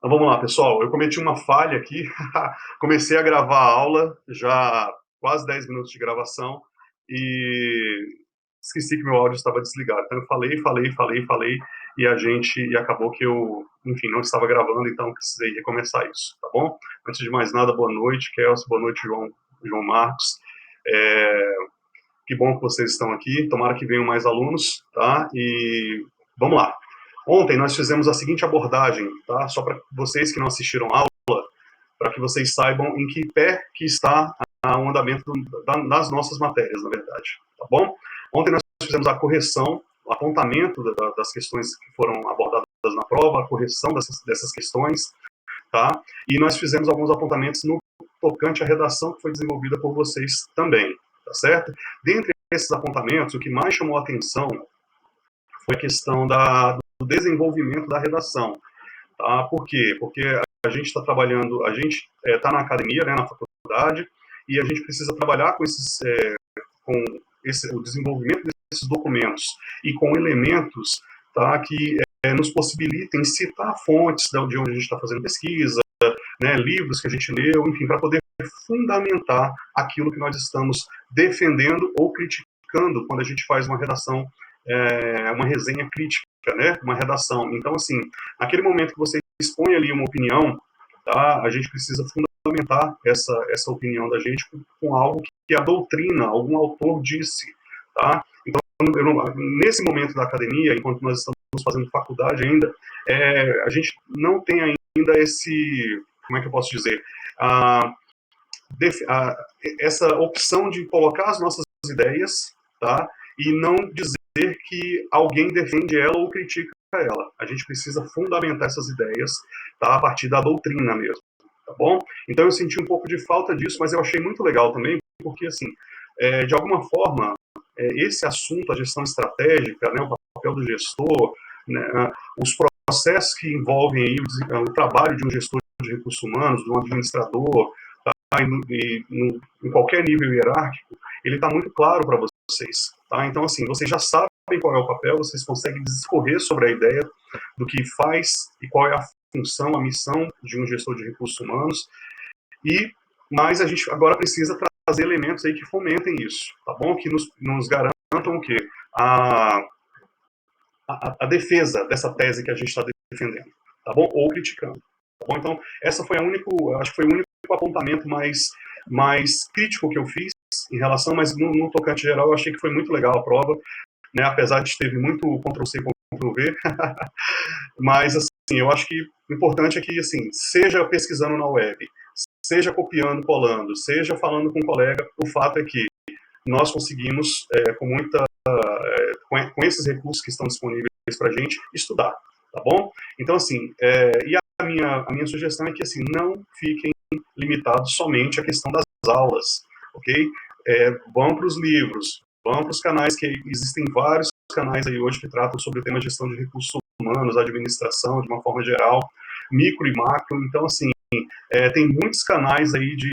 Então vamos lá, pessoal. Eu cometi uma falha aqui. Comecei a gravar a aula, já quase 10 minutos de gravação, e esqueci que meu áudio estava desligado. Então eu falei, e acabou que eu, enfim, não estava gravando, então precisei recomeçar isso, tá bom? Antes de mais nada, boa noite, Kelsey, boa noite, João Marcos. Que bom que vocês estão aqui, tomara que venham mais alunos, tá? E vamos lá. Ontem nós fizemos a seguinte abordagem, tá? Só para vocês que não assistiram a aula, para que vocês saibam em que pé que está o andamento das nossas matérias, na verdade, tá bom? Ontem nós fizemos a correção, o apontamento das questões que foram abordadas na prova, a correção dessas questões, tá? E nós fizemos alguns apontamentos no tocante à redação que foi desenvolvida por vocês também, tá certo? Dentre esses apontamentos, o que mais chamou a atenção foi a questão do desenvolvimento da redação. Tá? Por quê? Porque a gente está trabalhando, a gente está na academia, né, na faculdade, e a gente precisa trabalhar com o desenvolvimento desses documentos e com elementos, tá, que nos possibilitem citar fontes de onde a gente está fazendo pesquisa, né, livros que a gente leu, enfim, para poder fundamentar aquilo que nós estamos defendendo ou criticando quando a gente faz uma redação, uma resenha crítica, né, uma redação. Então, assim, naquele momento que você expõe ali uma opinião, tá, a gente precisa fundamentar essa opinião da gente com algo que a doutrina, algum autor disse, tá? Então, nesse momento da academia, enquanto nós estamos fazendo faculdade ainda, a gente não tem ainda como é que eu posso dizer, essa opção de colocar as nossas ideias, tá? E não dizer que alguém defende ela ou critica ela. A gente precisa fundamentar essas ideias, tá? A partir da doutrina mesmo, tá bom? Então eu senti um pouco de falta disso, mas eu achei muito legal também, porque assim, de alguma forma, esse assunto, a gestão estratégica, né, o papel do gestor, né, os processos que envolvem aí o trabalho de um gestor de recursos humanos, de um administrador, em qualquer nível hierárquico, ele está muito claro para vocês. Tá? Então, assim, vocês já sabem qual é o papel, vocês conseguem discorrer sobre a ideia do que faz e qual é a função, a missão de um gestor de recursos humanos, mas a gente agora precisa trazer elementos aí que fomentem isso, tá bom? Que nos garantam o quê? A defesa dessa tese que a gente está defendendo, tá bom? Ou criticando. Tá bom? Então, acho que foi o único apontamento mais crítico que eu fiz em relação, mas no tocante geral eu achei que foi muito legal a prova, né? Apesar de teve muito Ctrl-C, Ctrl-V, mas assim, eu acho que o importante é que, assim, seja pesquisando na web, seja copiando, colando, seja falando com um colega, o fato é que nós conseguimos, com esses recursos que estão disponíveis para a gente, estudar, tá bom? Então, assim, e a minha sugestão é que, assim, não fiquem limitados somente à questão das aulas, ok? Vão para os livros, vão para os canais, que existem vários canais aí hoje que tratam sobre o tema de gestão de recursos humanos, administração, de uma forma geral, micro e macro. Então, assim, tem muitos canais aí de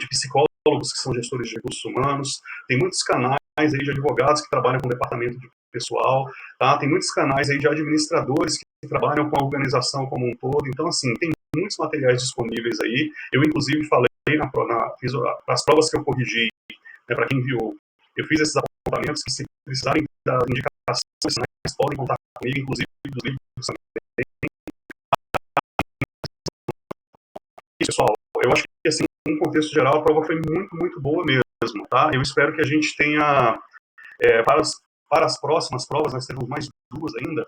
psicólogos que são gestores de recursos humanos, tem muitos canais aí de advogados que trabalham com departamento de pessoal, tá? Tem muitos canais aí de administradores que trabalham com a organização como um todo. Então, assim, tem muitos materiais disponíveis aí. Eu, inclusive, falei fiz as provas que eu corrigi, né, para quem enviou. Eu fiz esses apontamentos que, se precisarem da indicação, vocês podem contar comigo, inclusive dos livros também. Pessoal, eu acho que, assim, em contexto geral, a prova foi muito, muito boa mesmo, tá? Eu espero que a gente tenha, para as próximas provas, nós temos mais duas ainda,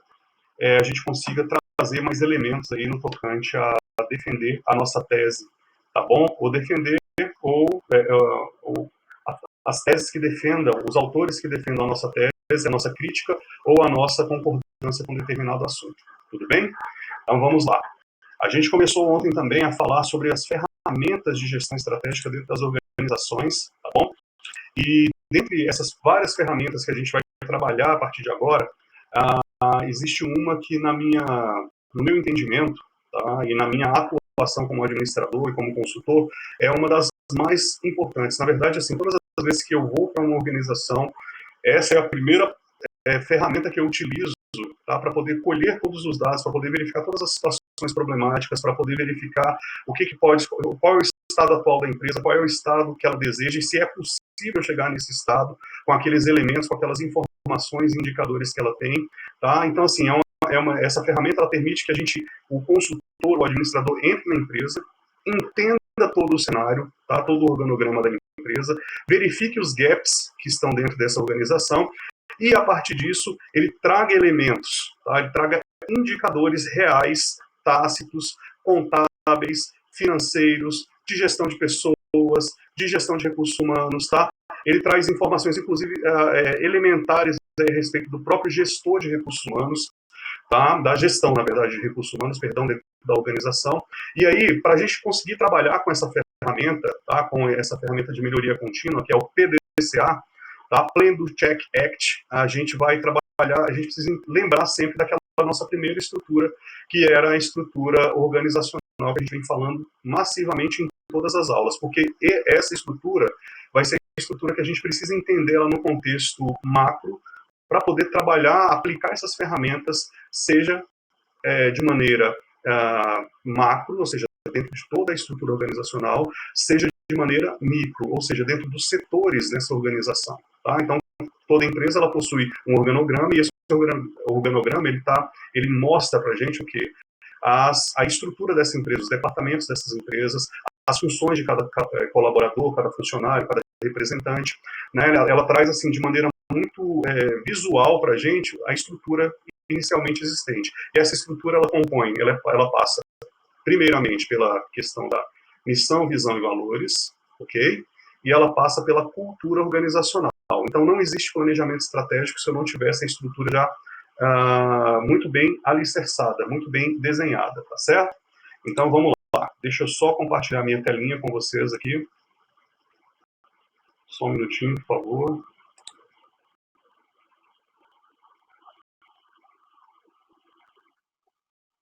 a gente consiga trazer mais elementos aí no tocante a defender a nossa tese, tá bom? Ou defender, ou as teses que defendam, os autores que defendam a nossa tese, a nossa crítica, ou a nossa concordância com determinado assunto, tudo bem? Então vamos lá. A gente começou ontem também a falar sobre as ferramentas de gestão estratégica dentro das organizações, tá bom? E dentre essas várias ferramentas que a gente vai trabalhar a partir de agora, existe uma que, no meu entendimento, tá, e na minha atuação como administrador e como consultor, é uma das mais importantes. Na verdade, assim, todas as vezes que eu vou para uma organização, essa é a primeira ferramenta que eu utilizo, tá, para poder colher todos os dados, para poder verificar todas as situações problemáticas, para poder verificar o que pode, qual é o estado atual da empresa, qual é o estado que ela deseja e se é possível chegar nesse estado com aqueles elementos, com aquelas informações e indicadores que ela tem, tá? Então, assim, essa ferramenta ela permite que o consultor, o administrador, entre na empresa, entenda todo o cenário, tá? Todo o organograma da empresa, verifique os gaps que estão dentro dessa organização e, a partir disso, ele traga elementos, tá? Ele traga indicadores reais, tácitos, contábeis, financeiros, de gestão de pessoas, de gestão de recursos humanos, tá? Ele traz informações, inclusive, elementares a respeito do próprio gestor de recursos humanos, tá? Da gestão, na verdade, de recursos humanos, perdão, dentro da organização. E aí, para a gente conseguir trabalhar com essa ferramenta, tá? Com essa ferramenta de melhoria contínua, que é o PDCA, tá? Plan do Check Act, a gente vai trabalhar, a gente precisa lembrar sempre daquela nossa primeira estrutura, que era a estrutura organizacional, que a gente vem falando massivamente em todas as aulas, porque essa estrutura vai ser a estrutura que a gente precisa entender ela no contexto macro, para poder trabalhar, aplicar essas ferramentas, seja de maneira macro, ou seja, dentro de toda a estrutura organizacional, seja de maneira micro, ou seja, dentro dos setores dessa organização. Tá? Então, toda empresa ela possui um organograma, e esse organograma ele mostra para a gente o quê? A estrutura dessa empresa, os departamentos dessas empresas, as funções de cada colaborador, cada funcionário, cada representante, né? Ela traz assim de maneira muito visual para a gente a estrutura inicialmente existente. E essa estrutura ela passa primeiramente pela questão da missão, visão e valores, ok? E ela passa pela cultura organizacional. Então não existe planejamento estratégico se eu não tiver essa estrutura já muito bem alicerçada, muito bem desenhada, tá certo? Então vamos lá. Deixa eu só compartilhar minha telinha com vocês aqui. Só um minutinho, por favor.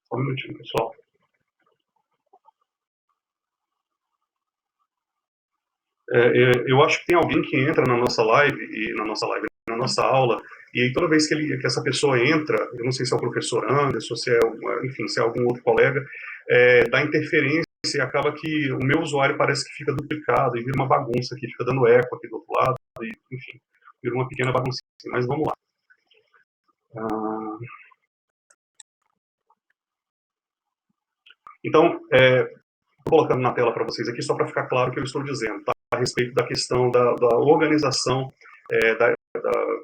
Só um minutinho, pessoal. Eu acho que tem alguém que entra na nossa nossa aula, e aí toda vez que essa pessoa entra, eu não sei se é o professor Anderson, se é, enfim, se é algum outro colega, dá interferência e acaba que o meu usuário parece que fica duplicado e vira uma bagunça aqui, fica dando eco aqui do outro lado, e, enfim, vira uma pequena bagunça. Mas vamos lá. Então, colocando na tela para vocês aqui, só para ficar claro o que eu estou dizendo, tá? A respeito da questão da organização,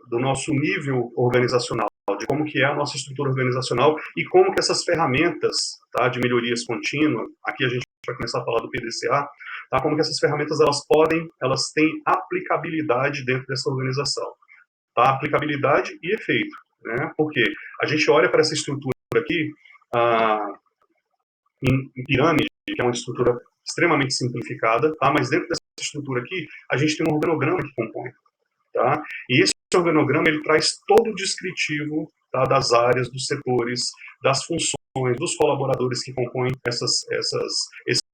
do nosso nível organizacional, de como que é a nossa estrutura organizacional e como que essas ferramentas, tá, de melhorias contínuas, aqui a gente vai começar a falar do PDCA, tá, como que essas ferramentas elas têm aplicabilidade dentro dessa organização, tá? Aplicabilidade e efeito, né? Porque a gente olha para essa estrutura aqui, em pirâmide, que é uma estrutura extremamente simplificada, tá? Mas dentro dessa estrutura aqui, a gente tem um organograma que compõe, tá? E esse organograma ele traz todo o descritivo, tá, das áreas, dos setores, das funções, dos colaboradores que compõem esses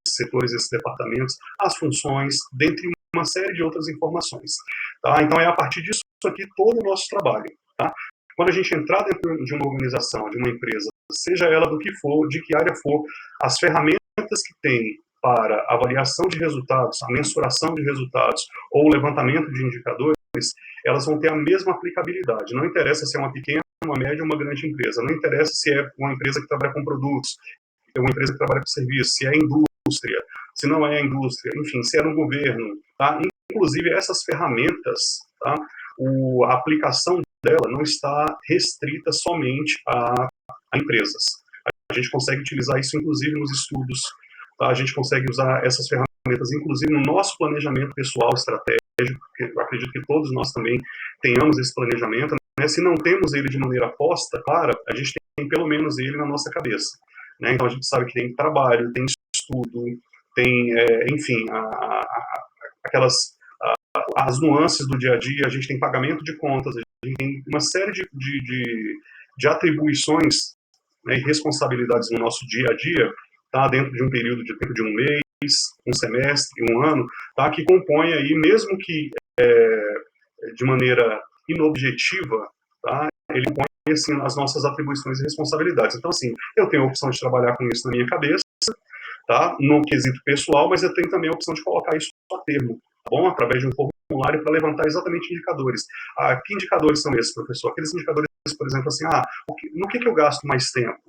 setores, esses departamentos, as funções, dentre uma série de outras informações, tá? Então é a partir disso aqui todo o nosso trabalho, tá? Quando a gente entrar dentro de uma organização, de uma empresa, seja ela do que for, de que área for, as ferramentas que tem para avaliação de resultados, a mensuração de resultados ou o levantamento de indicadores, elas vão ter a mesma aplicabilidade. Não interessa se é uma pequena, uma média ou uma grande empresa. Não interessa se é uma empresa que trabalha com produtos, é uma empresa que trabalha com serviços, se é indústria, se não é a indústria, enfim, se é no governo. Tá? Inclusive, essas ferramentas, tá? A aplicação dela não está restrita somente a empresas. A gente consegue utilizar isso, inclusive, nos estudos. Tá? A gente consegue usar essas ferramentas, inclusive, no nosso planejamento pessoal estratégico, porque eu acredito que todos nós também tenhamos esse planejamento. Né? Se não temos ele de maneira posta, clara, a gente tem pelo menos ele na nossa cabeça. Né? Então, a gente sabe que tem trabalho, tem estudo, tem, enfim, as nuances do dia a dia, a gente tem pagamento de contas, a gente tem uma série de atribuições, né, e responsabilidades no nosso dia a dia, tá, dentro de um período de tempo de um mês, um semestre, um ano, tá, que compõe aí, mesmo que de maneira inobjetiva, tá, ele compõe assim, as nossas atribuições e responsabilidades. Então, assim, eu tenho a opção de trabalhar com isso na minha cabeça, tá? No quesito pessoal, mas eu tenho também a opção de colocar isso a termo, tá bom? Através de um formulário para levantar exatamente indicadores. Que indicadores são esses, professor? Aqueles indicadores, por exemplo, assim, no que eu gasto mais tempo?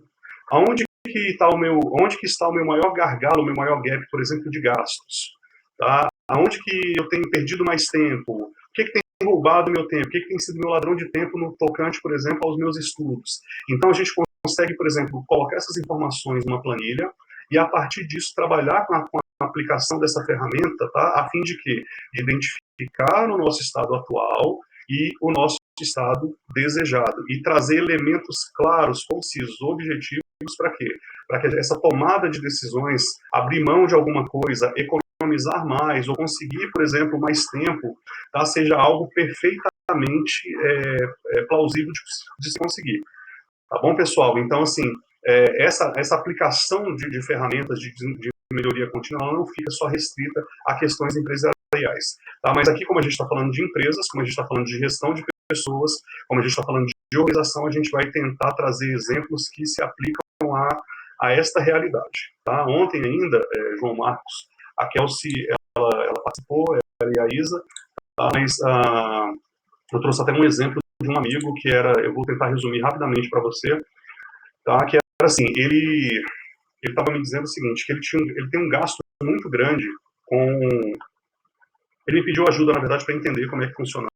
Onde que está o meu maior gargalo, o meu maior gap, por exemplo, de gastos? Tá? Aonde que eu tenho perdido mais tempo? O que tem roubado meu tempo? O que tem sido meu ladrão de tempo no tocante, por exemplo, aos meus estudos? Então, a gente consegue, por exemplo, colocar essas informações numa planilha e, a partir disso, trabalhar com a aplicação dessa ferramenta, tá? A fim de quê? De identificar o nosso estado atual e o nosso estado desejado e trazer elementos claros, concisos, objetivos para quê? Para que essa tomada de decisões, abrir mão de alguma coisa, economizar mais ou conseguir, por exemplo, mais tempo, tá? Seja algo perfeitamente plausível de se conseguir. Tá bom, pessoal? Então, assim, essa aplicação de ferramentas de melhoria contínua ela não fica só restrita a questões empresariais. Tá? Mas aqui, como a gente está falando de empresas, como a gente está falando de gestão de pessoas, como a gente está falando de organização, a gente vai tentar trazer exemplos que se aplicam a esta realidade. Tá? Ontem ainda, João Marcos, a Kelsey, ela participou, ela e a Isa, tá? Mas eu trouxe até um exemplo de um amigo que eu vou tentar resumir rapidamente para você, tá? Que era assim, ele estava me dizendo o seguinte, que ele tem um gasto muito grande com... Ele me pediu ajuda, na verdade, para entender como é que funcionava,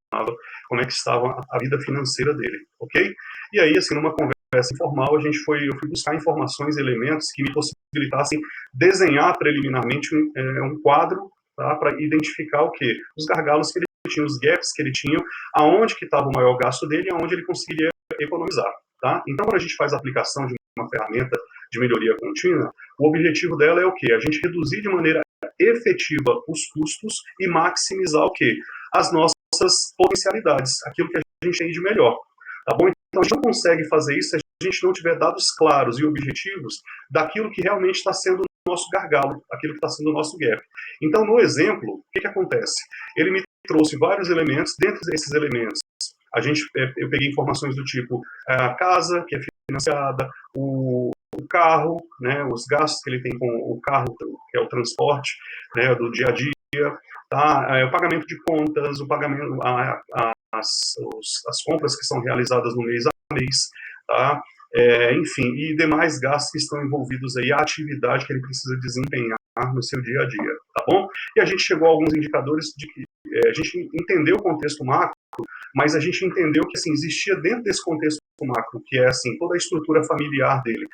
como é que estava a vida financeira dele, ok? E aí, assim, numa conversa informal, eu fui buscar informações e elementos que me possibilitassem desenhar preliminarmente um quadro, tá, para identificar o quê? Os gargalos que ele tinha, os gaps que ele tinha, aonde que estava o maior gasto dele e aonde ele conseguiria economizar, tá? Então, quando a gente faz a aplicação de uma ferramenta de melhoria contínua, o objetivo dela é o quê? A gente reduzir de maneira efetiva os custos e maximizar o quê? As nossas potencialidades, aquilo que a gente tem de melhor, tá bom? Então, a gente não consegue fazer isso se a gente não tiver dados claros e objetivos daquilo que realmente está sendo o nosso gargalo, aquilo que está sendo o nosso gap. Então, no exemplo, o que acontece? Ele me trouxe vários elementos, dentro desses elementos, eu peguei informações do tipo a casa, que é financiada, o carro, né, os gastos que ele tem com o carro, que é o transporte, né, do dia a dia, tá, o pagamento de contas, o pagamento, as compras que são realizadas no mês a mês, tá, enfim, e demais gastos que estão envolvidos aí, a atividade que ele precisa desempenhar no seu dia a dia, tá bom? E a gente chegou a alguns indicadores de que a gente entendeu o contexto macro, mas a gente entendeu que assim, existia dentro desse contexto macro, que é assim, toda a estrutura familiar dele,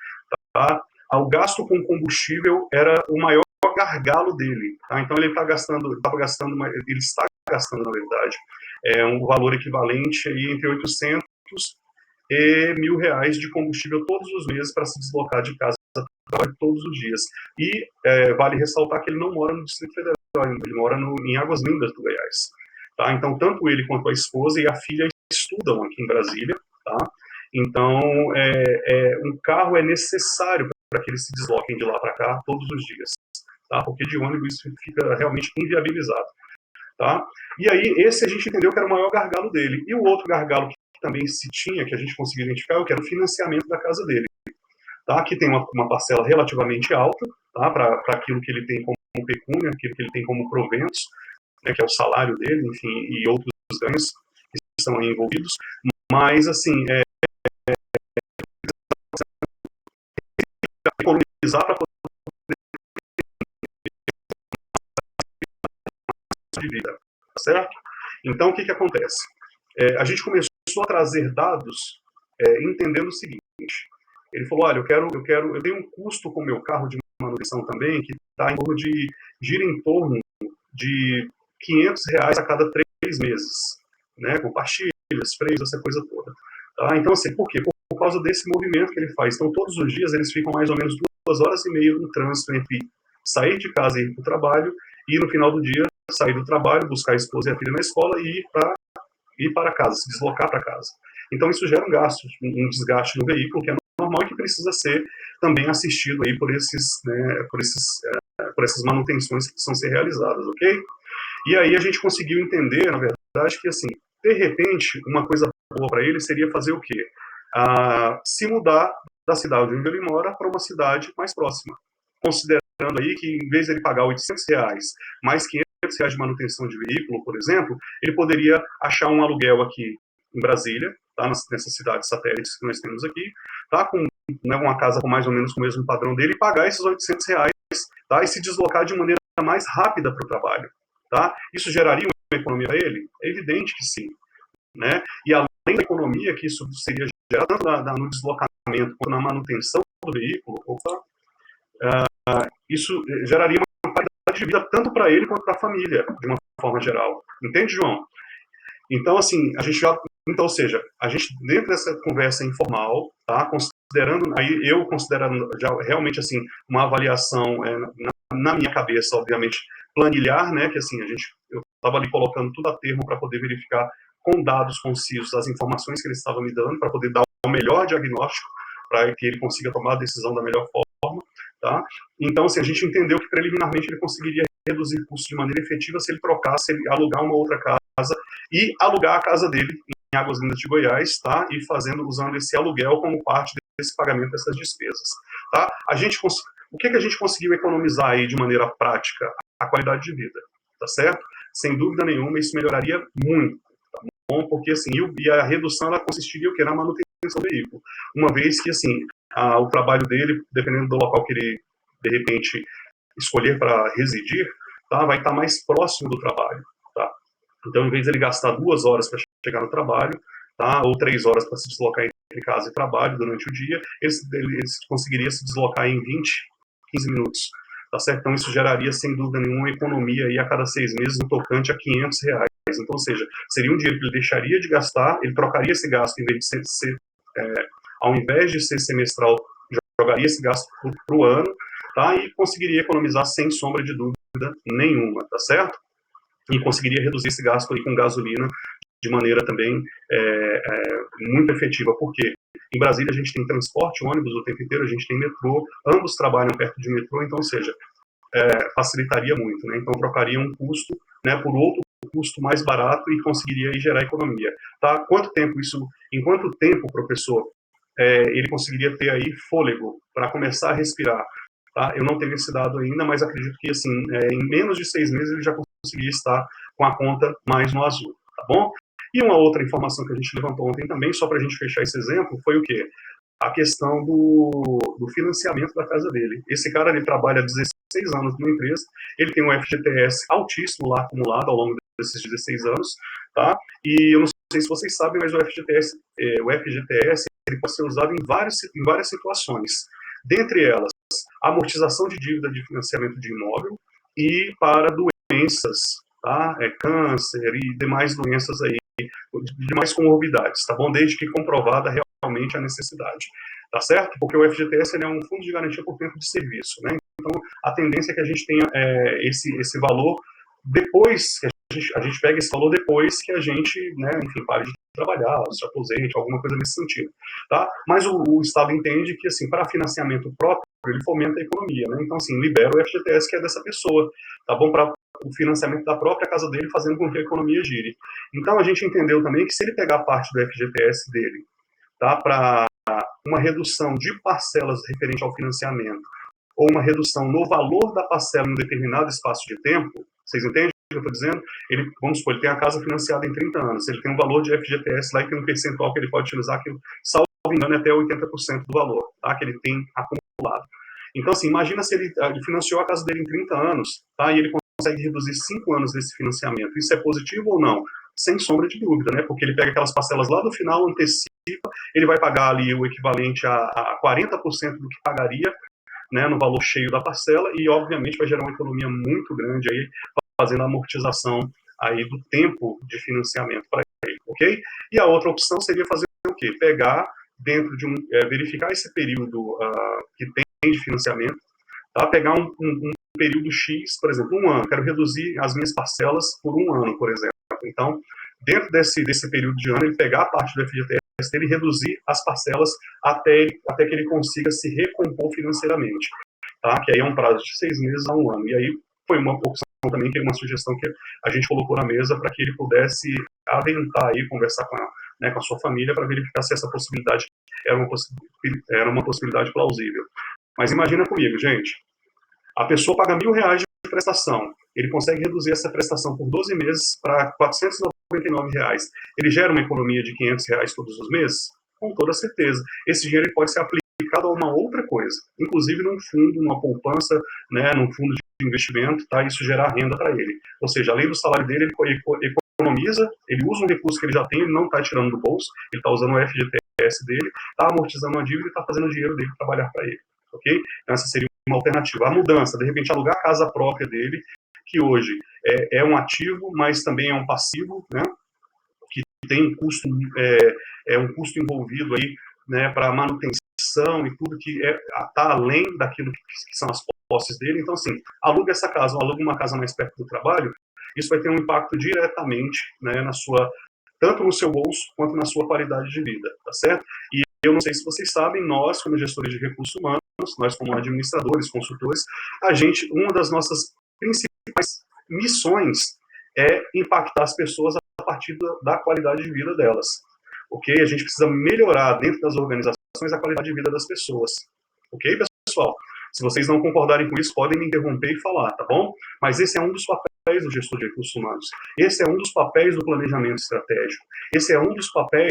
tá? O gasto com combustível era o maior gargalo dele, tá? Então ele está gastando, na verdade, um valor equivalente aí entre 800 e R$ 1.000 de combustível todos os meses para se deslocar de casa para trabalho todos os dias. E vale ressaltar que ele não mora no Distrito Federal, ele mora em Águas Lindas do Goiás. Tá? Então, tanto ele quanto a esposa e a filha estudam aqui em Brasília. Tá? Então, um carro é necessário para que eles se desloquem de lá para cá todos os dias. Tá? Porque de ônibus isso fica realmente inviabilizado. Tá? E aí, esse a gente entendeu que era o maior gargalo dele. E o outro gargalo que também se tinha, que a gente conseguiu identificar, que era o financiamento da casa dele. Tá? Que tem uma parcela relativamente alta, tá? Para aquilo que ele tem como pecúnia, aquilo que ele tem como proventos, né, que é o salário dele, enfim, e outros ganhos que estão aí envolvidos, mas, assim, economizar para poder de vida, tá certo? Então, o que acontece? A gente começou a trazer dados entendendo o seguinte, ele falou, olha, eu tenho um custo com o meu carro de manutenção também, que gira em torno de R$ 500 a cada 3 meses, né, com pastilhas, freios, essa coisa toda. Tá? Então, assim, por quê? Por causa desse movimento que ele faz. Então, todos os dias eles ficam mais ou menos 2 horas e meia no trânsito entre sair de casa e ir para o trabalho e, no final do dia, sair do trabalho, buscar a esposa e a filha na escola e ir para casa, se deslocar para casa. Então, isso gera um gasto, um desgaste no veículo, que é normal e que precisa ser também assistido aí por essas manutenções que precisam ser realizadas, ok? E aí a gente conseguiu entender, na verdade, que assim, de repente, uma coisa boa para ele seria fazer o quê? se mudar da cidade onde ele mora para uma cidade mais próxima, considerando aí que em vez de ele pagar R$ 800 mais R$ 500 de manutenção de veículo, por exemplo, ele poderia achar um aluguel aqui em Brasília, tá, nessas cidades satélites que nós temos aqui, tá, com, né, uma casa com mais ou menos o mesmo padrão dele, e pagar esses R$ 800, tá, e se deslocar de maneira mais rápida para o trabalho. Tá? Isso geraria uma economia para ele? É evidente que sim. Né? E além da economia que isso seria gerado, tanto no deslocamento quanto na manutenção do veículo, isso geraria uma qualidade de vida tanto para ele quanto para a família, de uma forma geral. Entende, João? Então, assim, a gente já... Então, ou seja, a gente, dentro dessa conversa informal, tá, considerando, aí eu considerando já realmente, assim, uma avaliação na minha cabeça, obviamente, planilhar, né, que assim, eu estava ali colocando tudo a termo para poder verificar com dados concisos as informações que ele estava me dando, para poder dar o melhor diagnóstico, para que ele consiga tomar a decisão da melhor forma, tá? Então, assim, a gente entendeu que preliminarmente ele conseguiria reduzir custos de maneira efetiva se ele trocasse, ele alugar uma outra casa e alugar a casa dele em Águas Lindas de Goiás, tá? E usando esse aluguel como parte desse pagamento dessas despesas, tá? O que a gente conseguiu economizar aí de maneira prática? A qualidade de vida, tá certo? Sem dúvida nenhuma, isso melhoraria muito, tá bom? Porque, assim, e a redução, ela consistiria o quê? Na manutenção do veículo. Uma vez que, assim, o trabalho dele, dependendo do local que ele, de repente, escolher para residir, tá? Vai estar mais próximo do trabalho, tá? Então, em vez de ele gastar 2 horas para chegar no trabalho, tá? Ou 3 horas para se deslocar entre casa e trabalho durante o dia, ele conseguiria se deslocar em 15 minutos, tá certo? Então, isso geraria, sem dúvida nenhuma, uma economia aí a cada 6 meses no tocante a R$ 500. Então, ou seja, seria um dinheiro que ele deixaria de gastar, ele trocaria esse gasto, ao invés de ser semestral, jogaria esse gasto para o ano, tá? E conseguiria economizar sem sombra de dúvida nenhuma, tá certo? E conseguiria reduzir esse gasto aí com gasolina de maneira também muito efetiva. Por quê? Em Brasília a gente tem transporte, ônibus o tempo inteiro, a gente tem metrô, ambos trabalham perto de metrô, então, ou seja, facilitaria muito, né? Então trocaria um custo, né, por outro custo mais barato e conseguiria aí gerar economia. Tá? Em quanto tempo, professor, ele conseguiria ter aí fôlego para começar a respirar? Tá? Eu não tenho esse dado ainda, mas acredito que, assim, em menos de 6 meses ele já conseguiria estar com a conta mais no azul, tá bom? E uma outra informação que a gente levantou ontem também, só para a gente fechar esse exemplo, foi o quê? A questão do financiamento da casa dele. Esse cara, ele trabalha 16 anos numa empresa, ele tem um FGTS altíssimo lá acumulado ao longo desses 16 anos, tá? E eu não sei se vocês sabem, mas o FGTS ele pode ser usado em várias situações. Dentre elas, amortização de dívida de financiamento de imóvel e para doenças, tá? Câncer e demais doenças aí, demais comorbidades, tá bom? Desde que comprovada realmente a necessidade, tá certo? Porque o FGTS ele é um fundo de garantia por tempo de serviço, né? Então, a tendência é que a gente tenha esse valor depois que a gente pega esse valor depois que a gente, né, enfim, pare de trabalhar, se aposente, alguma coisa nesse sentido, tá? Mas o Estado entende que, assim, para financiamento próprio, ele fomenta a economia, né? Então, assim, libera o FGTS que é dessa pessoa, tá bom? Para o financiamento da própria casa dele, fazendo com que a economia gire. Então, a gente entendeu também que se ele pegar parte do FGTS dele, tá, para uma redução de parcelas referente ao financiamento, ou uma redução no valor da parcela em um determinado espaço de tempo, vocês entendem o que eu estou dizendo? Vamos supor, ele tem a casa financiada em 30 anos, ele tem um valor de FGTS lá e tem um percentual que ele pode utilizar, que, salvo engano, é até 80% do valor, tá, que ele tem acumulado. Então, assim, imagina se ele financiou a casa dele em 30 anos, tá, e ele consegue reduzir 5 anos desse financiamento. Isso é positivo ou não? Sem sombra de dúvida, né? Porque ele pega aquelas parcelas lá do final, antecipa, ele vai pagar ali o equivalente a 40% do que pagaria, né, no valor cheio da parcela, e obviamente vai gerar uma economia muito grande aí, fazendo a amortização aí do tempo de financiamento para ele, ok? E a outra opção seria fazer o quê? Pegar dentro de verificar esse período que tem de financiamento, tá? Pegar um período X, por exemplo, 1 ano, quero reduzir as minhas parcelas por 1 ano, por exemplo. Então, dentro desse período de ano, ele pegar a parte do FGTS dele e reduzir as parcelas até que ele consiga se recompor financeiramente, tá? Que aí é um prazo de 6 meses a 1 ano. E aí foi uma opção também, que é uma sugestão que a gente colocou na mesa para que ele pudesse aventar aí, conversar com né, com a sua família, para verificar se essa possibilidade era uma possibilidade plausível. Mas imagina comigo, gente, a pessoa paga R$1.000 de prestação, ele consegue reduzir essa prestação por 12 meses para R$499. Ele gera uma economia de R$500 todos os meses? Com toda certeza. Esse dinheiro pode ser aplicado a uma outra coisa, inclusive num fundo, numa poupança, né, num fundo de investimento, tá? Isso gerar renda para ele. Ou seja, além do salário dele, ele economiza, ele usa um recurso que ele já tem, ele não está tirando do bolso, ele está usando o FGTS dele, está amortizando a dívida e está fazendo o dinheiro dele trabalhar para ele. Ok? Então essa seria uma alternativa. A mudança, de repente alugar a casa própria dele, que hoje é um ativo, mas também é um passivo, né? Que tem um custo, um custo envolvido aí, né, para manutenção e tudo que está além daquilo que são as posses dele. Então, assim, aluga essa casa, ou aluga uma casa mais perto do trabalho, isso vai ter um impacto diretamente, né, tanto no seu bolso quanto na sua qualidade de vida, tá certo? E eu não sei se vocês sabem, nós, como gestores de recursos humanos, nós como administradores, consultores, uma das nossas principais missões é impactar as pessoas a partir da qualidade de vida delas. Ok? A gente precisa melhorar dentro das organizações a qualidade de vida das pessoas. Ok, pessoal? Se vocês não concordarem com isso, podem me interromper e falar, tá bom? Mas esse é um dos papéis do gestor de recursos humanos. Esse é um dos papéis do planejamento estratégico. Esse é um dos papéis,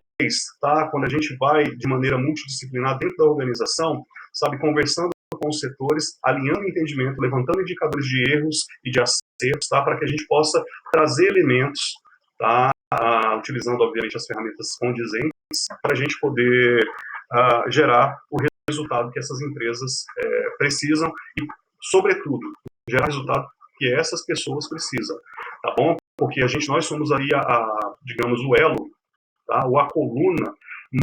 tá? Quando a gente vai de maneira multidisciplinar dentro da organização, sabe, conversando com os setores, alinhando entendimento, levantando indicadores de erros e de acertos, tá? Para que a gente possa trazer elementos, tá? Utilizando, obviamente, as ferramentas condizentes, para a gente poder gerar o resultado que essas empresas precisam e, sobretudo, gerar o resultado que essas pessoas precisam, tá bom? Porque nós somos aí, digamos, o elo, tá? Ou a coluna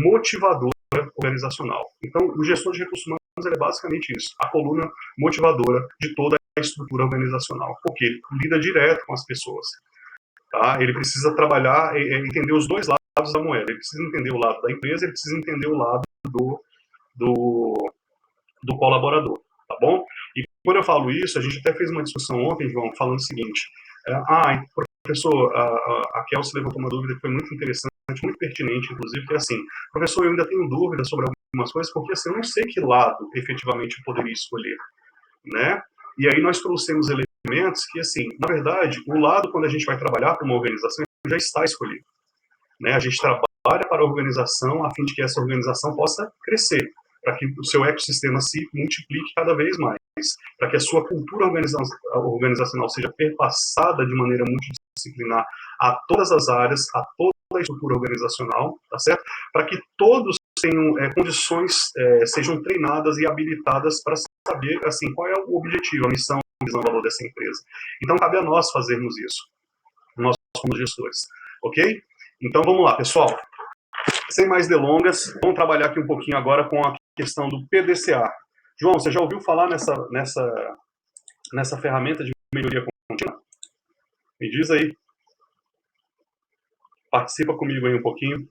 motivadora organizacional. Então, o gestor de recursos humanos é basicamente isso, a coluna motivadora de toda a estrutura organizacional, porque ele lida direto com as pessoas. Tá? Ele precisa trabalhar, entender os dois lados da moeda. Ele precisa entender o lado da empresa, ele precisa entender o lado do colaborador, tá bom? E quando eu falo isso, a gente até fez uma discussão ontem, João, falando o seguinte, professor, a Kelsey levantou uma dúvida que foi muito interessante, muito pertinente, inclusive, que é assim, professor, eu ainda tenho dúvida sobre algumas coisas, porque assim, eu não sei que lado efetivamente eu poderia escolher, né? E aí nós trouxemos elementos que, assim, na verdade, o lado, quando a gente vai trabalhar para uma organização, já está escolhido, né? A gente trabalha para a organização a fim de que essa organização possa crescer, para que o seu ecossistema se multiplique cada vez mais, para que a sua cultura organizacional seja perpassada de maneira multidisciplinar a todas as áreas, a toda a estrutura organizacional, tá certo? Para que todos tenham condições, sejam treinadas e habilitadas para saber, assim, qual é o objetivo, a missão, a visão, o valor dessa empresa. Então, cabe a nós fazermos isso, nós como gestores, ok? Então, vamos lá, pessoal. Sem mais delongas, vamos trabalhar aqui um pouquinho agora com a questão do PDCA. João, você já ouviu falar nessa ferramenta de melhoria contínua? Me diz aí. Participa comigo aí um pouquinho.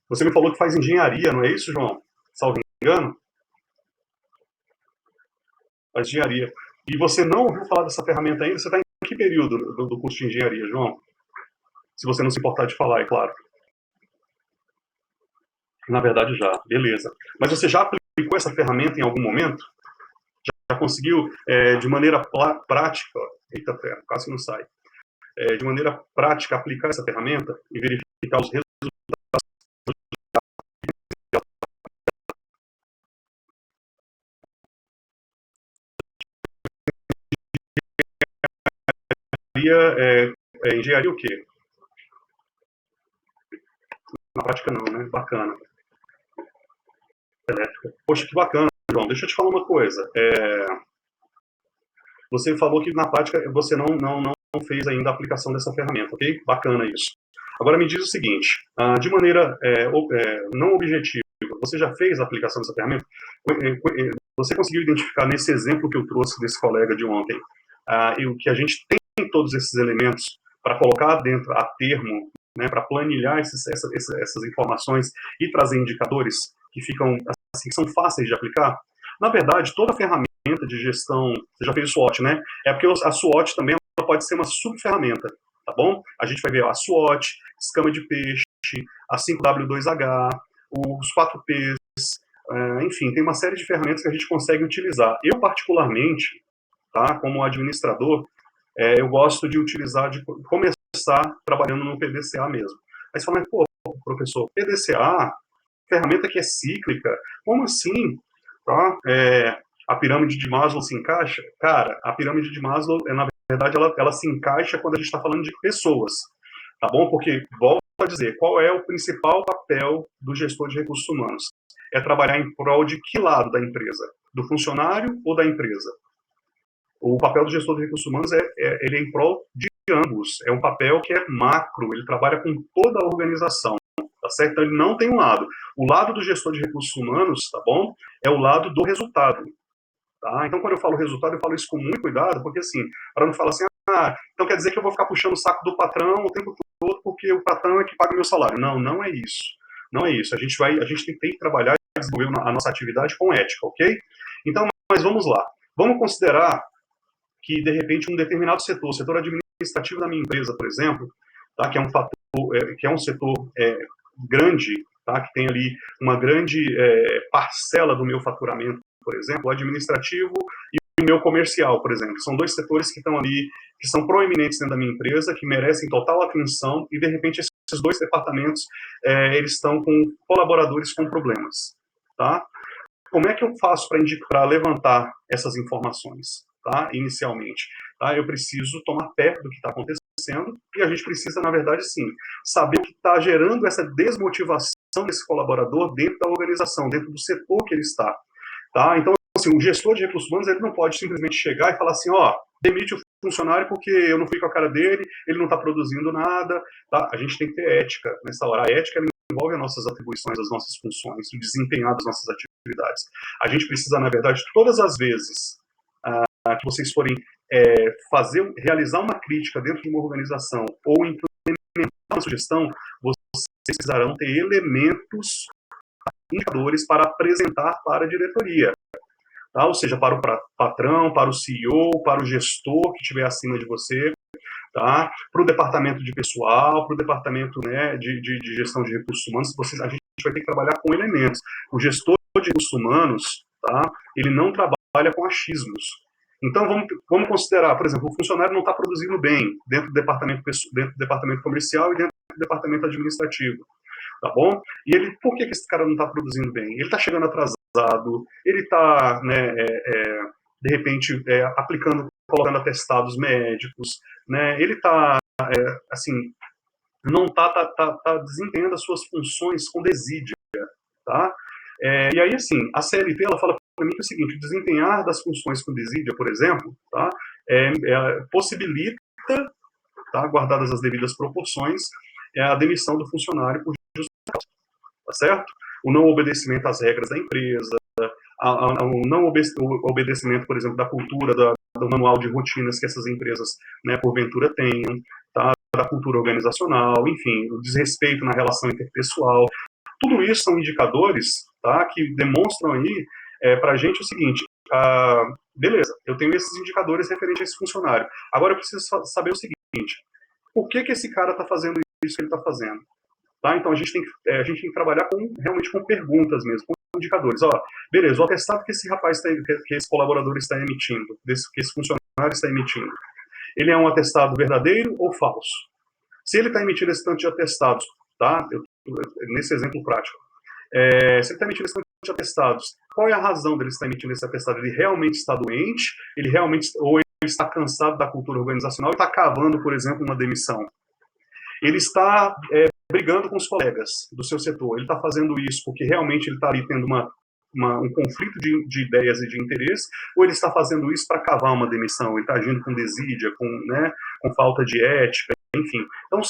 Você me falou que faz engenharia, não é isso, João? Salvo engano? Faz engenharia. E você não ouviu falar dessa ferramenta ainda? Você está em que período do curso de engenharia, João? Se você não se importar de falar, é claro. Na verdade, já. Beleza. Mas você já aplicou essa ferramenta em algum momento? Já conseguiu, de maneira prática, eita ferro, quase não sai, de maneira prática, aplicar essa ferramenta e verificar os resultados? Engenharia o quê? Na prática não, né? Bacana. Elétrica. Poxa, que bacana, João. Deixa eu te falar uma coisa. Você falou que na prática você não fez ainda a aplicação dessa ferramenta, ok? Bacana isso. Agora me diz o seguinte, de maneira não objetiva, você já fez a aplicação dessa ferramenta? Você conseguiu identificar nesse exemplo que eu trouxe desse colega de ontem, e o que a gente tem todos esses elementos para colocar dentro a termo, né, para planilhar essas informações e trazer indicadores que ficam assim, que são fáceis de aplicar? Na verdade, toda ferramenta de gestão, você já fez o SWOT, né? É porque a SWOT também pode ser uma subferramenta, tá bom? A gente vai ver a SWOT, escama de peixe, a 5W2H, os 4Ps, enfim, tem uma série de ferramentas que a gente consegue utilizar. Eu, particularmente, tá, como administrador, eu gosto de utilizar, de começar trabalhando no PDCA mesmo. Aí você fala, mas, pô, professor, PDCA, ferramenta que é cíclica, como assim? Tá? A pirâmide de Maslow se encaixa? Cara, a pirâmide de Maslow, na verdade, ela se encaixa quando a gente está falando de pessoas, tá bom? Porque, volto a dizer, qual é o principal papel do gestor de recursos humanos? É trabalhar em prol de que lado da empresa? Do funcionário ou da empresa? O papel do gestor de recursos humanos ele é em prol de ambos. É um papel que é macro, ele trabalha com toda a organização, tá certo? Então, ele não tem um lado. O lado do gestor de recursos humanos, tá bom? É o lado do resultado. Tá? Então, quando eu falo resultado, eu falo isso com muito cuidado, porque assim, para não falar assim, então quer dizer que eu vou ficar puxando o saco do patrão o tempo todo porque o patrão é que paga o meu salário. Não, não é isso. Não é isso. A gente tem que trabalhar e desenvolver a nossa atividade com ética, ok? Então, mas vamos lá. Vamos considerar que, de repente, um determinado setor, o setor administrativo da minha empresa, por exemplo, tá, que é um fator, que é um setor grande, tá, que tem ali uma grande parcela do meu faturamento, por exemplo, o administrativo e o meu comercial, por exemplo. São dois setores que estão ali, que são proeminentes dentro da minha empresa, que merecem total atenção, e, de repente, esses dois departamentos, eles estão com colaboradores com problemas, tá? Como é que eu faço para levantar essas informações, tá? Inicialmente, tá? Eu preciso tomar pé do que está acontecendo e a gente precisa, na verdade, sim, saber o que está gerando essa desmotivação desse colaborador dentro da organização, dentro do setor que ele está, tá? Então, assim, o gestor de recursos humanos, ele não pode simplesmente chegar e falar assim, demite o funcionário porque eu não fui com a cara dele, ele não está produzindo nada, tá? A gente tem que ter ética nessa hora. A ética, ela envolve as nossas atribuições, as nossas funções, o desempenhar das nossas atividades. A gente precisa, na verdade, todas as vezes que vocês forem realizar uma crítica dentro de uma organização ou implementar uma sugestão, vocês precisarão ter elementos, indicadores para apresentar para a diretoria. Tá? Ou seja, para o patrão, para o CEO, para o gestor que estiver acima de você, tá? Para o departamento de pessoal, para o departamento, né, de gestão de recursos humanos, a gente vai ter que trabalhar com elementos. O gestor de recursos humanos, tá? Ele não trabalha com achismos. Então, vamos considerar, por exemplo, o funcionário não está produzindo bem dentro do departamento comercial e dentro do departamento administrativo, tá bom? E por que esse cara não está produzindo bem? Ele está chegando atrasado, ele está, né, de repente, colocando atestados médicos, né? Ele está, assim, não está desempenhando as suas funções com desídia, tá? E aí, assim, a CLT, ela fala para mim que é o seguinte, o desempenhar das funções com desídia, por exemplo, tá? Possibilita, tá, guardadas as devidas proporções, a demissão do funcionário por justa causa, tá certo? O não obedecimento às regras da empresa, o não obedecimento, por exemplo, da cultura, do manual de rotinas que essas empresas, né, porventura tenham, tá? Da cultura organizacional, enfim, o desrespeito na relação interpessoal. Tudo isso são indicadores, tá, que demonstram aí para a gente o seguinte, beleza, eu tenho esses indicadores referentes a esse funcionário. Agora eu preciso saber o seguinte, por que esse cara está fazendo isso que ele está fazendo? Tá? Então a gente tem que trabalhar realmente com perguntas mesmo, com indicadores. Beleza, o atestado que esse rapaz, que esse colaborador está emitindo, que esse funcionário está emitindo, ele é um atestado verdadeiro ou falso? Se ele está emitindo esse tanto de atestados, tá? Nesse exemplo prático, se ele está emitindo esse tanto de atestados, qual é a razão dele estar emitindo esse atestado? Ele realmente está doente? Ou ele está cansado da cultura organizacional e está cavando, por exemplo, uma demissão? Ele está brigando com os colegas do seu setor. Ele está fazendo isso porque realmente ele está ali tendo um conflito de ideias e de interesse, ou ele está fazendo isso para cavar uma demissão? Ele está agindo com desídia, com falta de ética, enfim. Então,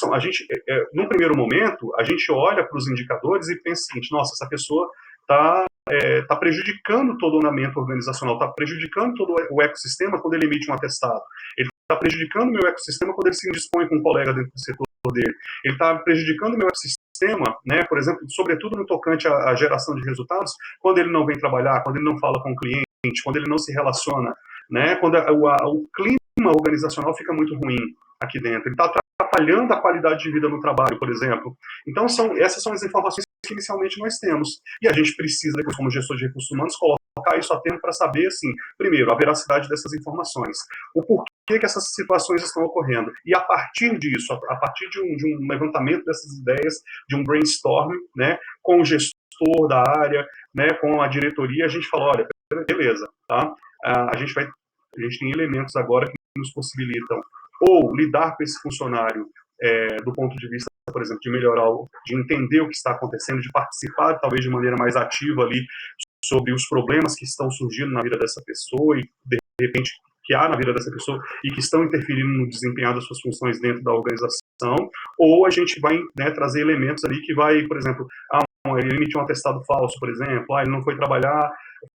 num primeiro momento, a gente olha para os indicadores e pensa o seguinte, nossa, essa pessoa está prejudicando todo o andamento organizacional, está prejudicando todo o ecossistema quando ele emite um atestado. Ele está prejudicando o meu ecossistema quando ele se indispõe com um colega dentro do setor dele. Ele está prejudicando o meu ecossistema, né, por exemplo, sobretudo no tocante à geração de resultados, quando ele não vem trabalhar, quando ele não fala com o cliente, quando ele não se relaciona, né, quando o clima organizacional fica muito ruim aqui dentro. Ele está atrapalhando a qualidade de vida no trabalho, por exemplo. Então, essas são as informações que inicialmente nós temos. E a gente precisa, depois, como gestor de recursos humanos, colocar isso a tempo para saber, assim, primeiro, a veracidade dessas informações, o porquê que essas situações estão ocorrendo. E a partir disso, a partir de um levantamento dessas ideias, de um brainstorm, né, com o gestor da área, né, com a diretoria, a gente fala, olha, beleza, tá? A gente tem elementos agora que nos possibilitam ou lidar com esse funcionário do ponto de vista, por exemplo, de melhorar, de entender o que está acontecendo, de participar talvez de maneira mais ativa ali sobre os problemas que estão surgindo na vida dessa pessoa e de repente que há na vida dessa pessoa e que estão interferindo no desempenhar das suas funções dentro da organização, ou a gente vai, né, trazer elementos ali que vai, por exemplo, ele emitiu um atestado falso, por exemplo, ele não foi trabalhar,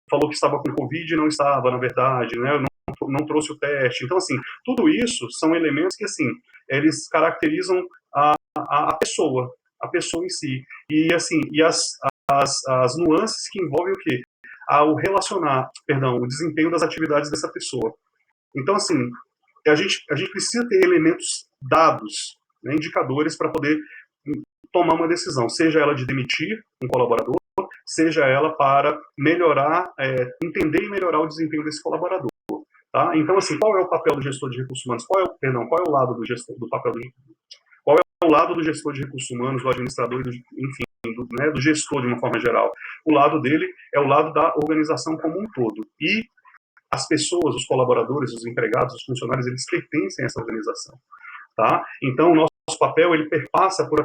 falou que estava com Covid e não estava, na verdade, né, não trouxe o teste. Então, assim, tudo isso são elementos que, assim, eles caracterizam a pessoa em si. E, assim, as nuances que envolvem o quê? O desempenho das atividades dessa pessoa. Então, assim, a gente precisa ter elementos dados, né, indicadores para poder tomar uma decisão, seja ela de demitir um colaborador, seja ela para melhorar, entender e melhorar o desempenho desse colaborador. Tá? Então, assim, qual é o papel do gestor de recursos humanos? Qual é o lado do gestor, do papel do qual é o lado do gestor de recursos humanos, do administrador, enfim, do gestor de uma forma geral? O lado dele é o lado da organização como um todo. E as pessoas, os colaboradores, os empregados, os funcionários, eles pertencem a essa organização. Tá? Então, o nosso papel ele perpassa pelo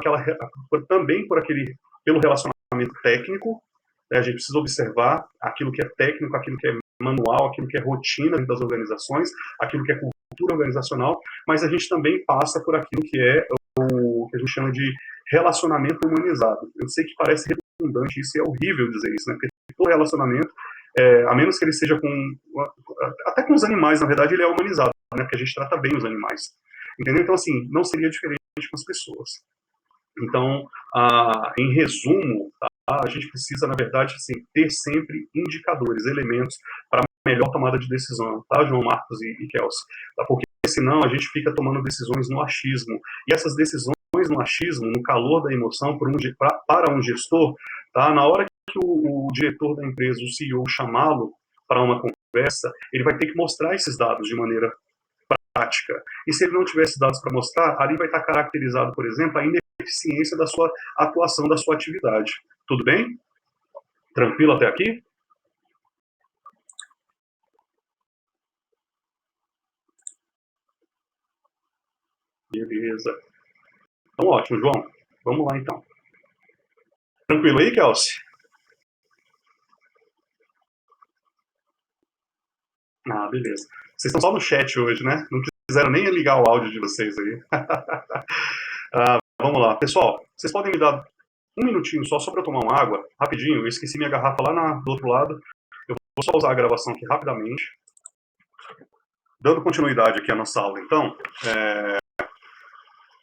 relacionamento técnico. A gente precisa observar aquilo que é técnico, aquilo que é manual, aquilo que é rotina das organizações, aquilo que é cultura organizacional, mas a gente também passa por aquilo que é o que a gente chama de relacionamento humanizado. Eu sei que parece redundante isso, e é horrível dizer isso, né? Porque todo relacionamento, a menos que ele seja até com os animais, na verdade, ele é humanizado, né? Porque a gente trata bem os animais. Entendeu? Então, assim, não seria diferente com as pessoas. Então, em resumo, tá, a gente precisa, na verdade, assim, ter sempre indicadores, elementos para melhor tomada de decisão, tá, João Marcos e Kelsey? Tá, porque senão a gente fica tomando decisões no achismo. E essas decisões no achismo, no calor da emoção, para um gestor, tá, na hora que o diretor da empresa, o CEO, chamá-lo para uma conversa, ele vai ter que mostrar esses dados de maneira prática. E se ele não tivesse dados para mostrar, ali vai estar caracterizado, por exemplo, a ineficiência da sua atuação, da sua atividade. Tudo bem? Tranquilo até aqui? Beleza. Então, ótimo, João. Vamos lá, então. Tranquilo aí, Kelsey? Beleza. Vocês estão só no chat hoje, né? Não quiseram nem ligar o áudio de vocês aí. Vamos lá. Pessoal, vocês podem me dar um minutinho só para eu tomar uma água? Rapidinho, eu esqueci minha garrafa lá do outro lado. Eu vou só usar a gravação aqui rapidamente. Dando continuidade aqui à nossa aula, então,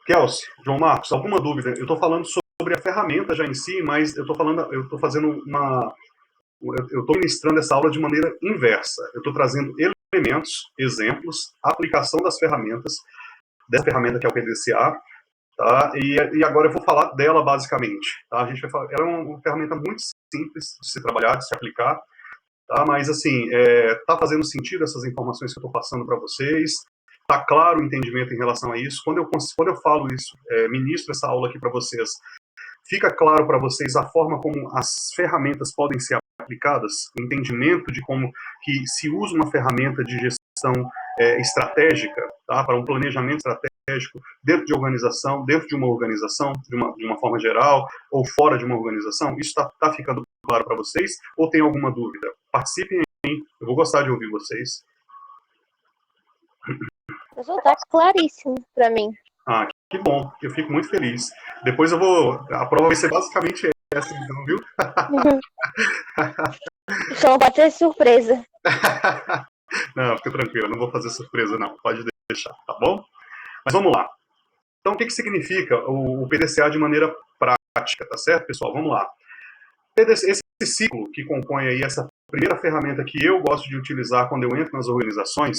Kelsey, João Marcos, alguma dúvida? Eu estou falando sobre a ferramenta já em si, mas eu estou fazendo eu estou ministrando essa aula de maneira inversa. Eu estou trazendo elementos, exemplos, aplicação das ferramentas, dessa ferramenta que é o PDCA, tá? E agora eu vou falar dela basicamente. Tá? A gente vai falar, ela é uma ferramenta muito simples de se trabalhar, de se aplicar, tá? Mas assim, tá fazendo sentido essas informações que eu estou passando para vocês? Tá claro o entendimento em relação a isso? Quando eu falo isso, ministro essa aula aqui para vocês, fica claro para vocês a forma como as ferramentas podem ser aplicadas, o entendimento de como que se usa uma ferramenta de gestão estratégica, tá? Para um planejamento estratégico dentro de organização, dentro de uma organização, de uma forma geral, ou fora de uma organização? Isso está ficando claro para vocês? Ou tem alguma dúvida? Participem aí, eu vou gostar de ouvir vocês. Está claríssimo para mim. Que bom, eu fico muito feliz. Depois a prova vai ser basicamente essa, então, viu? Só não pode ser surpresa. Não, fica tranquilo, não vou fazer surpresa não, pode deixar, tá bom? Mas vamos lá. Então, o que significa o PDCA de maneira prática, tá certo, pessoal? Vamos lá. Esse ciclo que compõe aí essa primeira ferramenta que eu gosto de utilizar quando eu entro nas organizações,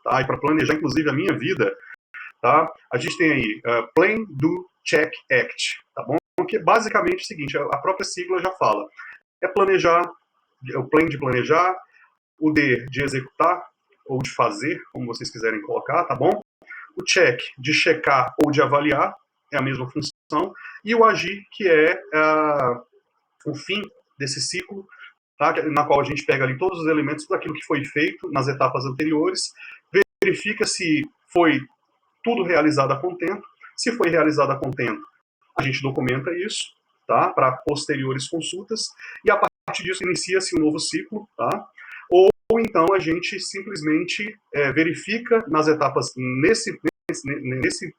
tá? E para planejar, inclusive, a minha vida, tá? A gente tem aí Plan, Do, Check, Act, tá bom? Que basicamente é o seguinte, a própria sigla já fala. É planejar, é o plan de planejar, o D de executar, ou de fazer, como vocês quiserem colocar, tá bom? O check de checar ou de avaliar, é a mesma função, e o agir, que é o fim desse ciclo, tá? Na qual a gente pega ali todos os elementos daquilo que foi feito nas etapas anteriores, verifica se foi tudo realizado a contento. Se foi realizado a contento, a gente documenta isso, tá? Para posteriores consultas, e a partir disso inicia-se um novo ciclo, tá? Ou então a gente simplesmente verifica nas etapas, nesse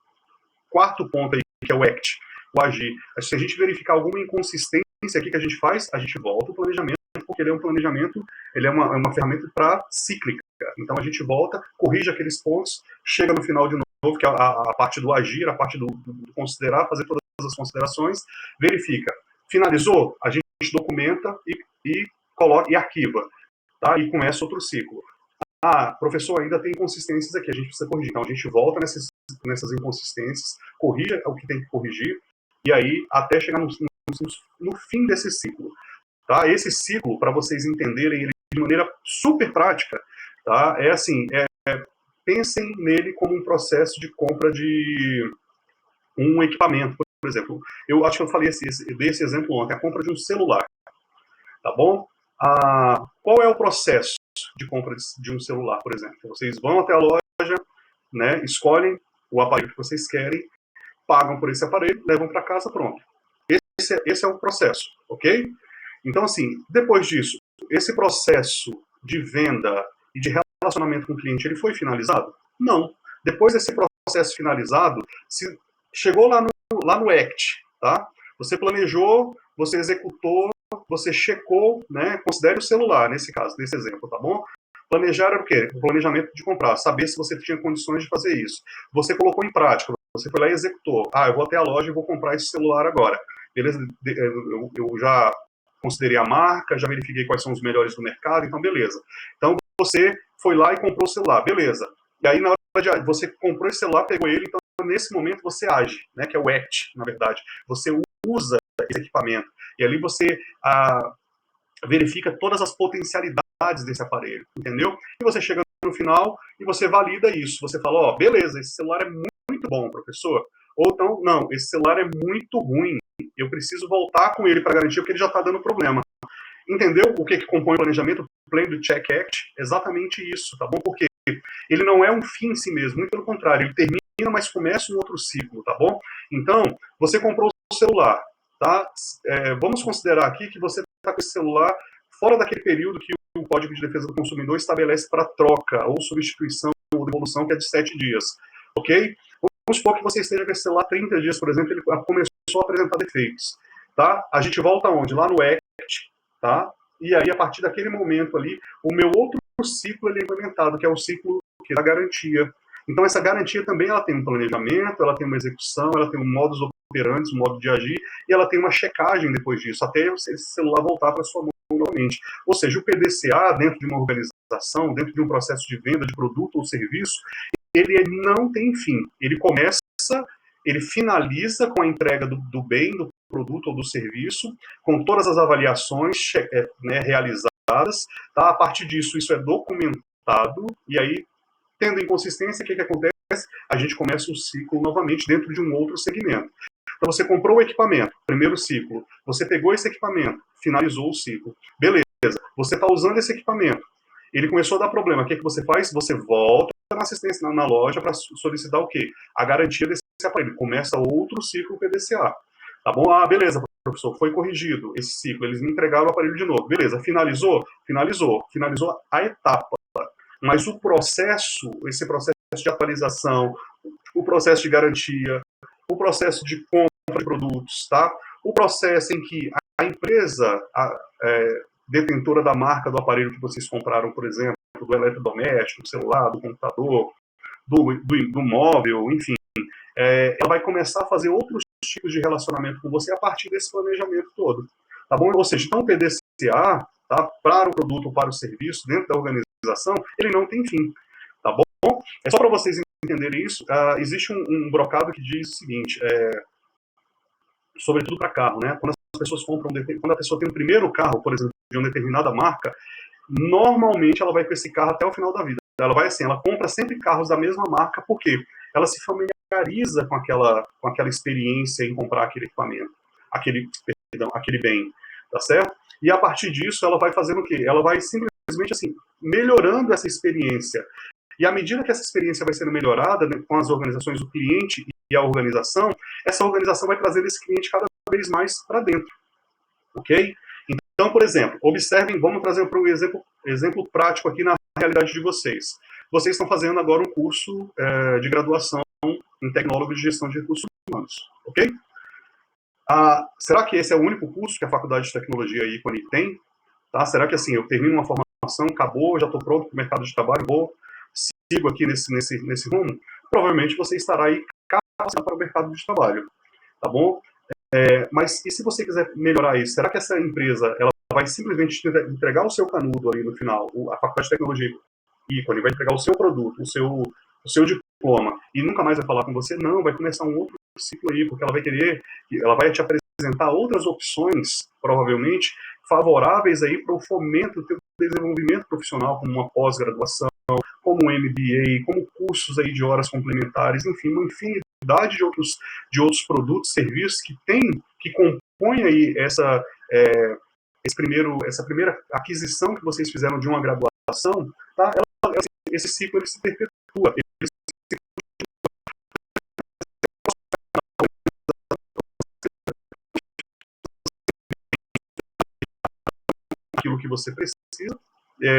quarto ponto aí, que é o ACT, o agir. Se a gente verificar alguma inconsistência aqui que a gente faz, a gente volta o planejamento, porque ele é um planejamento, ele é uma ferramenta para cíclica. Então a gente volta, corrige aqueles pontos, chega no final de novo, que é a parte do agir, a parte do considerar, fazer todas as considerações, verifica. Finalizou? A gente documenta e coloca e arquiva, tá? E começa outro ciclo. Ah, professor, ainda tem inconsistências aqui, a gente precisa corrigir. Então a gente volta nessas inconsistências, corrige o que tem que corrigir, e aí até chegar no fim desse ciclo. Tá? Esse ciclo, para vocês entenderem ele de maneira super prática, tá? É assim, pensem nele como um processo de compra de um equipamento, por exemplo. Eu acho que eu falei dei esse exemplo ontem, a compra de um celular, tá bom? Qual é o processo de compra de um celular, por exemplo? Vocês vão até a loja, né, escolhem o aparelho que vocês querem, pagam por esse aparelho, levam para casa, pronto. Esse é o processo, ok? Então, assim, depois disso, esse processo de venda e de relacionamento com o cliente, ele foi finalizado? Não. Depois desse processo finalizado, se chegou lá no ACT, tá? Você planejou, você executou, você checou, né? Considere o celular, nesse caso, nesse exemplo, tá bom? Planejar era o quê? O planejamento de comprar, saber se você tinha condições de fazer isso. Você colocou em prática, você foi lá e executou. Eu vou até a loja e vou comprar esse celular agora. Beleza? Eu já considerei a marca, já verifiquei quais são os melhores do mercado, então beleza. Então você foi lá e comprou o celular, beleza. E aí na hora de você comprou esse celular, pegou ele, então nesse momento você age, né, que é o ACT, na verdade. Você usa esse equipamento. E ali você verifica todas as potencialidades desse aparelho, entendeu? E você chega no final e você valida isso. Você fala, beleza, esse celular é muito bom, professor. Ou então, não, esse celular é muito ruim. Eu preciso voltar com ele para garantir porque ele já está dando problema. Entendeu o que compõe o planejamento? O Plan do Check Act? Exatamente isso, tá bom? Porque ele não é um fim em si mesmo, muito pelo contrário, ele termina, mas começa um outro ciclo, tá bom? Então, você comprou o celular, tá? Vamos considerar aqui que você está com esse celular fora daquele período que o Código de Defesa do Consumidor estabelece para troca ou substituição ou devolução, que é de 7 dias, ok? Vamos supor que você esteja com esse celular 30 dias, por exemplo, ele começou a apresentar defeitos, tá? A gente volta onde? Lá no ACT, tá? E aí, a partir daquele momento ali, o meu outro ciclo ele é implementado, que é o ciclo da garantia. Então, essa garantia também ela tem um planejamento, ela tem uma execução, ela tem um modus operandi, um modo de agir, e ela tem uma checagem depois disso, até esse celular voltar para sua mão novamente. Ou seja, o PDCA, dentro de uma organização, dentro de um processo de venda de produto ou serviço, ele não tem fim. Ele começa, ele finaliza com a entrega do bem, do produto ou do serviço, com todas as avaliações né, realizadas. Tá? A partir disso, isso é documentado, e aí, tendo inconsistência, o que acontece? A gente começa um ciclo novamente dentro de um outro segmento. Então, você comprou o equipamento, primeiro ciclo, você pegou esse equipamento, finalizou o ciclo. Beleza, você está usando esse equipamento, ele começou a dar problema, o que você faz? Você volta na assistência na loja para solicitar o quê? A garantia desse aparelho. Começa outro ciclo PDCA. Tá bom? Beleza, professor, foi corrigido esse ciclo, eles me entregaram o aparelho de novo. Beleza, finalizou? Finalizou. Finalizou a etapa. Mas o processo, esse processo de atualização, o processo de garantia, o processo de compra de produtos, tá? O processo em que a empresa detentora da marca do aparelho que vocês compraram, por exemplo, do eletrodoméstico, do celular, do computador, do móvel, enfim, ela vai começar a fazer outros tipos de relacionamento com você a partir desse planejamento todo, tá bom? Ou seja, então o PDCA, tá, para o produto ou para o serviço, dentro da organização, ele não tem fim, tá bom? É só para vocês entenderem isso, existe um brocado que diz o seguinte, sobretudo para carro, né? Quando as pessoas compram, quando a pessoa tem um primeiro carro, por exemplo, de uma determinada marca, normalmente ela vai com esse carro até o final da vida. Ela vai assim, ela compra sempre carros da mesma marca, porque ela se familiariza com aquela experiência em comprar aquele equipamento, aquele bem, tá certo? E a partir disso, ela vai fazendo o quê? Ela vai simplesmente assim, melhorando essa experiência. E à medida que essa experiência vai sendo melhorada, né, com as organizações do cliente e a organização, essa organização vai trazer esse cliente cada vez mais para dentro, ok? Então, por exemplo, observem, vamos trazer para um exemplo prático aqui na realidade de vocês. Vocês estão fazendo agora um curso de graduação em tecnólogo de gestão de recursos humanos, ok? Será que esse é o único curso que a Faculdade de Tecnologia Ícone tem? Tá? Será que assim, eu termino uma formação, acabou, já estou pronto para o mercado de trabalho, sigo aqui nesse rumo? Provavelmente você estará aí capacitado para o mercado de trabalho, tá bom? Mas e se você quiser melhorar isso? Será que essa empresa ela vai simplesmente entregar o seu canudo ali no final, a Faculdade de Tecnologia Ícone vai entregar o seu produto, o seu diploma, e nunca mais vai falar com você? Não, vai começar um outro ciclo aí, porque ela vai te apresentar outras opções, provavelmente, favoráveis aí para o fomento do teu desenvolvimento profissional, como uma pós-graduação, como um MBA, como cursos aí de horas complementares, enfim, uma infinidade de outros produtos, serviços que compõem aí essa primeira aquisição que vocês fizeram de uma graduação, tá? Esse ciclo ele se perpetua. Aquilo que você precisa,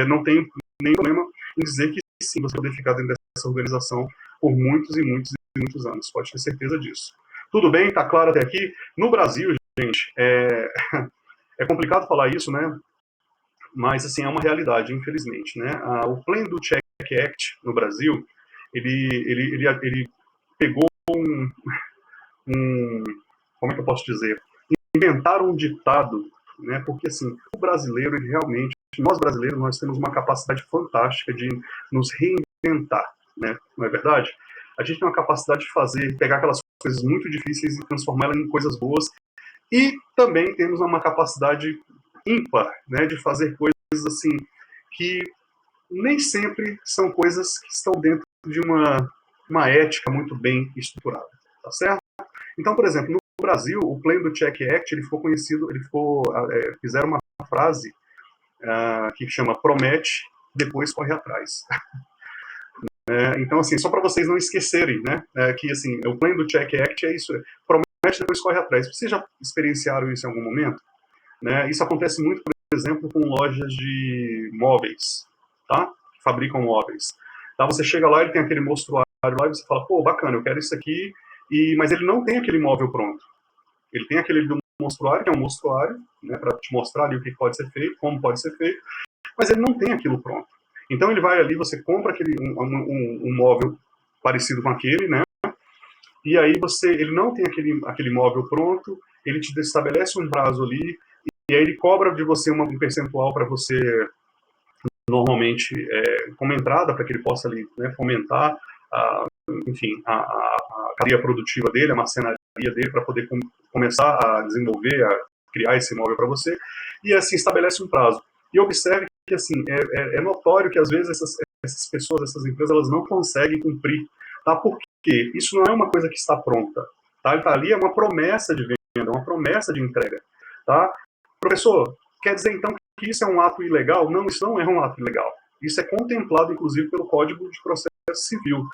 não tem nenhum problema em dizer que sim, você pode ficar dentro dessa organização por muitos e muitos e muitos anos, pode ter certeza disso. Tudo bem? Está claro até aqui? No Brasil, gente, é complicado falar isso, né? Mas, assim, é uma realidade, infelizmente, né? O Plan do Check Act no Brasil, ele pegou como é que eu posso dizer? Inventaram um ditado, né? Porque, assim, o brasileiro, ele realmente, nós brasileiros, nós temos uma capacidade fantástica de nos reinventar, né? Não é verdade? A gente tem uma capacidade de pegar aquelas coisas muito difíceis e transformá-las em coisas boas. E também temos uma capacidade ímpar, né, de fazer coisas assim que nem sempre são coisas que estão dentro de uma ética muito bem estruturada, tá certo? Então, por exemplo, no Brasil, o Plan do Check Act, ele ficou conhecido, fizeram uma frase que chama promete, depois corre atrás. Então, assim, só para vocês não esquecerem, né, que assim, o Plan do Check Act é isso, promete, depois corre atrás. Vocês já experienciaram isso em algum momento? Né? Isso acontece muito, por exemplo, com lojas de móveis, tá? Que fabricam móveis. Tá? Você chega lá, ele tem aquele mostruário lá e você fala, pô, bacana, eu quero isso aqui, mas ele não tem aquele móvel pronto. Ele tem aquele do mostruário, que é um mostruário, né, para te mostrar ali o que pode ser feito, como pode ser feito, mas ele não tem aquilo pronto. Então ele vai ali, você compra um móvel parecido com aquele, né? E aí ele não tem aquele móvel pronto, ele te estabelece um prazo ali, e aí ele cobra de você um percentual para você, normalmente, como entrada, para que ele possa ali, né, fomentar, enfim, a cadeia produtiva dele, a marcenaria dele, para poder começar a desenvolver, a criar esse imóvel para você, e assim estabelece um prazo. E observe que assim, é notório que às vezes essas pessoas, essas empresas, elas não conseguem cumprir, tá? Porque isso não é uma coisa que está pronta, tá? Ele tá ali, é uma promessa de venda, uma promessa de entrega, tá? Professor, quer dizer então que isso é um ato ilegal? Não, isso não é um ato ilegal. Isso é contemplado, inclusive, pelo Código de Processo Civil,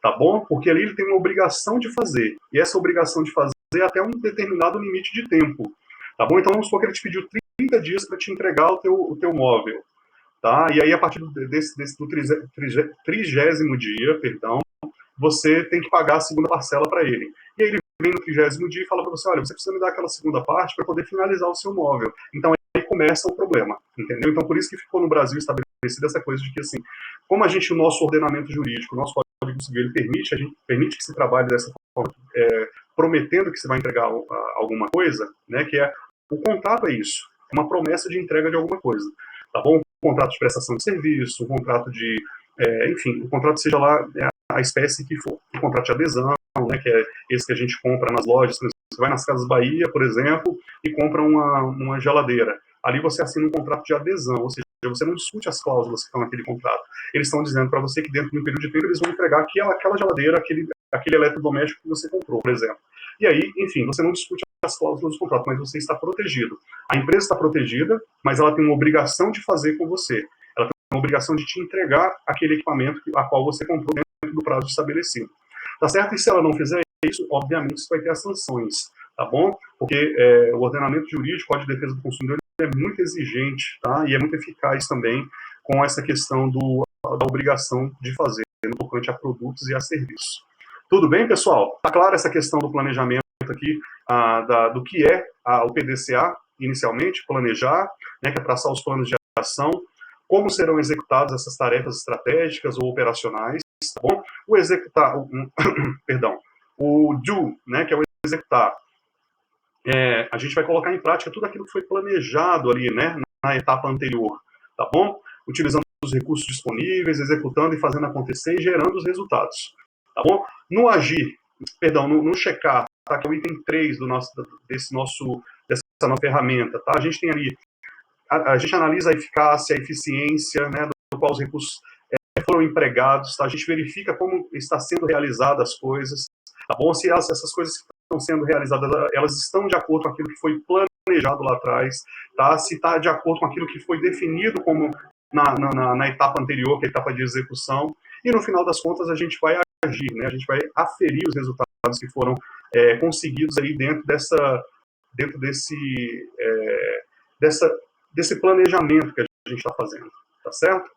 tá bom? Porque ali ele tem uma obrigação de fazer, e essa obrigação de fazer é até um determinado limite de tempo, tá bom? Então, vamos supor que ele te pediu 30 dias para te entregar o teu móvel, tá? E aí, a partir do 30º dia, perdão, você tem que pagar a segunda parcela para ele. E aí ele vem no 30º dia e fala para você, olha, você precisa me dar aquela segunda parte para poder finalizar o seu móvel. Então, aí começa o problema, entendeu? Então, por isso que ficou no Brasil estabelecida essa coisa de que, assim, como o nosso ordenamento jurídico, o nosso Código Civil, ele permite que se trabalhe dessa forma, prometendo que você vai entregar alguma coisa, né, que o contrato é isso, é uma promessa de entrega de alguma coisa, tá bom? Um contrato de prestação de serviço, um contrato de, enfim, o contrato seja lá a espécie que for. O contrato de adesão, né, que é esse que a gente compra nas lojas, por exemplo, você vai nas Casas Bahia, por exemplo, e compra uma geladeira. Ali você assina um contrato de adesão, ou seja, você não discute as cláusulas que estão naquele contrato. Eles estão dizendo para você que dentro de um período de tempo eles vão entregar aquela geladeira, aquele eletrodoméstico que você comprou, por exemplo. E aí, enfim, você não discute as cláusulas do contrato, mas você está protegido. A empresa está protegida, mas ela tem uma obrigação de fazer com você. Ela tem uma obrigação de te entregar aquele equipamento a qual você comprou dentro do prazo estabelecido. Tá certo? E se ela não fizer isso, obviamente você vai ter as sanções, tá bom? Porque o ordenamento jurídico, o Código de Defesa do Consumidor, é muito exigente, tá? E é muito eficaz também com essa questão da obrigação de fazer, no tocante a produtos e a serviços. Tudo bem, pessoal? Tá clara essa questão do planejamento aqui, do que é o PDCA, inicialmente, planejar, né, que é traçar os planos de ação, como serão executadas essas tarefas estratégicas ou operacionais, tá bom? O executar, perdão, o do, né, que é o executar, a gente vai colocar em prática tudo aquilo que foi planejado ali, né, na etapa anterior, tá bom? Utilizando os recursos disponíveis, executando e fazendo acontecer e gerando os resultados, tá bom? No agir, perdão, no checar, tá, que é o item 3 dessa nova ferramenta, tá? A gente tem ali, a gente analisa a eficácia, a eficiência, né, do qual os recursos foram empregados, tá? A gente verifica como está sendo realizadas as coisas, tá bom? Se essas coisas que estão sendo realizadas, elas estão de acordo com aquilo que foi planejado lá atrás, tá? Se está de acordo com aquilo que foi definido como na etapa anterior, que é a etapa de execução, e no final das contas a gente vai agir, né? A gente vai aferir os resultados que foram conseguidos aí dentro desse planejamento que a gente está fazendo, tá certo?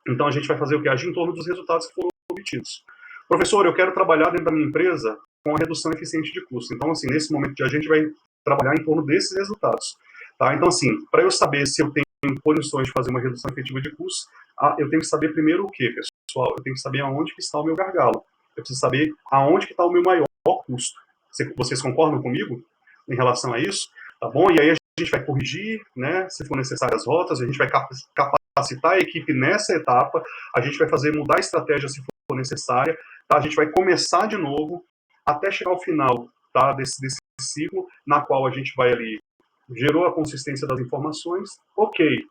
Então a gente vai fazer o que? Agir em torno dos resultados que foram obtidos. Professor, eu quero trabalhar dentro da minha empresa com a redução eficiente de custo. Então, assim, nesse momento a gente vai trabalhar em torno desses resultados. Tá? Então, assim, para eu saber se eu tenho condições de fazer uma redução efetiva de custos, eu tenho que saber primeiro o que, pessoal? Eu tenho que saber aonde que está o meu gargalo. Eu preciso saber aonde que está o meu maior custo. Vocês concordam comigo em relação a isso? Tá bom? E aí a gente vai corrigir, né, se for necessário as rotas, a gente vai capacitar a equipe nessa etapa, a gente vai fazer mudar a estratégia se for necessária, tá? A gente vai começar de novo até chegar ao final, tá, desse ciclo, na qual a gente vai ali, gerou a consistência das informações, ok,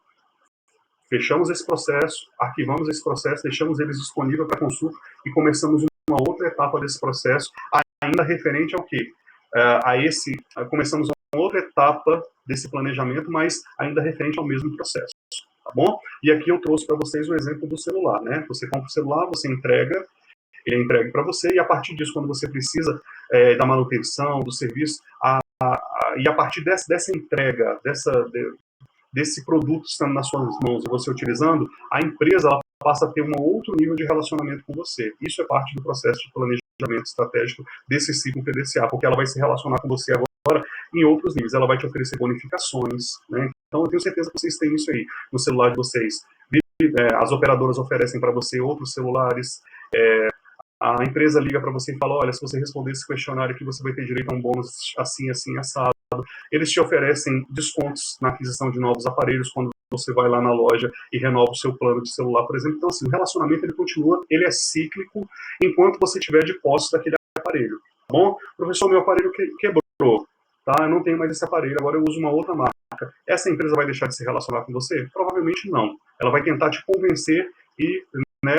fechamos esse processo, arquivamos esse processo, deixamos eles disponíveis para consulta e começamos uma outra etapa desse processo, ainda referente ao quê? Começamos uma outra etapa desse planejamento, mas ainda referente ao mesmo processo. Tá bom? E aqui eu trouxe para vocês o exemplo do celular, né? Você compra o celular, você entrega, ele é entregue para você, e a partir disso, quando você precisa da manutenção, do serviço, e a partir dessa entrega, desse produto estando nas suas mãos e você utilizando, a empresa ela passa a ter um outro nível de relacionamento com você. Isso é parte do processo de planejamento estratégico desse ciclo PDCA, porque ela vai se relacionar com você agora em outros níveis. Ela vai te oferecer bonificações, né? Então eu tenho certeza que vocês têm isso aí no celular de vocês. As operadoras oferecem para você outros celulares, a empresa liga para você e fala, olha, se você responder esse questionário aqui, você vai ter direito a um bônus assim, assim, assado. Eles te oferecem descontos na aquisição de novos aparelhos quando você vai lá na loja e renova o seu plano de celular, por exemplo. Então, assim, o relacionamento ele continua, ele é cíclico enquanto você tiver de posse daquele aparelho. Tá bom? Professor, meu aparelho quebrou. Tá? Eu não tenho mais esse aparelho, agora eu uso uma outra marca. Essa empresa vai deixar de se relacionar com você? Provavelmente não. Ela vai tentar te convencer e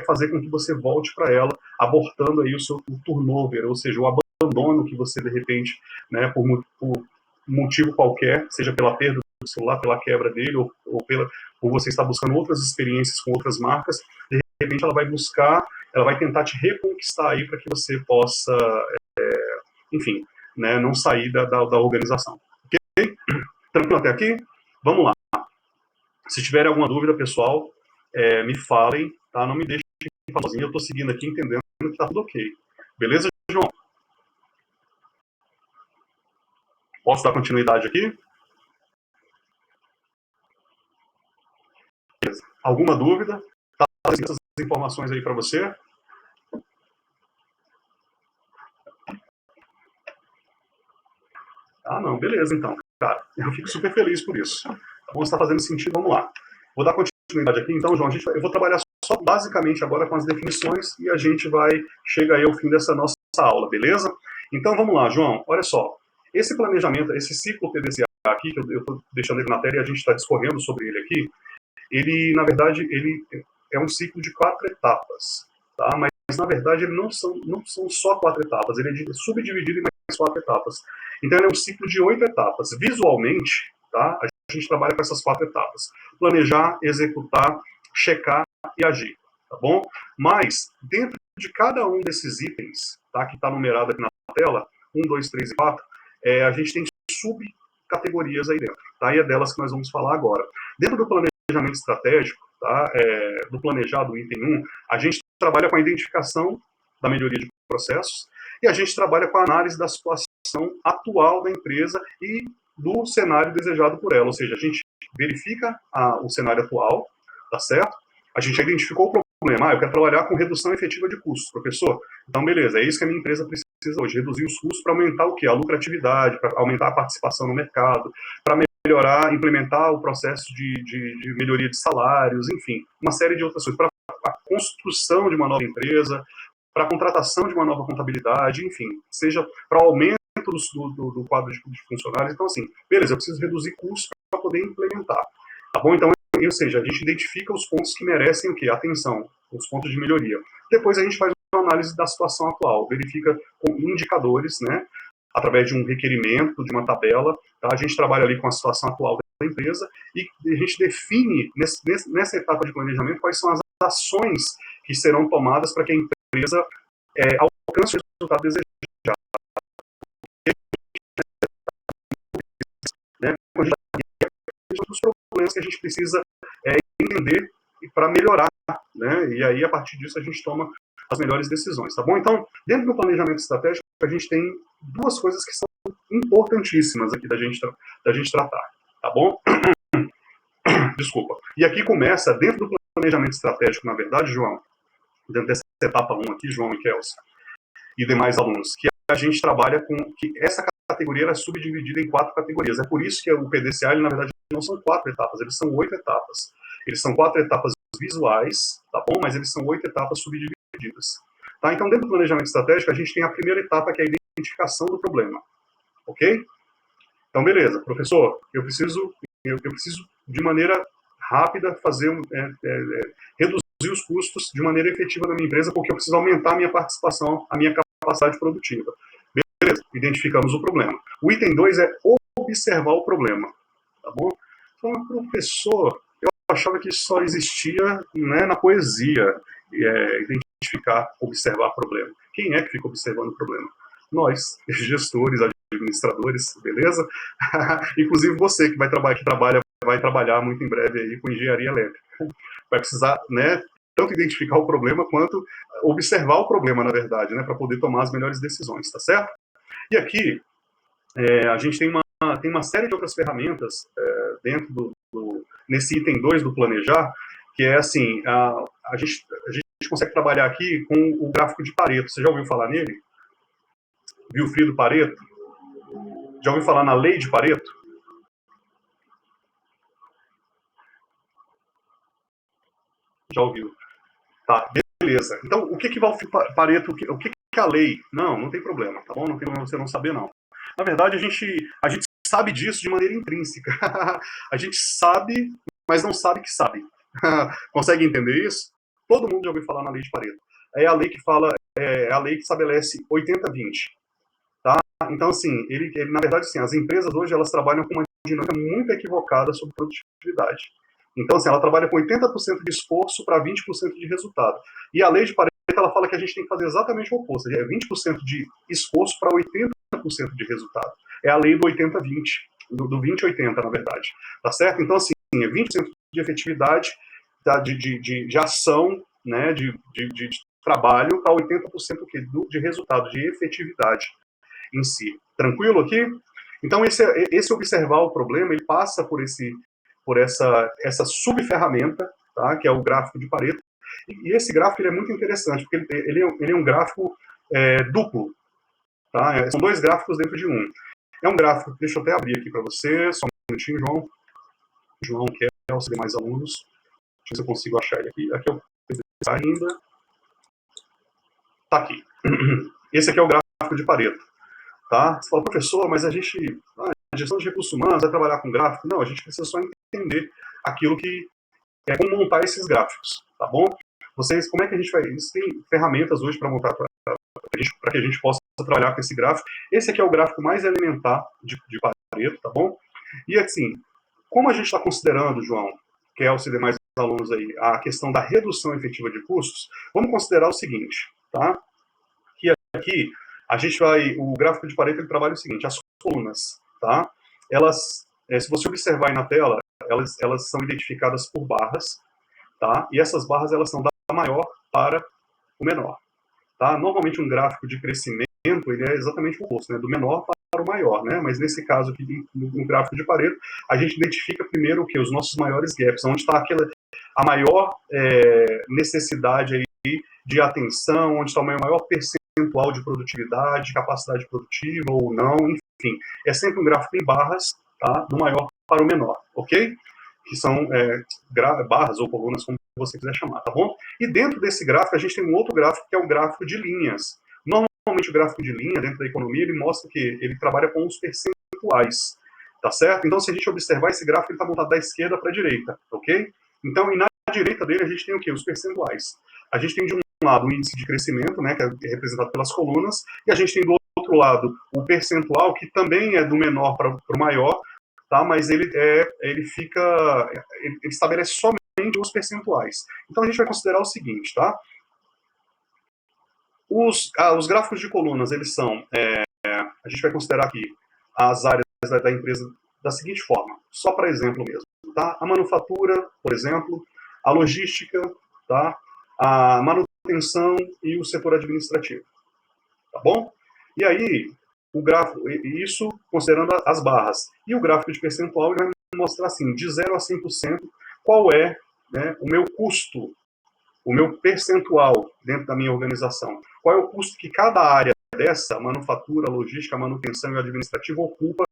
fazer com que você volte para ela, abortando aí o turnover, ou seja, o abandono que você, de repente, né, por motivo qualquer, seja pela perda do celular, pela quebra dele, ou por você estar buscando outras experiências com outras marcas, de repente ela vai tentar te reconquistar aí para que você possa, enfim, né, não sair da organização. Ok? Tranquilo até aqui? Vamos lá. Se tiver alguma dúvida, pessoal, me falem, tá? Não me deixem sozinho, eu estou seguindo aqui, entendendo que está tudo ok. Beleza, João? Posso dar continuidade aqui? Beleza. Alguma dúvida? Tá trazendo essas informações aí para você? Ah, não, beleza, então. Cara, eu fico super feliz por isso. Tá bom, está fazendo sentido, vamos lá. Vou dar continuidade aqui, então, João, eu vou trabalhar só basicamente agora com as definições e a gente chega aí ao fim dessa nossa aula, beleza? Então vamos lá, João, olha só. Esse planejamento, esse ciclo PDCA aqui, que eu estou deixando ele na tela e a gente está discorrendo sobre ele aqui, ele, na verdade, ele é um ciclo de 4 etapas, tá? Mas, na verdade, ele não são só 4 etapas, ele é subdividido em mais 4 etapas. Então, ele é um ciclo de 8 etapas. Visualmente, tá? A gente trabalha com essas 4 etapas. Planejar, executar, checar e agir, tá bom? Mas, dentro de cada um desses itens, tá? Que está numerado aqui na tela, 1, 2, 3 e 4, a gente tem subcategorias aí dentro, tá? E é delas que nós vamos falar agora. Dentro do planejamento estratégico, tá? Do planejado, item 1, a gente trabalha com a identificação da melhoria de processos e a gente trabalha com a análise da situação atual da empresa e do cenário desejado por ela, ou seja, a gente verifica o cenário atual, tá certo? A gente já identificou o problema, eu quero trabalhar com redução efetiva de custos, professor. Então, beleza, é isso que a minha empresa precisa hoje, reduzir os custos para aumentar o quê? A lucratividade, para aumentar a participação no mercado, para melhorar, implementar o processo de melhoria de salários, enfim, uma série de outras coisas, para a construção de uma nova empresa, para a contratação de uma nova contabilidade, enfim, seja para o aumento do quadro de funcionários. Então, assim, beleza, eu preciso reduzir custos para poder implementar, tá bom? Então, ou seja, a gente identifica os pontos que merecem o quê? Atenção, os pontos de melhoria. Depois a gente faz uma análise da situação atual, verifica com indicadores, né, através de um requerimento, de uma tabela, tá? A gente trabalha ali com a situação atual da empresa e a gente define, nessa etapa de planejamento, quais são as ações que serão tomadas para que a empresa alcance o resultado desejado. Né? Os problemas que a gente precisa entender para melhorar, né? E aí, a partir disso, a gente toma as melhores decisões, tá bom? Então, dentro do planejamento estratégico, a gente tem 2 coisas que são importantíssimas aqui da gente tratar, tá bom? Desculpa. E aqui começa, dentro do planejamento estratégico, na verdade, João, dentro dessa etapa 1 aqui, João e Kelsey, e demais alunos, que a gente trabalha com que essa categoria é subdividida em 4 categorias. É por isso que o PDCA, ele, na verdade, não são 4 etapas, eles são 8 etapas. Eles são 4 etapas visuais, tá bom? Mas eles são 8 etapas subdivididas. Tá? Então, dentro do planejamento estratégico, a gente tem a primeira etapa, que é a identificação do problema. Ok? Então, beleza. Professor, eu preciso de maneira rápida, reduzir os custos de maneira efetiva na minha empresa, porque eu preciso aumentar a minha participação, a minha capacidade produtiva. Beleza, identificamos o problema. O item 2 é observar o problema. Tá bom? Então, professor, eu achava que isso só existia, né, na poesia, identificar, observar o problema. Quem é que fica observando o problema? Nós, gestores, administradores, beleza? Inclusive você que vai trabalhar muito em breve aí com engenharia elétrica. Vai precisar, né, tanto identificar o problema quanto observar o problema, na verdade, né, para poder tomar as melhores decisões, tá certo? E aqui a gente tem uma série de outras ferramentas dentro nesse item 2 do planejar, que é assim, a gente consegue trabalhar aqui com o gráfico de Pareto. Você já ouviu falar nele? Wilfrido Pareto? Já ouviu falar na lei de Pareto? Já ouviu. Tá, beleza. Então, o que vai Pareto, o que é a lei? Não tem problema, tá bom? Não tem problema você não saber, não. Na verdade, a gente sabe disso de maneira intrínseca. A gente sabe, mas não sabe que sabe. Consegue entender isso? Todo mundo já ouviu falar na lei de Pareto. É a lei que fala, é a lei que estabelece 80-20. Tá? Então, assim, na verdade, assim, as empresas hoje elas trabalham com uma dinâmica muito equivocada sobre produtividade. Então, assim, ela trabalha com 80% de esforço para 20% de resultado. E a lei de Pareto, ela fala que a gente tem que fazer exatamente o oposto. É 20% de esforço para 80% de resultado. É a lei do 80-20, do 20-80, na verdade. Tá certo? Então, assim, é 20% de efetividade, tá, de ação, né, de trabalho, para 80% de resultado, de efetividade em si. Tranquilo aqui? Então, esse observar o problema, ele passa por essa subferramenta, tá, que é o gráfico de Pareto. E esse gráfico ele é muito interessante, porque ele é um gráfico duplo. Tá? São 2 gráficos dentro de um. É um gráfico, deixa eu até abrir aqui para você, só um minutinho, João. João, Kelsey, demais alunos. Deixa eu ver se eu consigo achar ele aqui. Aqui é o ainda. Tá aqui. Esse aqui é o gráfico de Pareto. Tá? Você fala, professor, mas a gestão de recursos humanos vai trabalhar com gráfico? Não, a gente precisa só entender aquilo que é como montar esses gráficos, tá bom? Vocês, como é que a gente vai... Existem ferramentas hoje para montar, para que a gente possa trabalhar com esse gráfico. Esse aqui é o gráfico mais elementar de Pareto, tá bom? E assim, como a gente está considerando, João, que é os demais alunos aí, a questão da redução efetiva de custos, vamos considerar o seguinte, tá? Que aqui a gente vai, o gráfico de Pareto ele trabalha o seguinte, as colunas, tá? Elas, se você observar aí na tela, elas são identificadas por barras, tá? E essas barras elas são da maior para o menor, tá? Normalmente um gráfico de crescimento ele é exatamente o oposto, né? Do menor para o maior, né? Mas nesse caso aqui, no gráfico de Pareto, a gente identifica primeiro o que? Os nossos maiores gaps, onde está a maior necessidade aí de atenção, onde está o maior percentual de produtividade, capacidade produtiva ou não, enfim. É sempre um gráfico em barras, tá? Do maior para o menor, ok? Que são barras ou colunas, como você quiser chamar, tá bom? E dentro desse gráfico, a gente tem um outro gráfico, que é o gráfico de linhas. Normalmente, o gráfico de linha, dentro da economia, ele mostra que ele trabalha com os percentuais, tá certo? Então, se a gente observar esse gráfico, ele está montado da esquerda para a direita, ok? Então, e na direita dele, a gente tem o quê? Os percentuais. A gente tem, de um lado, o índice de crescimento, né, que é representado pelas colunas, e a gente tem, do outro lado, o percentual, que também é do menor para o maior, tá? Mas ele estabelece somente os percentuais. Então, a gente vai considerar o seguinte, tá? Os gráficos de colunas, eles são, a gente vai considerar aqui as áreas da empresa da seguinte forma, só para exemplo mesmo, tá? A manufatura, por exemplo, a logística, tá? A manutenção e o setor administrativo, tá bom? E aí, o gráfico, isso considerando as barras, e o gráfico de percentual ele vai mostrar assim, de 0 a 100%, qual é, né, o meu custo, o meu percentual dentro da minha organização. Qual é o custo que cada área dessa, manufatura, logística, manutenção e administrativo, ocupa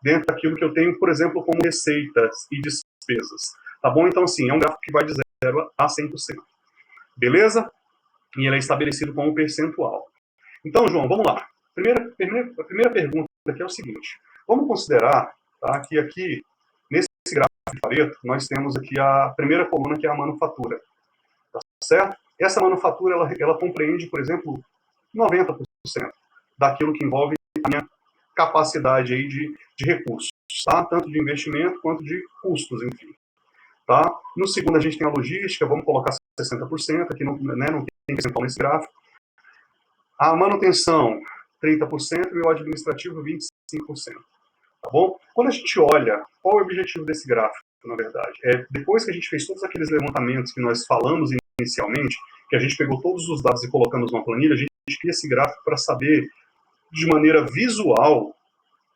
dentro daquilo que eu tenho, por exemplo, como receitas e despesas. Tá bom? Então, assim, é um gráfico que vai de 0 a 100%. Beleza? E ele é estabelecido como percentual. Então, João, vamos lá. A primeira pergunta aqui é o seguinte. Vamos considerar, tá, que aqui, nesse gráfico de Pareto, nós temos aqui a primeira coluna, que é a manufatura. Tá certo? Essa manufatura, ela compreende, por exemplo, 90% daquilo que envolve a minha capacidade aí de recursos, tá? Tanto de investimento quanto de custos, enfim. Tá? No segundo, a gente tem a logística, vamos colocar 60%, aqui não tem percentual nesse gráfico. A manutenção, 30%, e o administrativo, 25%. Tá bom? Quando a gente olha, qual é o objetivo desse gráfico, na verdade? Depois que a gente fez todos aqueles levantamentos que nós falamos inicialmente, que a gente pegou todos os dados e colocamos numa planilha, a gente cria esse gráfico para saber, de maneira visual,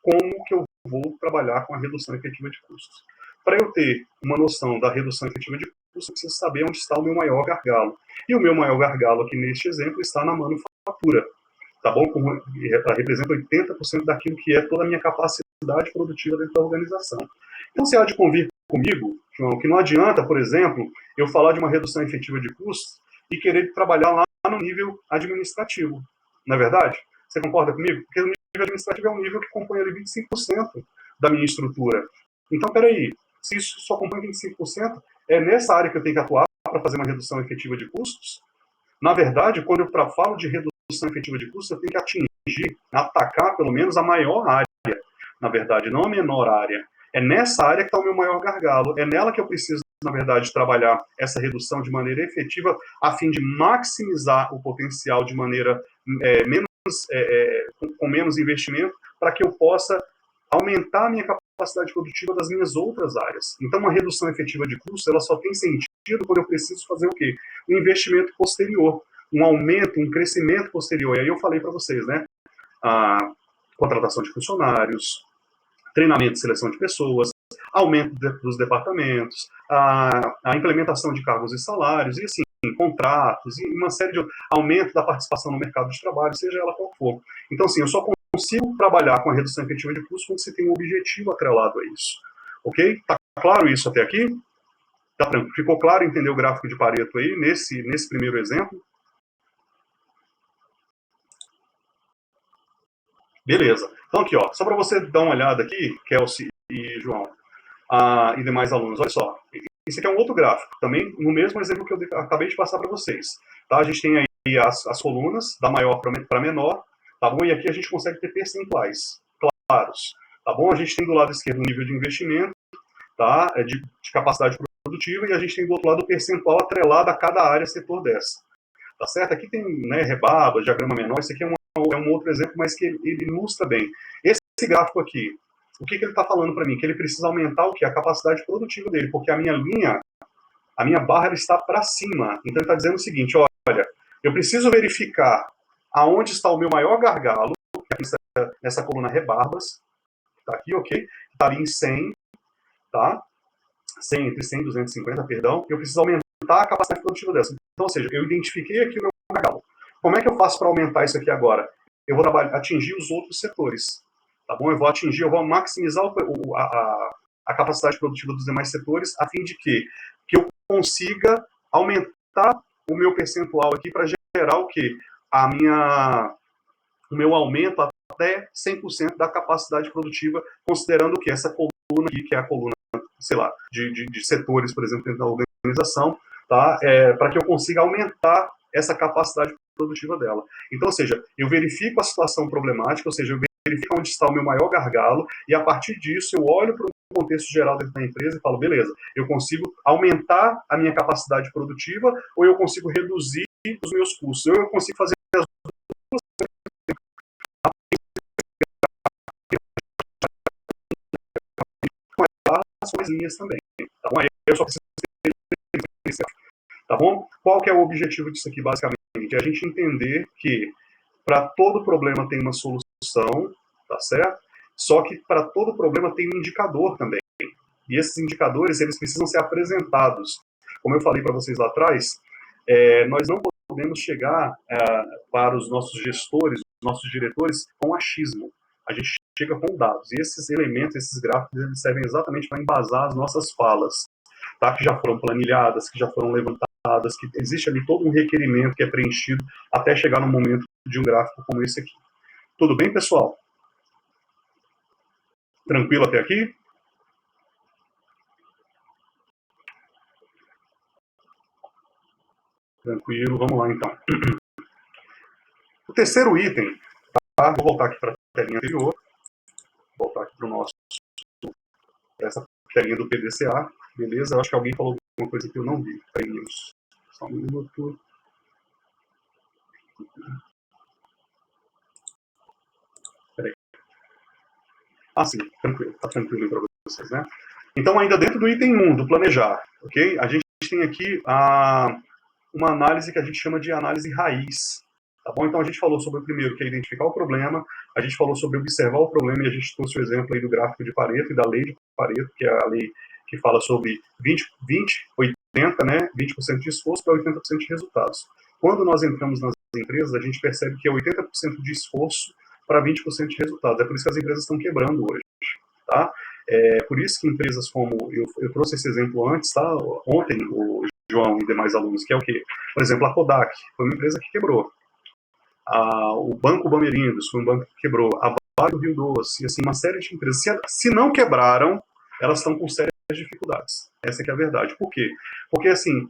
como que eu vou trabalhar com a redução efetiva de custos. Para eu ter uma noção da redução efetiva de custos, eu preciso saber onde está o meu maior gargalo. E o meu maior gargalo aqui neste exemplo está na manufatura, tá bom? Representa 80% daquilo que é toda a minha capacidade produtiva dentro da organização. Então, você há de convir comigo, João, que não adianta, por exemplo, eu falar de uma redução efetiva de custos e querer trabalhar lá no nível administrativo. Não é verdade? Você concorda comigo? Porque o nível administrativo é um nível que compõe ali 25% da minha estrutura. Então, peraí, se isso só compõe 25%, é nessa área que eu tenho que atuar para fazer uma redução efetiva de custos? Na verdade, quando eu falo de redução efetiva de custos, eu tenho que atingir, atacar pelo menos a maior área, na verdade, não a menor área. É nessa área que está o meu maior gargalo, é nela que eu preciso, na verdade, trabalhar essa redução de maneira efetiva, a fim de maximizar o potencial de maneira com menos investimento, para que eu possa aumentar a minha capacidade produtiva das minhas outras áreas. Então, uma redução efetiva de custo, ela só tem sentido quando eu preciso fazer o quê? Um investimento posterior, um aumento, um crescimento posterior. E aí eu falei para vocês, né? A contratação de funcionários, treinamento e seleção de pessoas, aumento dos departamentos, a implementação de cargos e salários, e assim, contratos, e uma série de aumento da participação no mercado de trabalho, seja ela qual for. Então, assim, eu só consigo trabalhar com a redução efetiva de custos quando você tem um objetivo atrelado a isso. Ok? Tá claro isso até aqui? Tá tranquilo? Ficou claro entender o gráfico de Pareto aí, nesse primeiro exemplo? Beleza. Então aqui, ó, só para você dar uma olhada aqui, Kelsey e João, e demais alunos, olha só. Esse aqui é um outro gráfico, também no mesmo exemplo que eu acabei de passar para vocês. Tá? A gente tem aí as colunas, da maior para menor, tá bom? E aqui a gente consegue ter percentuais claros, tá bom? A gente tem do lado esquerdo o nível de investimento, tá? De capacidade produtiva, e a gente tem do outro lado o percentual atrelado a cada área, setor dessa. Tá certo? Aqui tem, né, rebarba, diagrama menor, isso aqui é um outro exemplo, mas que ele ilustra bem. Esse gráfico aqui, o que ele está falando para mim? Que ele precisa aumentar o quê? A capacidade produtiva dele, porque a minha barra está para cima. Então ele está dizendo o seguinte, olha, eu preciso verificar aonde está o meu maior gargalo, aqui nessa coluna rebarbas, está aqui, ok? Está ali em 100, tá? 100, entre 100 e 250, perdão, eu preciso aumentar a capacidade produtiva dessa. Então, ou seja, eu identifiquei aqui o meu gargalo. Como é que eu faço para aumentar isso aqui agora? Eu vou atingir os outros setores, tá bom? Eu vou maximizar a capacidade produtiva dos demais setores, a fim de que eu consiga aumentar o meu percentual aqui para gerar o quê? O meu aumento até 100% da capacidade produtiva, considerando que essa coluna aqui, que é a coluna, sei lá, de setores, por exemplo, dentro da organização, tá? Para que eu consiga aumentar essa capacidade produtiva dela. Então, ou seja, eu verifico a situação problemática, ou seja, eu verifico onde está o meu maior gargalo, e a partir disso eu olho para o contexto geral dentro da empresa e falo, beleza, eu consigo aumentar a minha capacidade produtiva, ou eu consigo reduzir os meus custos, ou eu consigo fazer as duas linhas também. Tá bom? Aí eu só preciso tá bom? Qual que é o objetivo disso aqui, basicamente? É a gente entender que para todo problema tem uma solução, tá certo? Só que para todo problema tem um indicador também. E esses indicadores, eles precisam ser apresentados. Como eu falei para vocês lá atrás, nós não podemos chegar para os nossos gestores, os nossos diretores, com achismo. A gente chega com dados. E esses elementos, esses gráficos, eles servem exatamente para embasar as nossas falas, tá? Que já foram planilhadas, que já foram levantadas, que existe ali todo um requerimento que é preenchido até chegar no momento de um gráfico como esse aqui. Tudo bem, pessoal? Tranquilo até aqui? Tranquilo, vamos lá então. O terceiro item, tá? Vou voltar aqui para a telinha anterior, voltar aqui para essa telinha do PDCA, beleza? Eu acho que alguém falou alguma coisa que eu não vi. Peraí, só um minuto. Peraí. Sim, tranquilo, tá tranquilo para vocês, né? Então, ainda dentro do item 1, do planejar, ok? A gente tem aqui uma análise que a gente chama de análise raiz, tá bom? Então, a gente falou sobre o primeiro, que é identificar o problema, a gente falou sobre observar o problema, e a gente trouxe o exemplo aí do gráfico de Pareto e da lei de Pareto, que é a lei que fala sobre 20, 80, né? 20% de esforço para 80% de resultados. Quando nós entramos nas empresas, a gente percebe que é 80% de esforço para 20% de resultados. É por isso que as empresas estão quebrando hoje, tá? É por isso que empresas como, eu trouxe esse exemplo antes, tá? Ontem, o João e demais alunos, que é o quê? Por exemplo, a Kodak foi uma empresa que quebrou. O Banco Bamerindos foi um banco que quebrou. A Vale do Rio Doce, e assim, uma série de empresas. Se não quebraram, elas estão com sérias dificuldades. Essa que é a verdade. Por quê? Porque, assim,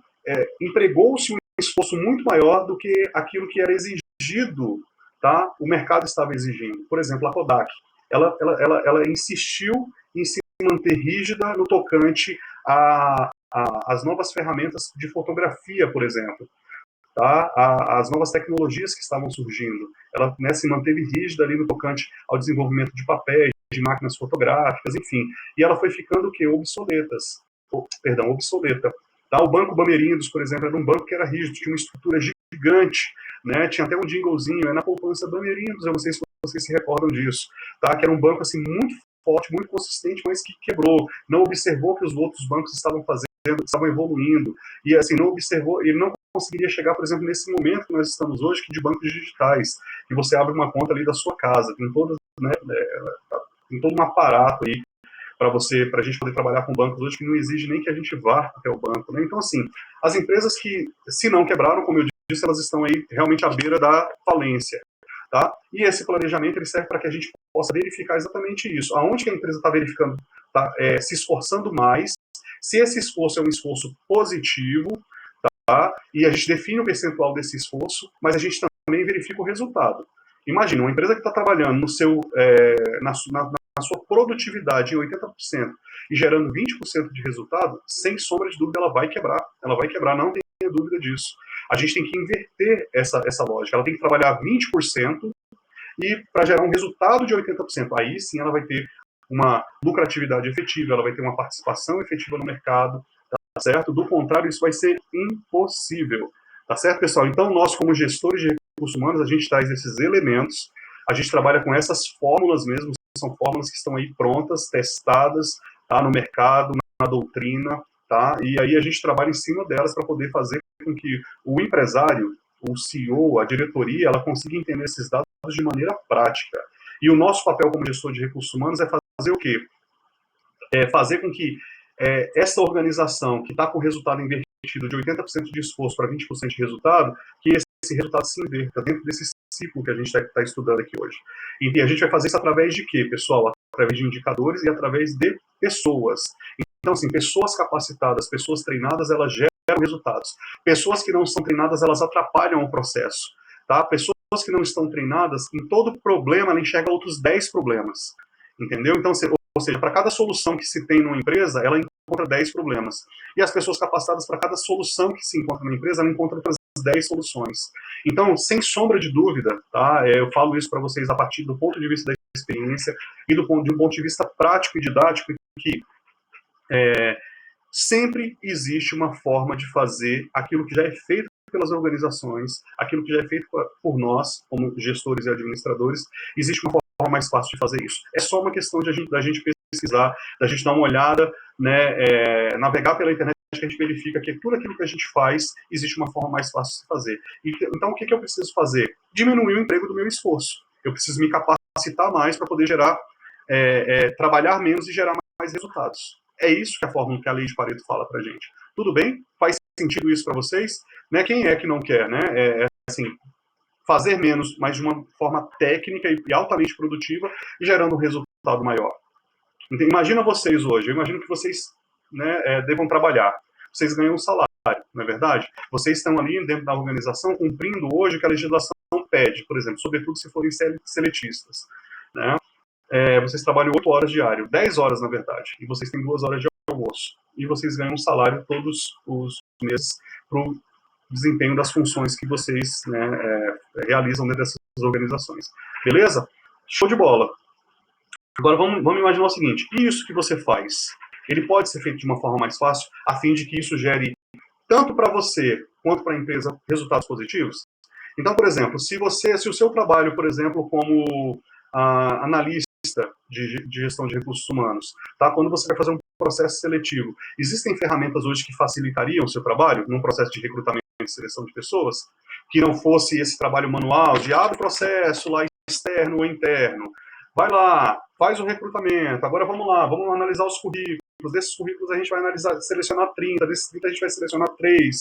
empregou-se um esforço muito maior do que aquilo que era exigido, tá? O mercado estava exigindo. Por exemplo, a Kodak, ela insistiu em se manter rígida no tocante às novas ferramentas de fotografia, por exemplo. Tá? As novas tecnologias que estavam surgindo. Ela, né, se manteve rígida ali no tocante ao desenvolvimento de papéis, de máquinas fotográficas, enfim. E ela foi ficando o quê? Obsoleta. Tá? O Banco Bamerindos, por exemplo, era um banco que era rígido, tinha uma estrutura gigante, né? Tinha até um jinglezinho, na poupança Bamerindos, eu não sei se vocês se recordam disso, tá? Que era um banco assim, muito forte, muito consistente, mas que quebrou. Não observou que os outros bancos estavam fazendo, estavam evoluindo, e assim, não observou, ele não conseguiria chegar, por exemplo, nesse momento que nós estamos hoje, que de bancos digitais, que você abre uma conta ali da sua casa, tem todo um aparato aí para a gente poder trabalhar com bancos hoje que não exige nem que a gente vá até o banco, né? Então, assim, as empresas que, se não quebraram, como eu disse, elas estão aí realmente à beira da falência, tá? E esse planejamento ele serve para que a gente possa verificar exatamente isso. Aonde que a empresa está verificando, tá, se esforçando mais, se esse esforço é um esforço positivo, tá? E a gente define o percentual desse esforço, mas a gente também verifica o resultado. Imagina, uma empresa que está trabalhando no seu, na sua produtividade em 80% e gerando 20% de resultado, sem sombra de dúvida ela vai quebrar, não tenha dúvida disso. A gente tem que inverter essa lógica, ela tem que trabalhar 20% e para gerar um resultado de 80%. Aí sim ela vai ter uma lucratividade efetiva, ela vai ter uma participação efetiva no mercado, tá certo? Do contrário, isso vai ser impossível, tá certo, pessoal? Então, nós, como gestores de recursos humanos, a gente traz esses elementos, a gente trabalha com essas fórmulas mesmo, são fórmulas que estão aí prontas, testadas, tá, no mercado, na doutrina, tá? E aí a gente trabalha em cima delas para poder fazer com que o empresário, o CEO, a diretoria, ela consiga entender esses dados de maneira prática. E o nosso papel como gestor de recursos humanos é fazer o quê? É fazer com que essa organização que está com o resultado invertido de 80% de esforço para 20% de resultado, que esse resultado se inverta dentro desse ciclo que a gente está estudando aqui hoje. E a gente vai fazer isso através de quê, pessoal? Através de indicadores e através de pessoas. Então, assim, pessoas capacitadas, pessoas treinadas, elas geram resultados. Pessoas que não são treinadas, elas atrapalham o processo. Tá? Pessoas que não estão treinadas, em todo problema, ela enxerga outros 10 problemas. Entendeu? Então, ou seja, para cada solução que se tem numa empresa, ela encontra 10 problemas. E as pessoas capacitadas, para cada solução que se encontra na empresa, ela encontra outras 10 soluções. Então, sem sombra de dúvida, tá? Eu falo isso para vocês a partir do ponto de vista da experiência e de um ponto de vista prático e didático, que sempre existe uma forma de fazer aquilo que já é feito pelas organizações, aquilo que já é feito por nós, como gestores e administradores, existe uma forma mais fácil de fazer isso. É só uma questão da gente pesquisar, da gente dar uma olhada, né, navegar pela internet, que a gente verifica que tudo aquilo que a gente faz, existe uma forma mais fácil de fazer. Então, o que eu preciso fazer? Diminuir o emprego do meu esforço. Eu preciso me capacitar mais para poder trabalhar menos e gerar mais resultados. É isso que a fórmula que a lei de Pareto fala para a gente. Tudo bem? Faz sentido isso para vocês? Né? Quem é que não quer, né? Assim, fazer menos, mas de uma forma técnica e altamente produtiva, gerando um resultado maior. Então, imagina vocês hoje, eu imagino que vocês, né, devam trabalhar. Vocês ganham um salário, não é verdade? Vocês estão ali dentro da organização cumprindo hoje o que a legislação pede, por exemplo, sobretudo se forem seletistas. Né? Vocês trabalham 8 horas diário, 10 horas na verdade, e vocês têm 2 horas de almoço. E vocês ganham um salário todos os meses para o desempenho das funções que vocês, né, realizam dentro dessas organizações. Beleza? Show de bola. Agora vamos imaginar o seguinte, isso que você faz, ele pode ser feito de uma forma mais fácil, a fim de que isso gere, tanto para você quanto para a empresa, resultados positivos? Então, por exemplo, se o seu trabalho, por exemplo, como analista de gestão de recursos humanos, tá? Quando você vai fazer um processo seletivo, existem ferramentas hoje que facilitariam o seu trabalho num processo de recrutamento e seleção de pessoas, que não fosse esse trabalho manual de abre o processo lá externo ou interno, vai lá, faz o recrutamento, agora vamos lá, vamos analisar os currículos, desses currículos a gente vai selecionar 30, desses 30 a gente vai selecionar 3.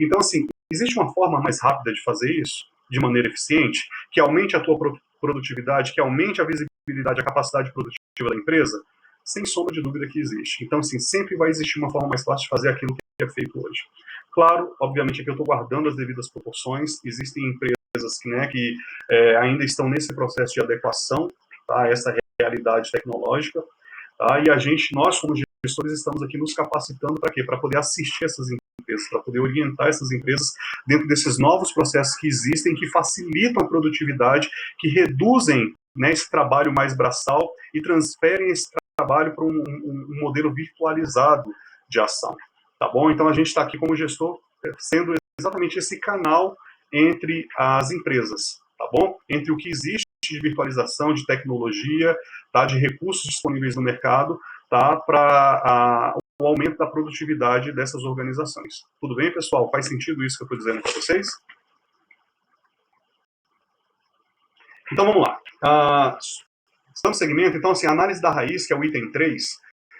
Então, assim, existe uma forma mais rápida de fazer isso, de maneira eficiente, que aumente a tua produtividade, que aumente a visibilidade, a capacidade produtiva da empresa? Sem sombra de dúvida que existe. Então, assim, sempre vai existir uma forma mais fácil de fazer aquilo que é feito hoje. Claro, obviamente, que eu estou guardando as devidas proporções, existem empresas que ainda estão nesse processo de adequação, tá, a essa realidade tecnológica, tá, e nós como gestores estamos aqui nos capacitando para quê? Para poder assistir essas empresas, para poder orientar essas empresas dentro desses novos processos que existem, que facilitam a produtividade, que reduzem, né, esse trabalho mais braçal e transferem esse trabalho para um modelo virtualizado de ação. Tá bom? Então a gente está aqui como gestor sendo exatamente esse canal entre as empresas, tá bom? Entre o que existe de virtualização, de tecnologia, tá? De recursos disponíveis no mercado, tá? Para o aumento da produtividade dessas organizações. Tudo bem, pessoal? Faz sentido isso que eu estou dizendo para vocês? Então vamos lá. Estamos no segmento, então, assim, a análise da raiz, que é o item 3,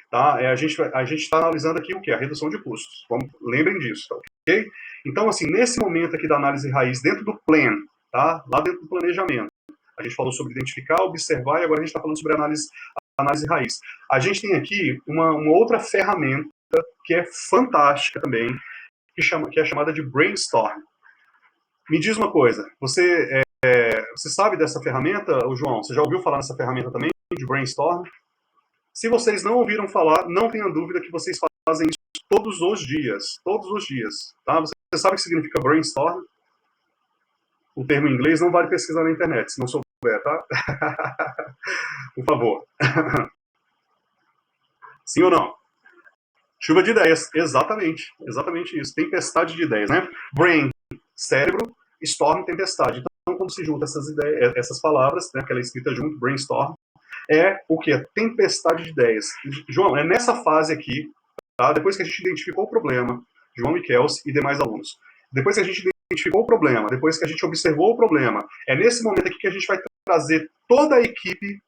tá? A gente está analisando aqui o que? A redução de custos. Lembrem disso, tá, ok? Então, assim, nesse momento aqui da análise raiz, dentro do plan, tá? Lá dentro do planejamento, a gente falou sobre identificar, observar, e agora a gente está falando sobre análise raiz. A gente tem aqui uma outra ferramenta que é fantástica também, que é chamada de brainstorm. Me diz uma coisa, você sabe dessa ferramenta, João? Você já ouviu falar nessa ferramenta também, de brainstorm? Se vocês não ouviram falar, não tenha dúvida que vocês fazem isso todos os dias, tá? Você sabe o que significa brainstorm? O termo em inglês não vale pesquisar na internet, se não souber, tá? Por favor. Sim ou não? Chuva de ideias, exatamente isso, tempestade de ideias, né? Brain, cérebro, storm, tempestade. Então, quando se junta essas palavras, né, que ela é escrita junto, brainstorm, é o que? Tempestade de ideias. João, é nessa fase aqui, tá? Depois que a gente identificou o problema, João Michels e demais alunos, depois que a gente identificou o problema, depois que a gente observou o problema, é nesse momento aqui que a gente vai trazer toda a equipe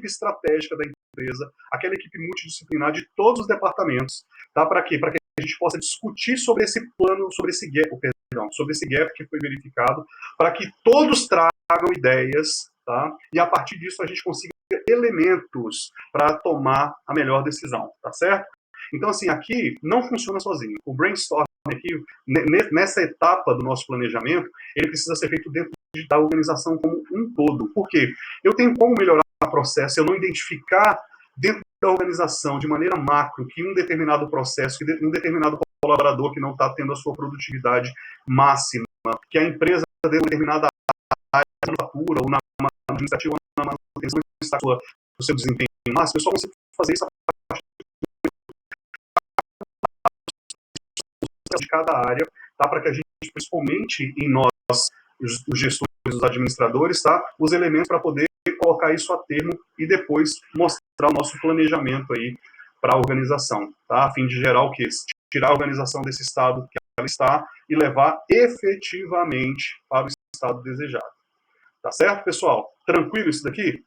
estratégica da empresa, aquela equipe multidisciplinar de todos os departamentos, tá? Para quê? Para que a gente possa discutir sobre esse plano, sobre esse gap que foi verificado, para que todos tragam ideias, tá? E a partir disso a gente consiga ter elementos para tomar a melhor decisão, tá certo? Então, assim, aqui não funciona sozinho. O brainstorm aqui, nessa etapa do nosso planejamento, ele precisa ser feito dentro da organização como um todo. Por quê? Eu tenho como melhorar o processo, eu não identificar dentro da organização, de maneira macro, que um determinado processo, que um determinado colaborador que não está tendo a sua produtividade máxima, que a empresa de uma determinada área, ou na administrativa, ou na manutenção do seu desempenho máximo, eu só consigo fazer isso a partir de cada área, tá? Para que a gente, principalmente em nós, os gestores, os administradores, tá? Os elementos para poder colocar isso a termo e depois mostrar o nosso planejamento aí para a organização, tá? A fim de gerar o quê? Tirar a organização desse estado que ela está e levar efetivamente para o estado desejado. Tá certo, pessoal? Tranquilo isso daqui?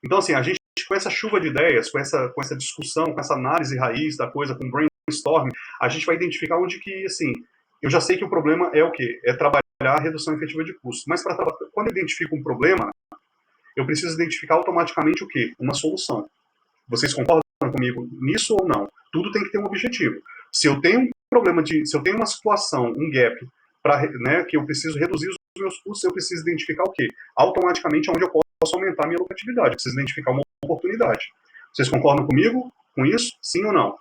Então, assim, a gente, com essa chuva de ideias, com essa discussão, com essa análise raiz da coisa, com brainstorm, a gente vai identificar onde que, assim, eu já sei que o problema é o quê? É trabalhar a redução efetiva de custos. Mas quando eu identifico um problema, eu preciso identificar automaticamente o quê? Uma solução. Vocês concordam comigo nisso ou não? Tudo tem que ter um objetivo. Se eu tenho um problema se eu tenho uma situação, um gap, né, que eu preciso reduzir os meus custos, eu preciso identificar o quê? Automaticamente onde eu posso aumentar a minha lucratividade. Eu preciso identificar uma oportunidade. Vocês concordam comigo com isso? Sim ou não?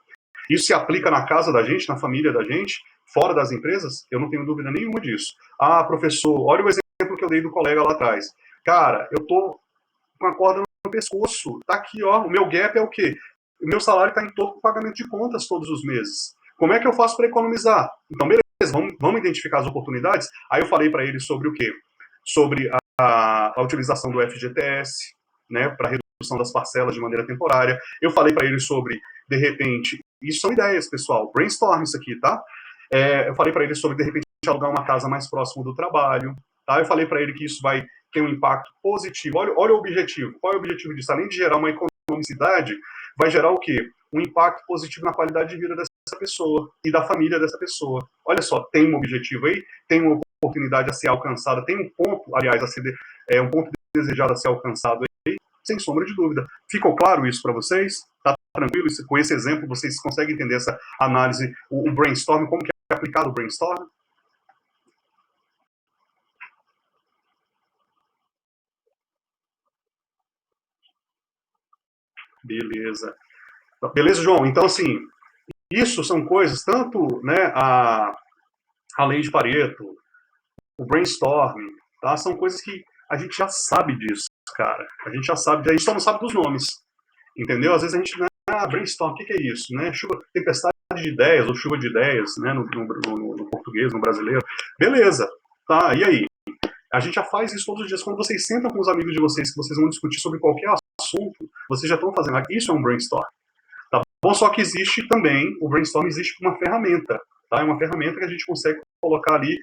Isso se aplica na casa da gente, na família da gente, fora das empresas? Eu não tenho dúvida nenhuma disso. Ah, professor, olha o exemplo que eu dei do colega lá atrás. Cara, eu tô com a corda no pescoço. Tá aqui, ó. O meu gap é o quê? O meu salário está em todo o pagamento de contas todos os meses. Como é que eu faço para economizar? Então, beleza, vamos identificar as oportunidades. Aí eu falei para ele sobre o quê? Sobre a utilização do FGTS, né, para redução das parcelas de maneira temporária. Eu falei para ele sobre, de repente, isso são ideias, pessoal, brainstorm isso aqui, tá? Eu falei para ele sobre, de repente, alugar uma casa mais próximo do trabalho, tá? Eu falei para ele que isso vai ter um impacto positivo. Olha o objetivo. Qual é o objetivo disso? Além de gerar uma economicidade, vai gerar o quê? Um impacto positivo na qualidade de vida dessa pessoa e da família dessa pessoa. Olha só, tem um objetivo aí, tem uma oportunidade a ser alcançada, tem um ponto, aliás, um ponto desejado a ser alcançado aí, sem sombra de dúvida. Ficou claro isso para vocês? Tá tranquilo? Com esse exemplo, vocês conseguem entender essa análise, o brainstorm, como que é aplicado o brainstorm? Beleza. Beleza, João? Então, assim, isso são coisas, tanto, né, a lei de Pareto, o brainstorm, tá? São coisas que a gente já sabe disso, cara. A gente já sabe, a gente só não sabe dos nomes, entendeu? Às vezes a gente, brainstorm, o que é isso, né? Tempestade de ideias, ou chuva de ideias, né, no português, no brasileiro. Beleza, tá, e aí? A gente já faz isso todos os dias. Quando vocês sentam com os amigos de vocês, que vocês vão discutir sobre qualquer assunto, vocês já estão fazendo. Isso é um brainstorm. Tá bom? Só que existe também, o brainstorm existe uma ferramenta. Tá? É uma ferramenta que a gente consegue colocar ali,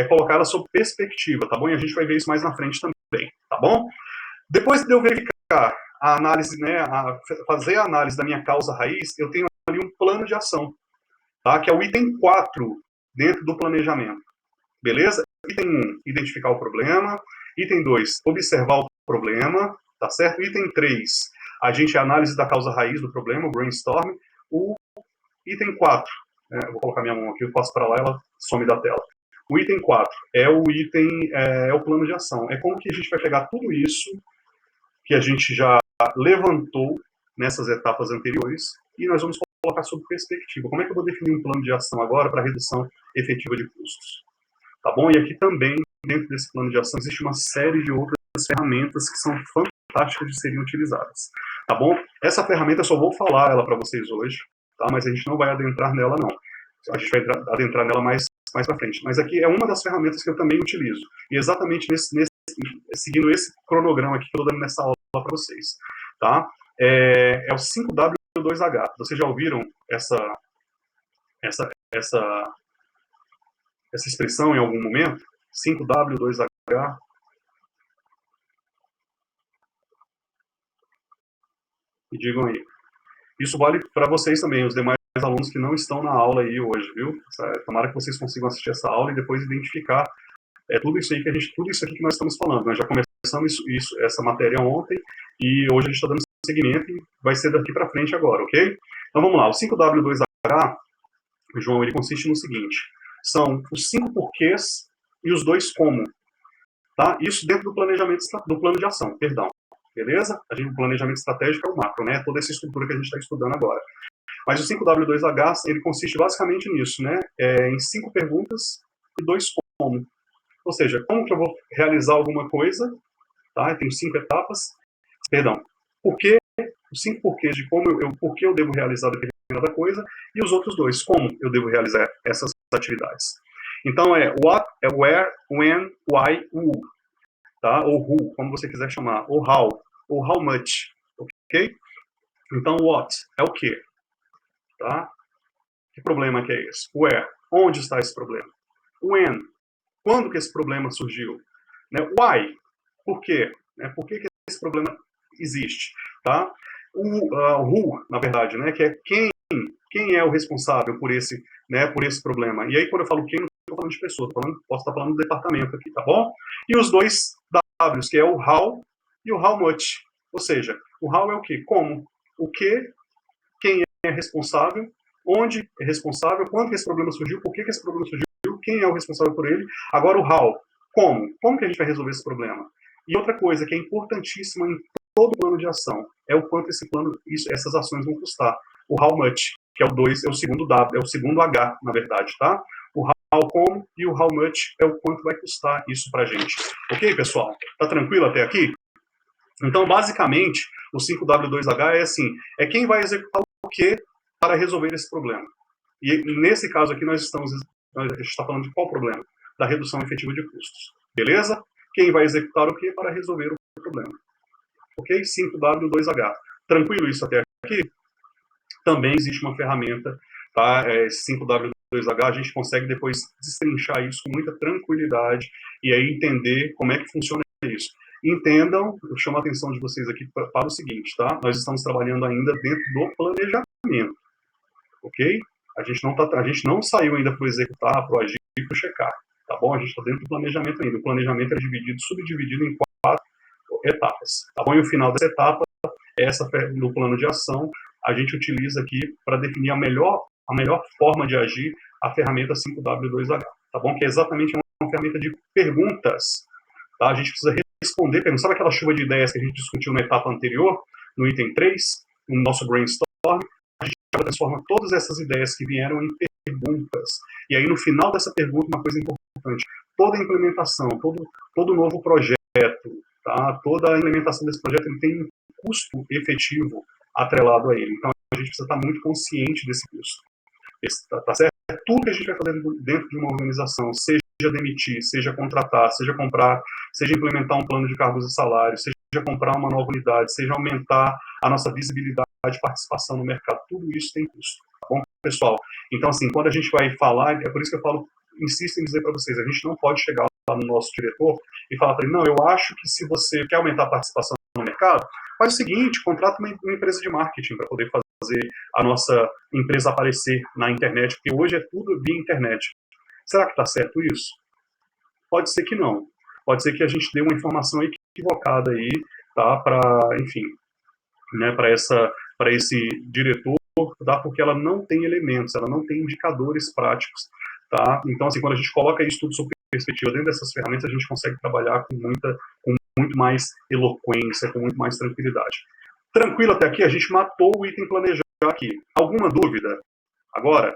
colocar ela sob perspectiva, tá bom? E a gente vai ver isso mais na frente também, tá bom? Depois de eu verificar a análise, né, fazer a análise da minha causa raiz, eu tenho ali um plano de ação, tá? Que é o item 4 dentro do planejamento. Beleza? Item 1, identificar o problema. Item 2, observar o problema, tá certo? Item 3, a gente análise da causa raiz do problema, o brainstorm. O item 4, né, vou colocar minha mão aqui, eu passo para lá, ela some da tela. O item 4 é o item, é o plano de ação. É como que a gente vai pegar tudo isso que a gente já levantou nessas etapas anteriores e nós vamos colocar sob perspectiva. Como é que eu vou definir um plano de ação agora para redução efetiva de custos? Tá bom? E aqui também, dentro desse plano de ação, existe uma série de outras ferramentas que são fantásticas de serem utilizadas. Tá bom? Essa ferramenta eu só vou falar ela para vocês hoje, tá? Mas a gente não vai adentrar nela, não. A gente vai adentrar nela mais para frente. Mas aqui é uma das ferramentas que eu também utilizo. E exatamente seguindo esse cronograma aqui que eu estou dando nessa aula para vocês. Tá? É o 5W2H. Vocês já ouviram essa expressão em algum momento? 5W2H. E digam aí. Isso vale para vocês também, os demais alunos que não estão na aula aí hoje, viu? Tomara que vocês consigam assistir essa aula e depois identificar tudo isso aqui que nós estamos falando. Nós já começamos essa matéria ontem e hoje a gente está dando seguimento e vai ser daqui para frente agora, ok? Então vamos lá. O 5W2H, João, ele consiste no seguinte: são os 5 porquês e os 2 como. Tá? Isso dentro do planejamento, do plano de ação, perdão. Beleza? O planejamento estratégico é o macro, né? Toda essa estrutura que a gente está estudando agora. Mas o 5W2H, ele consiste basicamente nisso, né? Em 5 perguntas e 2 como. Ou seja, como que eu vou realizar alguma coisa, tá? Eu tenho 5 etapas, perdão, os 5 porquês de por que eu devo realizar determinada coisa, e os outros 2, como eu devo realizar essas atividades. Então é what, where, when, why, who, tá? Ou who, como você quiser chamar, ou how much, ok? Então what é o que, tá? Que problema que é esse? Where, onde está esse problema? When, quando que esse problema surgiu? Né? Why, por quê? Né? Por que esse problema existe? Tá? O who, na verdade, né? Que é quem é o responsável por esse problema. E aí, quando eu falo quem, não estou falando de pessoa, posso estar falando do departamento aqui, tá bom? E os 2 Ws, que é o how e o how much. Ou seja, o how é o quê? Como? O que, quem é responsável, onde é responsável, quando que esse problema surgiu, por que esse problema surgiu, quem é o responsável por ele. Agora o how, como que a gente vai resolver esse problema? E outra coisa que é importantíssima em todo plano de ação é o quanto essas ações vão custar. O how much, que é o 2, é o segundo W, é o segundo H, na verdade, tá? O how como e o how much é o quanto vai custar isso pra gente. Ok, pessoal? Tá tranquilo até aqui? Então, basicamente, o 5W2H é assim, é quem vai executar o que para resolver esse problema. E nesse caso aqui, a gente está falando de qual problema? Da redução efetiva de custos. Beleza? Quem vai executar o que para resolver o problema. Ok? 5W2H. Tranquilo isso até aqui? Também existe uma ferramenta, tá? 5W2H, a gente consegue depois destrinchar isso com muita tranquilidade e aí entender como é que funciona isso. Entendam, eu chamo a atenção de vocês aqui para o seguinte, tá? Nós estamos trabalhando ainda dentro do planejamento, ok? A gente não saiu ainda para o executar, para o agir e para o checar, tá bom? A gente está dentro do planejamento ainda. O planejamento é subdividido em 4 etapas, tá bom? E o final dessa etapa, no plano de ação, a gente utiliza aqui para definir a melhor forma de agir a ferramenta 5W2H, tá bom? Que é exatamente uma ferramenta de perguntas, tá? A gente precisa responder perguntas. Sabe aquela chuva de ideias que a gente discutiu na etapa anterior, no item 3, no nosso brainstorm? A gente transforma todas essas ideias que vieram em perguntas. E aí, no final dessa pergunta, uma coisa importante, toda a implementação, todo novo projeto, tá? Toda a implementação desse projeto ele tem um custo efetivo atrelado a ele. Então, a gente precisa estar muito consciente desse custo. Tá certo? Tudo que a gente vai fazer dentro de uma organização, seja demitir, seja contratar, seja comprar, seja implementar um plano de cargos e salários, seja comprar uma nova unidade, seja aumentar a nossa visibilidade e participação no mercado, tudo isso tem custo. Tá bom, pessoal? Então, assim, quando a gente vai falar, é por isso que eu falo, insisto em dizer para vocês, a gente não pode chegar lá no nosso diretor e falar para ele, não, eu acho que se você quer aumentar a participação no mercado, mercado. Faz o seguinte, contrata uma empresa de marketing para poder fazer a nossa empresa aparecer na internet, porque hoje é tudo via internet. Será que está certo isso? Pode ser que não. Pode ser que a gente dê uma informação equivocada aí, tá? Para, enfim, né, para esse diretor, tá? Porque ela não tem elementos, ela não tem indicadores práticos, tá? Então, assim, quando a gente coloca isso tudo sob perspectiva dentro dessas ferramentas, a gente consegue trabalhar com muito mais eloquência, com muito mais tranquilidade. Tranquilo até aqui? A gente matou o item planejar aqui. Alguma dúvida? Agora?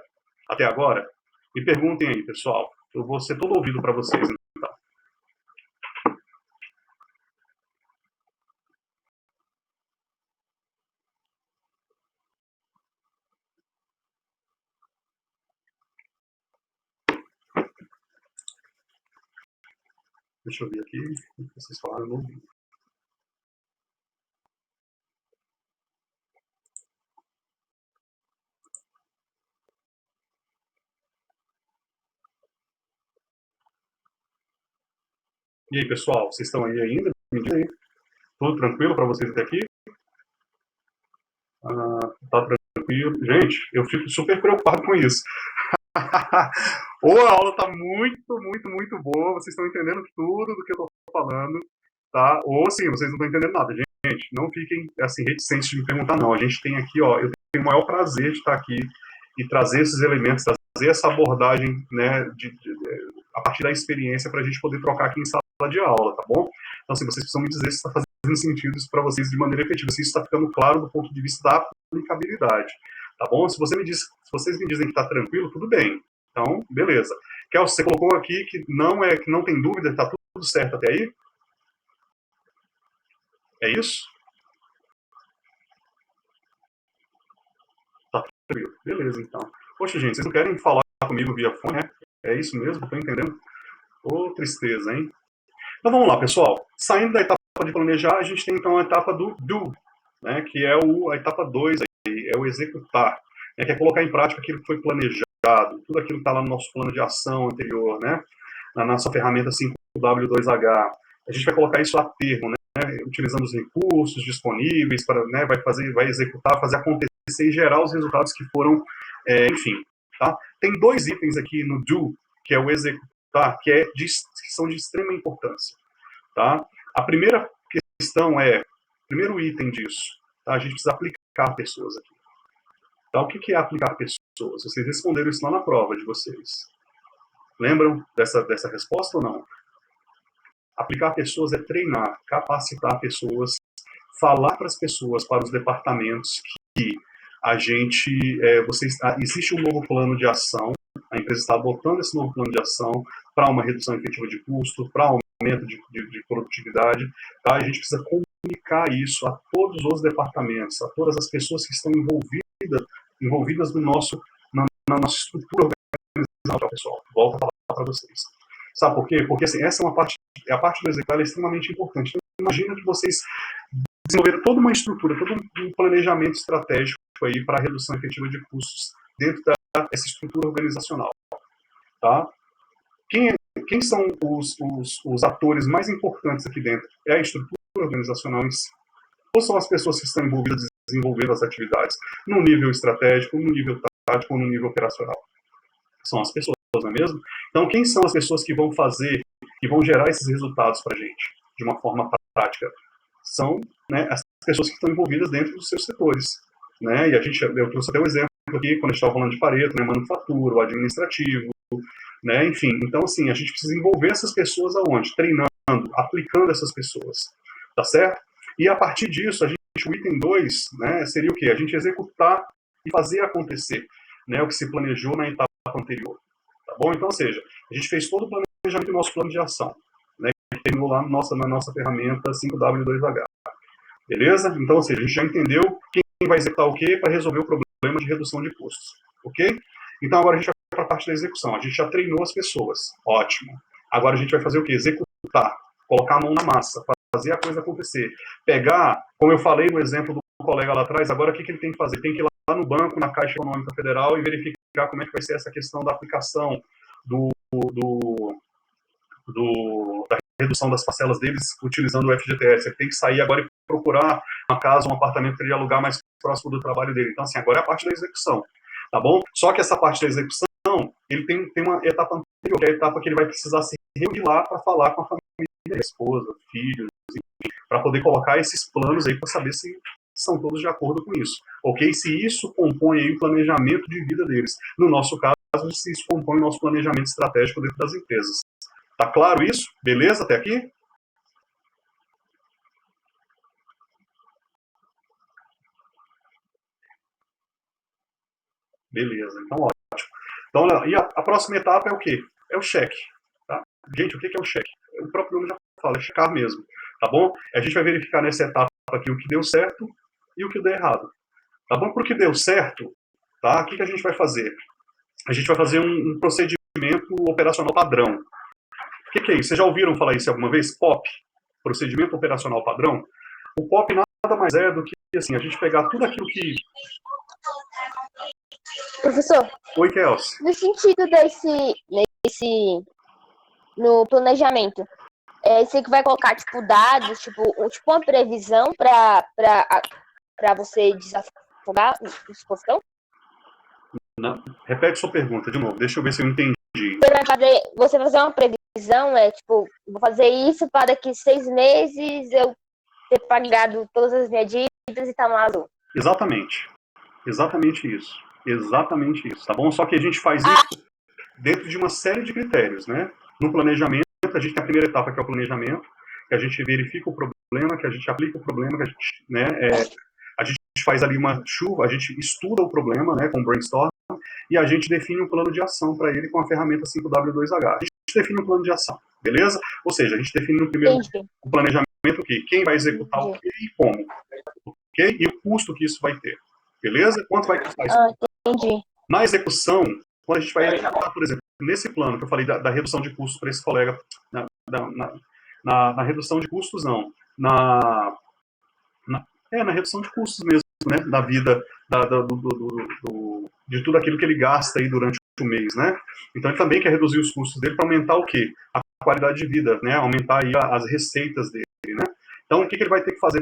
Até agora? Me perguntem aí, pessoal. Eu vou ser todo ouvido para vocês, então. Deixa eu ver aqui o que vocês falaram no vídeo. E aí, pessoal, vocês estão aí ainda? Me diz aí. Tudo tranquilo para vocês até aqui? Tá tranquilo. Gente, eu fico super preocupado com isso. Ou a aula está muito boa, vocês estão entendendo tudo do que eu estou falando, tá? Ou sim, vocês não estão entendendo nada. Gente, não fiquem assim reticentes de me perguntar, não. A gente tem aqui, ó, eu tenho o maior prazer de estar aqui e trazer esses elementos, trazer essa abordagem, né, a partir da experiência para a gente poder trocar aqui em sala de aula, tá bom? Então, assim, vocês precisam me dizer se está fazendo sentido isso para vocês de maneira efetiva, se isso está ficando claro do ponto de vista da aplicabilidade, tá bom? Se vocês me dizem que está tranquilo, tudo bem. Então, beleza. Kel, você colocou aqui que não tem dúvida, está tudo certo até aí? É isso? Tá tranquilo. Beleza, então. Poxa, gente, vocês não querem falar comigo via fone, né? É isso mesmo? Tô entendendo? Ô, tristeza, hein? Então vamos lá, pessoal. Saindo da etapa de planejar, a gente tem então a etapa do do, né? Que é a etapa 2, aí, é o executar, né, que é colocar em prática aquilo que foi planejado, tudo aquilo que está lá no nosso plano de ação anterior, né? Na nossa ferramenta 5W2H. A gente vai colocar isso a termo, né? Utilizando os recursos disponíveis para, né, vai executar, fazer acontecer e gerar os resultados que foram, enfim, tá? Tem dois itens aqui no do, que é o executar, que são de extrema importância, tá? A primeira questão primeiro item disso, tá? A gente precisa aplicar pessoas aqui. Tá? O que é aplicar pessoas? Vocês responderam isso lá na prova de vocês. Lembram dessa resposta ou não? Aplicar pessoas é treinar, capacitar pessoas, falar para as pessoas, para os departamentos que a gente, existe um novo plano de ação, a empresa está adotando esse novo plano de ação para uma redução efetiva de custo, para aumento de produtividade, tá? A gente precisa comunicar isso a todos os departamentos, a todas as pessoas que estão envolvidas na nossa estrutura organizacional, pessoal. Volto a falar para vocês. Sabe por quê? Porque assim, essa é a parte do executar é extremamente importante. Então, imagina que vocês desenvolveram toda uma estrutura, todo um planejamento estratégico aí para a redução efetiva de custos dentro dessa estrutura organizacional, tá? Quem são os atores mais importantes aqui dentro? É a estrutura organizacional em si. Ou são as pessoas que estão envolvidas desenvolvendo as atividades no nível estratégico, no nível tático ou no nível operacional? São as pessoas, não é mesmo? Então, quem são as pessoas que vão fazer, que vão gerar esses resultados para a gente, de uma forma prática? São, né, as pessoas que estão envolvidas dentro dos seus setores, né? E eu trouxe até um exemplo aqui, quando a gente estava falando de Pareto, né, manufatura, o administrativo, né? Enfim, então, assim, a gente precisa envolver essas pessoas aonde? Treinando, aplicando essas pessoas, tá certo? E a partir disso, o item 2, né, seria o quê? A gente executar e fazer acontecer, né, o que se planejou na etapa anterior, tá bom? Então, ou seja, a gente fez todo o planejamento do nosso plano de ação, né, que terminou lá na nossa ferramenta 5W2H, beleza? Então, ou seja, a gente já entendeu quem vai executar o quê para resolver o problema de redução de custos, ok? Então, agora a gente vai para a parte da execução. A gente já treinou as pessoas, ótimo. Agora a gente vai fazer o quê? Executar, colocar a mão na massa, fazer a coisa acontecer. Pegar, como eu falei no exemplo do colega lá atrás, agora o que ele tem que fazer? Tem que ir lá no banco, na Caixa Econômica Federal e verificar como é que vai ser essa questão da aplicação da redução das parcelas deles utilizando o FGTS. Ele tem que sair agora e procurar uma casa, um apartamento para ele alugar mais próximo do trabalho dele. Então, assim, agora é a parte da execução, tá bom? Só que essa parte da execução, ele tem uma etapa anterior, que é a etapa que ele vai precisar se reunir lá para falar com a família, a esposa, filhos, para poder colocar esses planos aí para saber se são todos de acordo com isso, ok? Se isso compõe aí o planejamento de vida deles. No nosso caso, se isso compõe o nosso planejamento estratégico dentro das empresas. Tá claro isso? Beleza até aqui? Beleza, então ótimo. Então, e a próxima etapa é o quê? É o cheque. Tá? Gente, o que é o cheque? O próprio nome já fala, é checar mesmo. Tá bom? A gente vai verificar nessa etapa aqui o que deu certo e o que deu errado. Tá bom? Porque deu certo, tá? O que a gente vai fazer? A gente vai fazer um procedimento operacional padrão. O que é isso? Vocês já ouviram falar isso alguma vez? POP, procedimento operacional padrão. O POP nada mais é do que assim, a gente pegar tudo aquilo que... Professor, Oi, Kelsey. no sentido no planejamento, você que vai colocar, tipo, dados, tipo uma previsão para você desafogar o exposição? Não. Repete sua pergunta de novo, deixa eu ver se eu entendi. Você vai fazer uma previsão, tipo, vou fazer isso para daqui 6 meses eu ter pagado todas as minhas dívidas e tá no azul. Exatamente. Exatamente isso. Exatamente isso, tá bom? Só que a gente faz isso dentro de uma série de critérios, né? No planejamento, a gente tem a primeira etapa, que é o planejamento, que a gente verifica o problema, que a gente aplica o problema, que a gente, né, a gente faz ali uma chuva, a gente estuda o problema, né, com brainstorm, e a gente define um plano de ação para ele com a ferramenta 5W2H. A gente define um plano de ação, beleza? Ou seja, a gente define no primeiro o planejamento o quê? Quem vai executar o quê e como, ok? E o custo que isso vai ter, beleza? Quanto vai custar isso? Entendi. Na execução, quando a gente vai executar, por exemplo, nesse plano que eu falei da redução de custos para esse colega, na redução de custos, não, na redução de custos mesmo, né, da vida, de tudo aquilo que ele gasta aí durante o mês, né? Então ele também quer reduzir os custos dele para aumentar o quê? A qualidade de vida, né? Aumentar aí as receitas dele, né? Então o que ele vai ter que fazer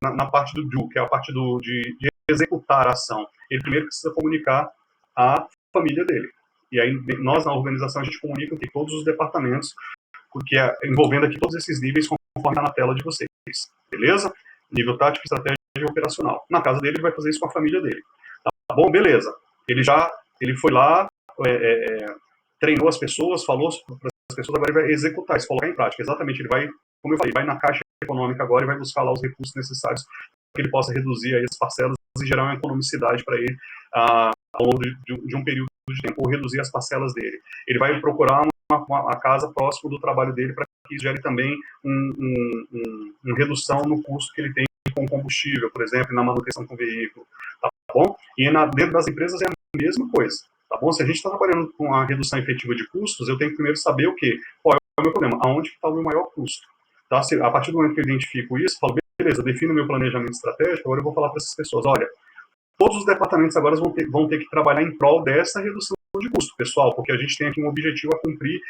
na parte do do, que é a parte de executar a ação? Ele primeiro precisa comunicar a família dele. E aí nós na organização a gente comunica que todos os departamentos, que envolvendo aqui todos esses níveis conforme está na tela de vocês, beleza? Nível tático, estratégia e operacional. Na casa dele, ele vai fazer isso com a família dele. Tá bom? Beleza. Ele foi lá, treinou as pessoas, falou para as pessoas, agora ele vai executar isso, colocar em prática. Exatamente, ele vai, como eu falei, vai na caixa econômica agora e vai buscar lá os recursos necessários para que ele possa reduzir aí as parcelas e gerar uma economicidade para ele ao longo de um período de tempo, ou reduzir as parcelas dele. Ele vai procurar uma casa próximo do trabalho dele para que isso gere também uma redução no custo que ele tem com combustível, por exemplo, na manutenção com o veículo, tá bom? E dentro das empresas é a mesma coisa, tá bom? Se a gente está trabalhando com a redução efetiva de custos, eu tenho que primeiro saber o quê? Qual é o meu problema? Aonde está o meu maior custo? Tá? A partir do momento que eu identifico isso, eu falo, beleza, eu defino o meu planejamento estratégico, agora eu vou falar para essas pessoas, olha, todos os departamentos agora vão ter que trabalhar em prol dessa redução de custo, pessoal, porque a gente tem aqui um objetivo a cumprir,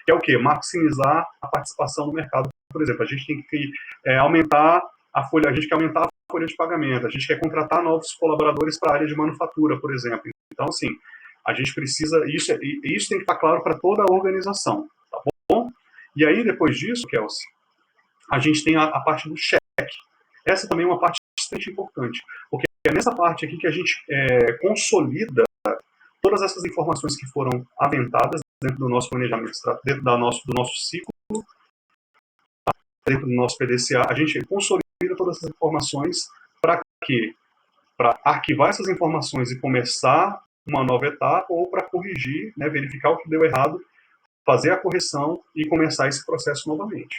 que é o quê? Maximizar a participação no mercado. Por exemplo, a gente tem que aumentar a folha, a gente quer aumentar a folha de pagamento, a gente quer contratar novos colaboradores para a área de manufatura, por exemplo. Então, assim, a gente precisa, isso tem que estar claro para toda a organização, tá bom? E aí, depois disso, Kelsey, a gente tem a parte do cheque. Essa também é uma parte extremamente importante, porque é nessa parte aqui que a gente consolida todas essas informações que foram aventadas dentro do nosso planejamento, dentro do nosso ciclo, dentro do nosso PDCA, a gente consolida todas essas informações para quê? Para arquivar essas informações e começar uma nova etapa, ou para corrigir, né, verificar o que deu errado, fazer a correção e começar esse processo novamente.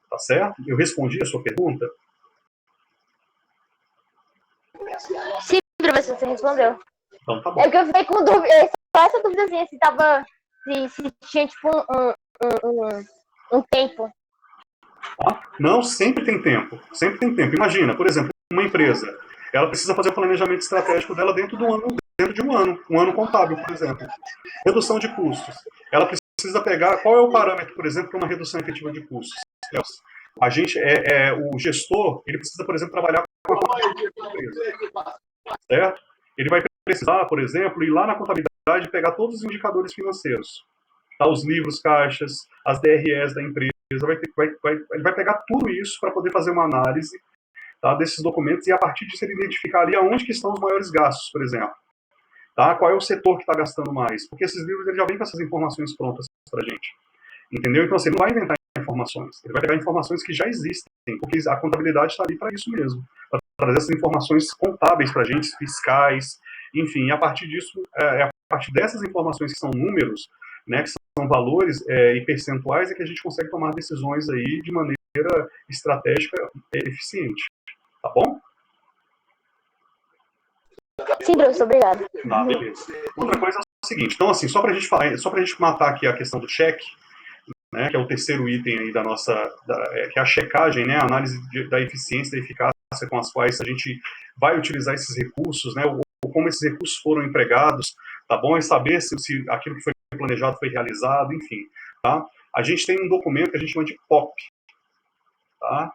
Tá certo? Eu respondi a sua pergunta? Sim, professor, você respondeu. Então tá bom. É que eu fiquei com dúvida, só essa dúvidazinha, se tinha tipo um tempo. Não, sempre tem tempo. Sempre tem tempo. Imagina, por exemplo, uma empresa, ela precisa fazer o planejamento estratégico dela dentro de um ano contábil, por exemplo. Redução de custos. Ela precisa pegar, qual é o parâmetro, por exemplo, para uma redução efetiva de custos? O gestor, ele precisa, por exemplo, trabalhar com a empresa, certo? Ele vai precisar, por exemplo, ir lá na contabilidade e pegar todos os indicadores financeiros, tá? Os livros, caixas, as DREs da empresa, ele vai pegar tudo isso para poder fazer uma análise, tá, desses documentos, e a partir disso ele identificar ali aonde que estão os maiores gastos, por exemplo. Tá? Qual é o setor que está gastando mais? Porque esses livros ele já vêm com essas informações prontas para a gente. Entendeu? Então, assim, ele não vai inventar informações, ele vai pegar informações que já existem, porque a contabilidade está ali para isso mesmo, para trazer essas informações contábeis para a gente, fiscais, enfim, e a partir disso, a partir dessas informações que são números, né, que são valores e percentuais, é que a gente consegue tomar decisões aí de maneira estratégica e eficiente. Tá bom? Sim, professor, obrigado. Tá, beleza. Outra coisa é o seguinte, então assim, só para a gente matar aqui a questão do cheque, né, que é o terceiro item aí da nossa, que é a checagem, né, a análise da eficiência e da eficácia com as quais a gente vai utilizar esses recursos, né, ou como esses recursos foram empregados, tá bom? E saber se aquilo que foi planejado foi realizado, enfim, tá? A gente tem um documento que a gente chama de POP, tá?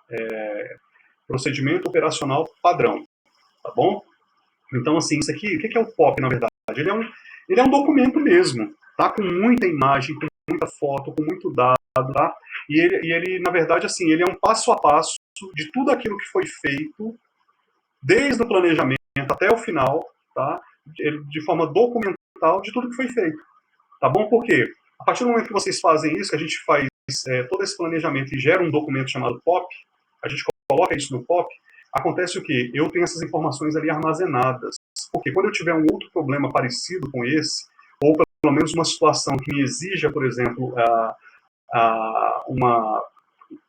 Procedimento Operacional Padrão, tá bom? Então, assim, isso aqui, o que é o POP, na verdade? Ele é um documento mesmo, tá? Com muita imagem, com muita foto, com muito dado, tá? E ele, na verdade, assim, ele é um passo a passo de tudo aquilo que foi feito, desde o planejamento até o final, tá? De forma documental, de tudo que foi feito, tá bom? Por quê? A partir do momento que vocês fazem isso, que a gente faz todo esse planejamento e gera um documento chamado POP, a gente coloca isso no POP, acontece o quê? Eu tenho essas informações ali armazenadas. Porque quando eu tiver um outro problema parecido com esse, ou pelo menos uma situação que me exija, por exemplo,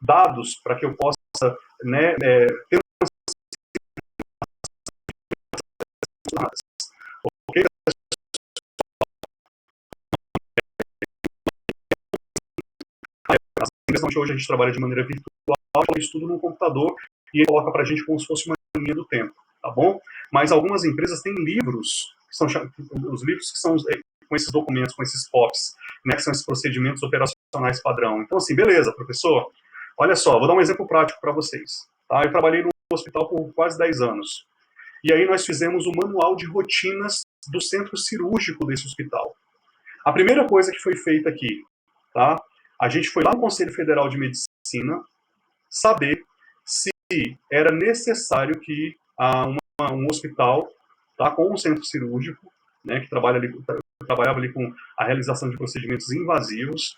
dados para que eu possa, né, ter okay? Hoje a gente trabalha de maneira virtual, isso tudo no computador, e ele coloca para a gente como se fosse uma linha do tempo, tá bom? Mas algumas empresas têm livros, que são os livros que são com esses documentos, com esses POPs, né, que são esses procedimentos operacionais padrão. Então, assim, beleza, professor, olha só, vou dar um exemplo prático para vocês. Tá? Eu trabalhei no hospital por quase 10 anos, e aí nós fizemos o manual de rotinas do centro cirúrgico desse hospital. A primeira coisa que foi feita aqui, tá? A gente foi lá no Conselho Federal de Medicina saber se era necessário que um hospital, tá, com um centro cirúrgico, né, que trabalhava ali com a realização de procedimentos invasivos,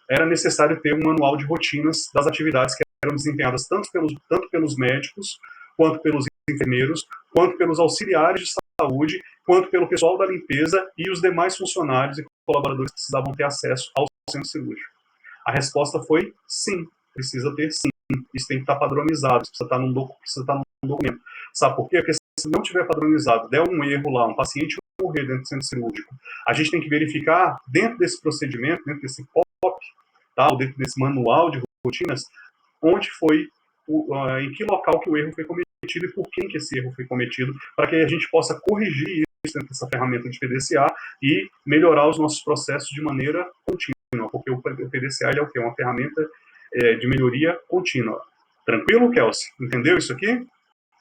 era necessário ter um manual de rotinas das atividades que eram desempenhadas tanto pelos médicos, quanto pelos enfermeiros, quanto pelos auxiliares de saúde, quanto pelo pessoal da limpeza e os demais funcionários e colaboradores que precisavam ter acesso ao centro cirúrgico. A resposta foi sim, precisa ter sim. Isso tem que estar padronizado, isso precisa estar num documento. Sabe por quê? Porque se não tiver padronizado, der um erro lá, um paciente morrer dentro do centro cirúrgico, a gente tem que verificar dentro desse procedimento, dentro desse POP, tá, ou dentro desse manual de rotinas, onde foi, em que local que o erro foi cometido e por quem que esse erro foi cometido, para que a gente possa corrigir isso dentro dessa ferramenta de PDCA e melhorar os nossos processos de maneira contínua, porque o PDCA ele é o quê? Uma ferramenta de melhoria contínua. Tranquilo, Kelsey? Entendeu isso aqui?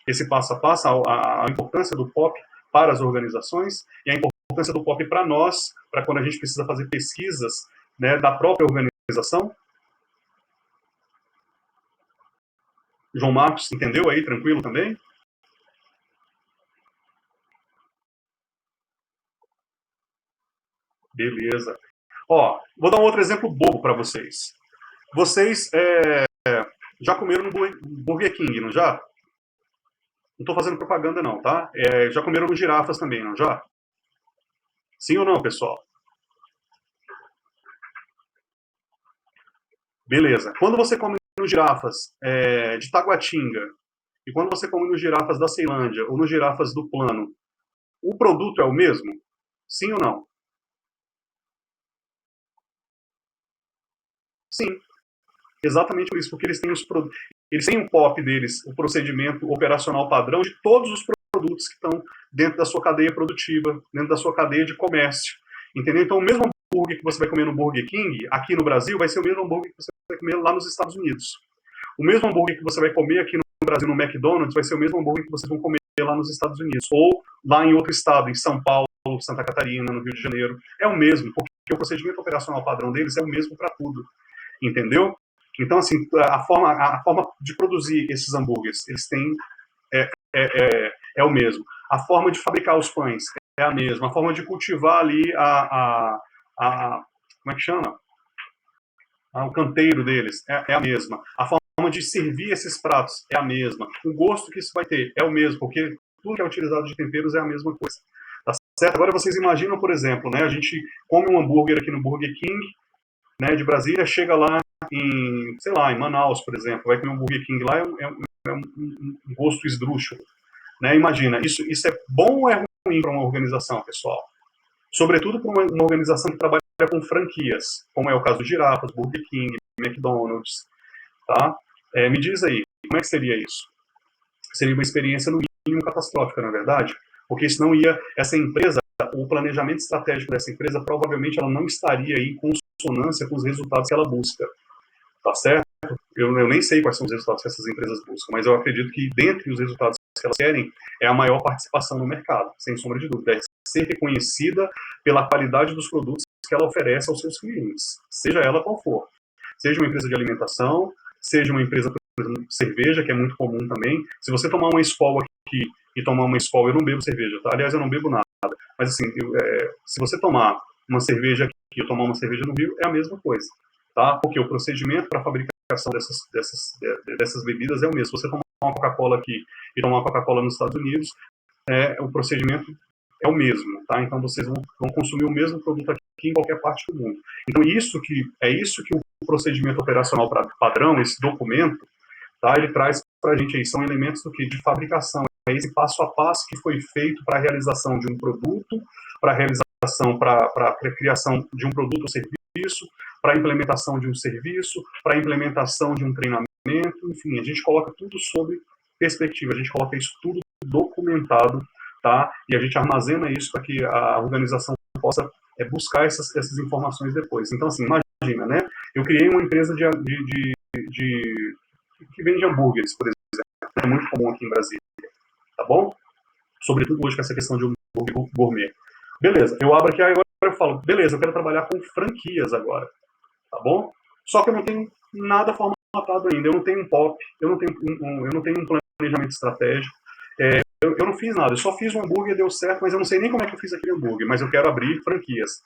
Esse passo a passo, a importância do POP para as organizações e a importância do POP para nós, para quando a gente precisa fazer pesquisas, né, da própria organização. João Marcos, entendeu aí? Tranquilo também? Beleza. Ó, vou dar um outro exemplo bobo para vocês. Vocês já comeram no Burger King, não já? Não estou fazendo propaganda não, tá? Já comeram no Girafas também, não já? Sim ou não, pessoal? Beleza. Quando você come no Girafas de Taguatinga e quando você come no Girafas da Ceilândia ou no Girafas do Plano, o produto é o mesmo? Sim ou não? Sim. Exatamente por isso, porque eles têm o POP deles, o procedimento operacional padrão de todos os produtos que estão dentro da sua cadeia produtiva, dentro da sua cadeia de comércio. Entendeu? Então, o mesmo hambúrguer que você vai comer no Burger King, aqui no Brasil, vai ser o mesmo hambúrguer que você vai comer lá nos Estados Unidos. O mesmo hambúrguer que você vai comer aqui no Brasil, no McDonald's, vai ser o mesmo hambúrguer que vocês vão comer lá nos Estados Unidos, ou lá em outro estado, em São Paulo, Santa Catarina, no Rio de Janeiro. É o mesmo, porque o procedimento operacional padrão deles é o mesmo para tudo, entendeu? Então, assim, a forma de produzir esses hambúrgueres, eles têm, é o mesmo. A forma de fabricar os pães é a mesma. A forma de cultivar ali como é que chama? O canteiro deles é a mesma. A forma de servir esses pratos é a mesma. O gosto que isso vai ter é o mesmo, porque tudo que é utilizado de temperos é a mesma coisa. Tá certo? Agora vocês imaginam, por exemplo, né, a gente come um hambúrguer aqui no Burger King, né, de Brasília, chega lá em, sei lá, em Manaus, por exemplo, vai comer um Burger King lá, é um gosto esdrúxulo. Né? Imagina, isso é bom ou é ruim para uma organização, pessoal? Sobretudo para uma organização que trabalha com franquias, como é o caso do Girafas, Burger King, McDonald's, tá? Me diz aí, como é que seria isso? Seria uma experiência, no mínimo, catastrófica, na verdade? Porque senão essa empresa, o planejamento estratégico dessa empresa, provavelmente ela não estaria em consonância com os resultados que ela busca, tá certo? Eu nem sei quais são os resultados que essas empresas buscam, mas eu acredito que dentre os resultados que elas querem é a maior participação no mercado, sem sombra de dúvida. É ser reconhecida pela qualidade dos produtos que ela oferece aos seus clientes, seja ela qual for. Seja uma empresa de alimentação, seja uma empresa, por exemplo, de cerveja, que é muito comum também. Se você tomar uma Skol aqui e tomar uma Skol, eu não bebo cerveja, tá? Aliás, eu não bebo nada. Mas assim, se você tomar uma cerveja aqui e eu tomar uma cerveja no Rio, é a mesma coisa, tá? Porque o procedimento para a fabricação dessas bebidas é o mesmo. Se você tomar uma Coca-Cola aqui e tomar uma Coca-Cola nos Estados Unidos, o procedimento é o mesmo, tá? Então vocês vão consumir o mesmo produto aqui em qualquer parte do mundo. Então isso que o procedimento operacional padrão, esse documento, tá? Ele traz para a gente aí, são elementos do que? De fabricação. É esse passo a passo que foi feito para a realização de um produto, para a realização, para a criação de um produto ou serviço, para a implementação de um serviço, para a implementação de um treinamento, enfim, a gente coloca tudo sob perspectiva, a gente coloca isso tudo documentado, tá? E a gente armazena isso para que a organização possa buscar essas informações depois. Então, assim, imagina, né? Eu criei uma empresa que vende hambúrgueres, por exemplo. É muito comum aqui em Brasília, tá bom? Sobretudo hoje com essa questão de hambúrguer gourmet. Beleza, eu abro aqui, agora eu falo, beleza, eu quero trabalhar com franquias agora, tá bom? Só que eu não tenho nada formatado ainda, eu não tenho um POP, eu não tenho um planejamento estratégico, eu não fiz nada, eu só fiz um hambúrguer, deu certo, mas eu não sei nem como é que eu fiz aquele hambúrguer, mas eu quero abrir franquias,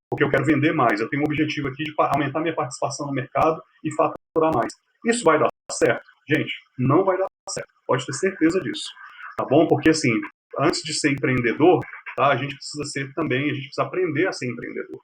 porque eu quero vender mais, eu tenho um objetivo aqui de aumentar minha participação no mercado e faturar mais. Isso vai dar certo? Gente, não vai dar certo, pode ter certeza disso, tá bom? Porque assim, antes de ser empreendedor, tá, a gente precisa aprender a ser empreendedor,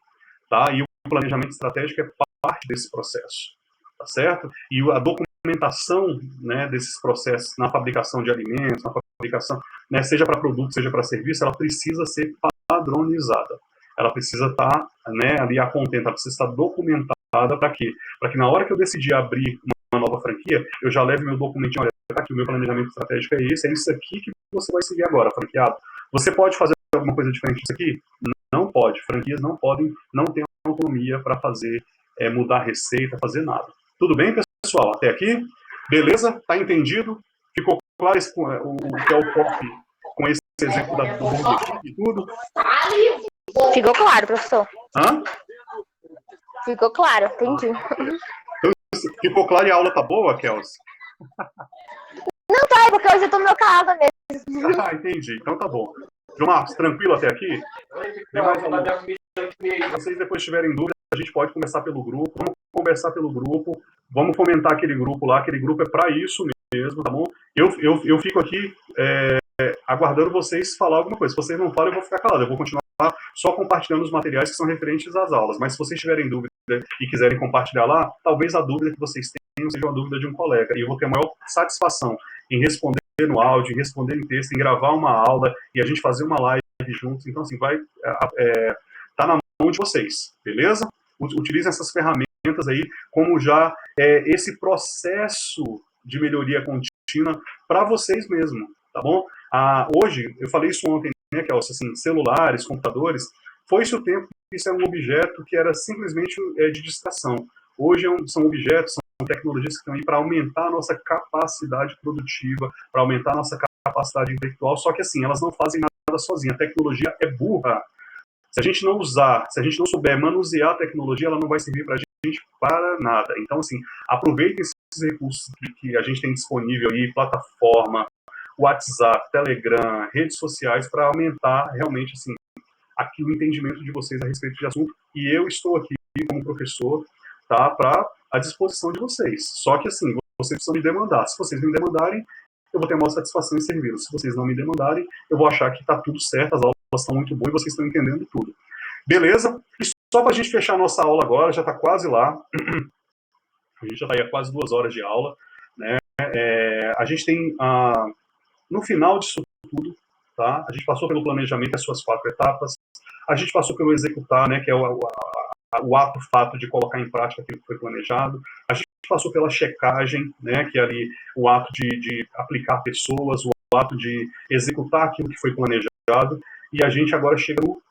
tá? E o planejamento estratégico é parte desse processo, tá certo? E a documentação, né, desses processos na fabricação de alimentos, na fabricação, né, seja para produto, seja para serviço, ela precisa ser padronizada. Ela precisa estar, né, ali a contento, ela precisa estar documentada para quê? Para que na hora que eu decidir abrir uma nova franquia, eu já leve meu documentinho, olha, aqui o meu planejamento estratégico é isso aqui que você vai seguir agora, franqueado. Você pode fazer alguma coisa diferente disso aqui? Não pode. Franquias não podem, não têm autonomia para fazer, mudar a receita, fazer nada. Tudo bem, pessoal? Até aqui? Beleza? Tá entendido? Ficou claro o que é o POP com esse exemplo do Burger e tudo? Ficou claro, professor. Hã? Ficou claro, entendi. Então, ficou claro e a aula tá boa, Kelsey? Não tá, porque hoje eu tô no meu casa mesmo. Ah, entendi. Então tá bom. João Marcos, tranquilo até aqui? Se vocês depois tiverem dúvida, a gente pode conversar pelo grupo. Vamos conversar pelo grupo. Vamos fomentar aquele grupo lá. Aquele grupo é para isso mesmo, tá bom? Eu fico aqui aguardando vocês falar alguma coisa. Se vocês não falam, eu vou ficar calado. Eu vou continuar só compartilhando os materiais que são referentes às aulas. Mas se vocês tiverem dúvida e quiserem compartilhar lá, talvez a dúvida que vocês tenham seja uma dúvida de um colega. E eu vou ter a maior satisfação em responder no áudio, em responder em texto, em gravar uma aula e a gente fazer uma live juntos. Então, assim, vai tá na mão de vocês, beleza? Utilizem essas ferramentas aí como já esse processo de melhoria contínua para vocês mesmo, tá bom? Hoje, eu falei isso ontem, né, que é assim, celulares, computadores, foi-se o tempo que isso é um objeto que era simplesmente de distração. Hoje são objetos, tecnologias que estão aí para aumentar a nossa capacidade produtiva, para aumentar a nossa capacidade intelectual, só que assim, elas não fazem nada sozinha. A tecnologia é burra. Se a gente não usar, se a gente não souber manusear a tecnologia, ela não vai servir para a gente para nada. Então, assim, aproveitem esses recursos que a gente tem disponível aí, plataforma, WhatsApp, Telegram, redes sociais, para aumentar realmente, assim, aqui o entendimento de vocês a respeito de assunto. E eu estou aqui como professor, tá, para à disposição de vocês. Só que, assim, vocês precisam me demandar. Se vocês me demandarem, eu vou ter a maior satisfação em servi-los. Se vocês não me demandarem, eu vou achar que está tudo certo, as aulas estão muito boas e vocês estão entendendo tudo. Beleza? E só para a gente fechar a nossa aula agora, já está quase lá. A gente já está aí há quase 2 horas de aula, né? A gente tem, no final disso tudo, tá? A gente passou pelo planejamento, as suas 4 etapas. A gente passou pelo executar, né? Que é o ato, fato de colocar em prática aquilo que foi planejado. A gente passou pela checagem, né? Que é ali o ato de aplicar pessoas, o ato de executar aquilo que foi planejado. E a gente agora chega no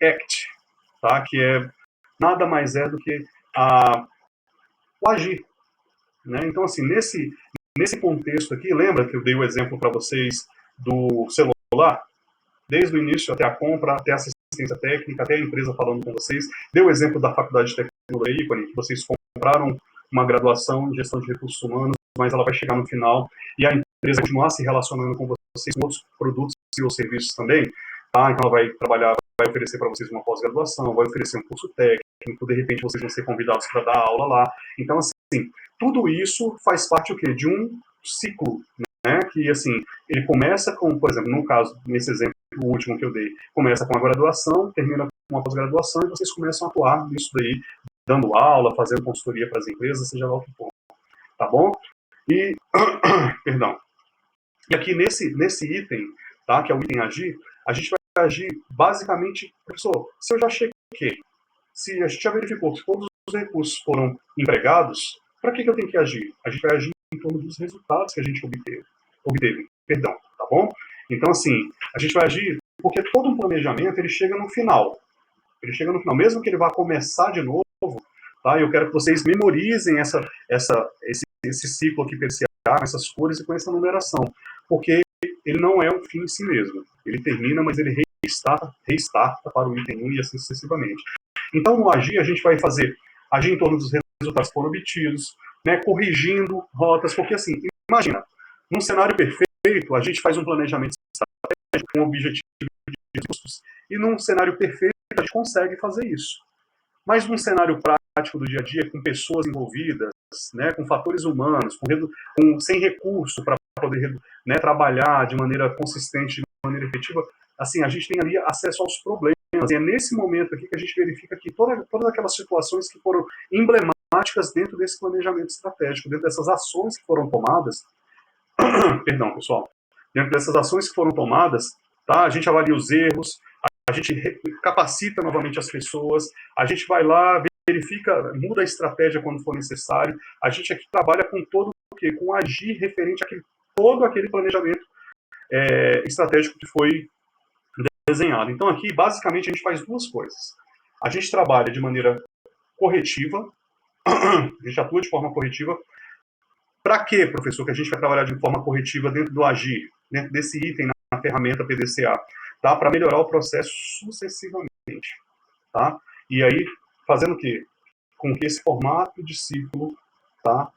ACT, tá? Que é nada mais é do que o agir, né? Então, assim, nesse contexto aqui, lembra que eu dei o exemplo para vocês do celular? Desde o início até a compra, até a assistência técnica, até a empresa falando com vocês. Deu o exemplo da faculdade de tecnologia, ícone, que vocês compraram uma graduação em gestão de recursos humanos, mas ela vai chegar no final e a empresa continuar se relacionando com vocês com outros produtos e ou serviços também, tá? Então ela vai trabalhar, vai oferecer para vocês uma pós-graduação, vai oferecer um curso técnico, de repente vocês vão ser convidados para dar aula lá. Então, assim, tudo isso faz parte o quê? De um ciclo, né? Que, assim, ele começa com, por exemplo, no caso, nesse exemplo, o último que eu dei, começa com a graduação, termina com a pós-graduação e vocês começam a atuar nisso daí, dando aula, fazendo consultoria para as empresas, seja lá o que for, tá bom? E, perdão, e aqui nesse item, tá, que é o item agir, a gente vai agir basicamente, professor, se eu já chequei, se a gente já verificou que todos os recursos foram empregados, para que eu tenho que agir? A gente vai agir em torno dos resultados que a gente obteve, perdão, tá bom? Então, assim, a gente vai agir porque todo um planejamento, ele chega no final. Ele chega no final, mesmo que ele vá começar de novo, tá? Eu quero que vocês memorizem esse ciclo aqui PCA, com essas cores e com essa numeração, porque ele não é um fim em si mesmo. Ele termina, mas ele restarta para o item 1 e assim sucessivamente. Então, no agir, a gente vai agir em torno dos resultados que foram obtidos, né, corrigindo rotas, porque assim, imagina, num cenário perfeito, a gente faz um planejamento estratégico com um objetivo de custos, e num cenário perfeito a gente consegue fazer isso. Mas num cenário prático do dia a dia, com pessoas envolvidas, né, com fatores humanos, sem recurso para poder, né, trabalhar de maneira consistente, de maneira efetiva, assim, a gente tem ali acesso aos problemas. E é nesse momento aqui que a gente verifica que todas aquelas situações que foram emblemáticas dentro desse planejamento estratégico, dentro dessas ações que foram tomadas, perdão, pessoal, dentro dessas ações que foram tomadas, tá, a gente avalia os erros, a gente capacita novamente as pessoas, a gente vai lá, verifica, muda a estratégia quando for necessário, a gente aqui trabalha com todo o quê? Com agir referente a todo aquele planejamento estratégico que foi desenhado. Então aqui, basicamente, a gente faz 2 coisas. A gente trabalha de maneira corretiva, a gente atua de forma corretiva. Para quê, professor, que a gente vai trabalhar de forma corretiva dentro do agir, dentro desse item na ferramenta PDCA? Tá? Para melhorar o processo sucessivamente. Tá? E aí, fazendo o quê? Com que esse formato de ciclo, tá?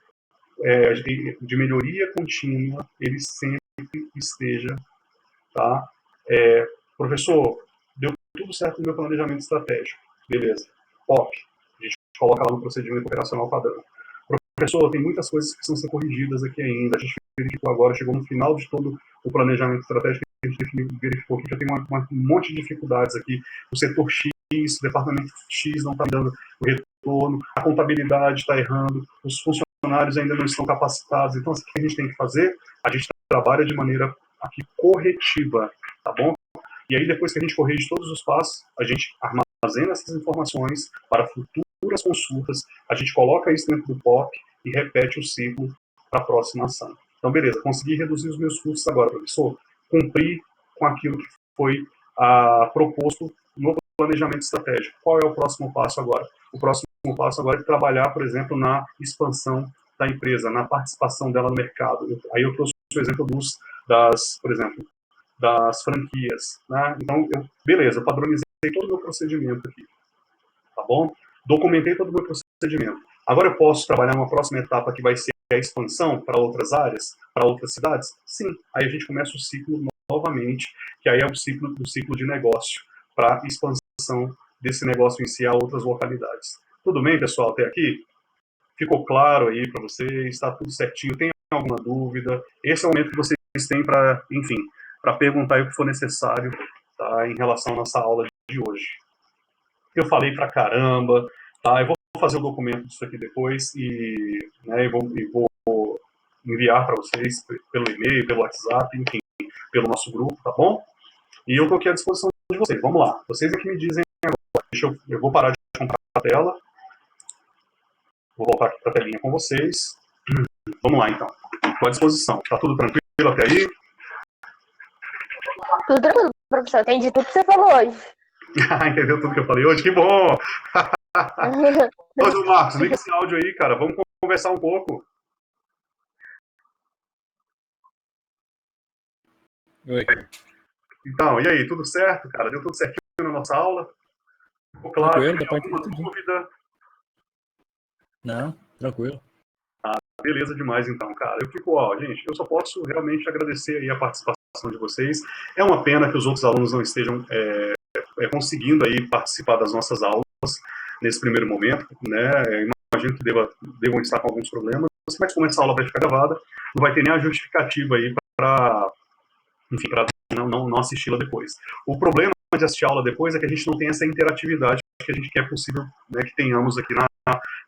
De melhoria contínua, ele sempre esteja, tá? Professor, deu tudo certo no meu planejamento estratégico. Beleza. POP. A gente coloca lá no procedimento operacional padrão. Professor, tem muitas coisas que precisam ser corrigidas aqui ainda. A gente verificou agora, chegou no final de todo o planejamento estratégico, a gente verificou que já tem um monte de dificuldades aqui. O setor X, o departamento X não está dando o retorno, a contabilidade está errando, os funcionários ainda não estão capacitados. Então, o que a gente tem que fazer? A gente trabalha de maneira aqui corretiva, tá bom? E aí, depois que a gente corrige todos os passos, a gente armazena essas informações para futuras consultas, a gente coloca isso dentro do POP e repete o ciclo para a próxima ação. Então, beleza, consegui reduzir os meus custos agora, professor. Cumprir com aquilo que foi proposto no planejamento estratégico. Qual é o próximo passo agora? O próximo passo agora é trabalhar, por exemplo, na expansão da empresa, na participação dela no mercado. Aí eu trouxe o exemplo por exemplo, das franquias, né? Então, beleza, eu padronizei todo o meu procedimento aqui, tá bom? Documentei todo o meu procedimento. Agora eu posso trabalhar numa próxima etapa que vai ser a expansão para outras áreas, para outras cidades? Sim. Aí a gente começa o ciclo novamente, que aí é o ciclo de negócio, para expansão desse negócio em si a outras localidades. Tudo bem, pessoal, até aqui? Ficou claro aí para vocês? Está tudo certinho? Tem alguma dúvida? Esse é o momento que vocês têm para, enfim, para perguntar o que for necessário, tá, em relação à nossa aula de hoje. Eu falei pra caramba, tá? Eu vou fazer o documento disso aqui depois né, vou enviar para vocês pelo e-mail, pelo WhatsApp, enfim, pelo nosso grupo, tá bom? E eu estou aqui à disposição de vocês. Vamos lá. Vocês é que me dizem agora. Eu vou parar de comprar a tela. Vou voltar aqui para a telinha com vocês. Vamos lá, então. Estou à disposição. Tá tudo tranquilo até aí? Tudo tranquilo, professor. Entendi tudo que você falou hoje. Entendeu tudo que eu falei hoje? Que bom! Ô, João Marcos, liga esse áudio aí, cara. Vamos conversar um pouco. Oi. Então, e aí, tudo certo, cara? Deu tudo certinho na nossa aula? Ficou claro? Tranquilo, Tem depois alguma tudo. dúvida? Não, tranquilo. Beleza demais, então, cara. Eu fico, gente, eu só posso realmente agradecer aí a participação de vocês. É uma pena que os outros alunos não estejam conseguindo aí participar das nossas aulas nesse primeiro momento, né? Eu imagino que devam estar com alguns problemas, mas como essa aula vai ficar gravada, não vai ter nem a justificativa aí para, enfim, para não assisti-la depois. O problema de assistir a aula depois é que a gente não tem essa interatividade que a gente quer possível, né, que tenhamos aqui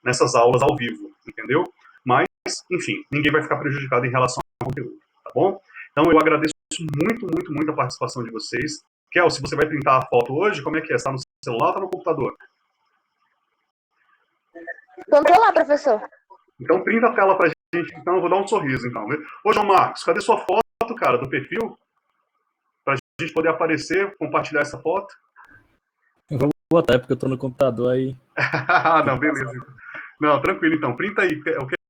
nessas aulas ao vivo, entendeu? Mas, enfim, ninguém vai ficar prejudicado em relação ao conteúdo, tá bom? Então, eu agradeço muito, muito, muito a participação de vocês. Kel, se você vai printar a foto hoje, como é que é? Está no celular ou está no computador? Tô lá, professor. Então, printa a tela pra gente, então eu vou dar um sorriso, então. Ô, João Marcos, cadê sua foto, cara, do perfil? Pra gente poder aparecer, compartilhar essa foto? Eu vou botar, porque eu tô no computador aí. Não, beleza. Não, tranquilo, então. Printa aí,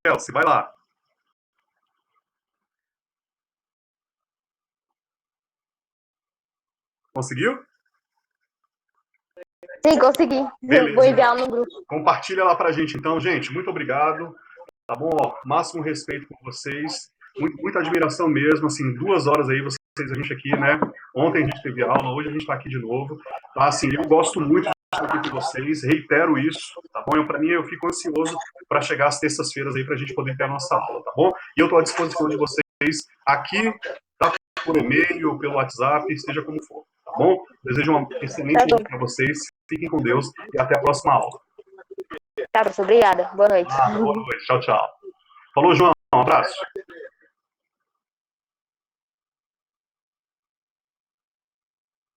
Kelsey, vai lá. Conseguiu? Sim, consegui. Beleza. Vou enviar no grupo. Compartilha lá pra gente, então, gente. Muito obrigado. Tá bom? Máximo respeito por vocês. Muita admiração mesmo. Assim, 2 horas aí, a gente aqui, né? Ontem a gente teve aula, hoje a gente tá aqui de novo. Tá? Assim, eu gosto muito de estar aqui com vocês. Reitero isso, tá bom? Pra mim, eu fico ansioso para chegar às terças-feiras aí pra gente poder ter a nossa aula, tá bom? E eu tô à disposição de vocês aqui, tá? Por e-mail, pelo WhatsApp, seja como for, tá bom? Desejo uma excelente noite para vocês. Fiquem com Deus e até a próxima aula. Tá, professor. Obrigada. Boa noite. Boa noite. Tchau, tchau. Falou, João. Um abraço.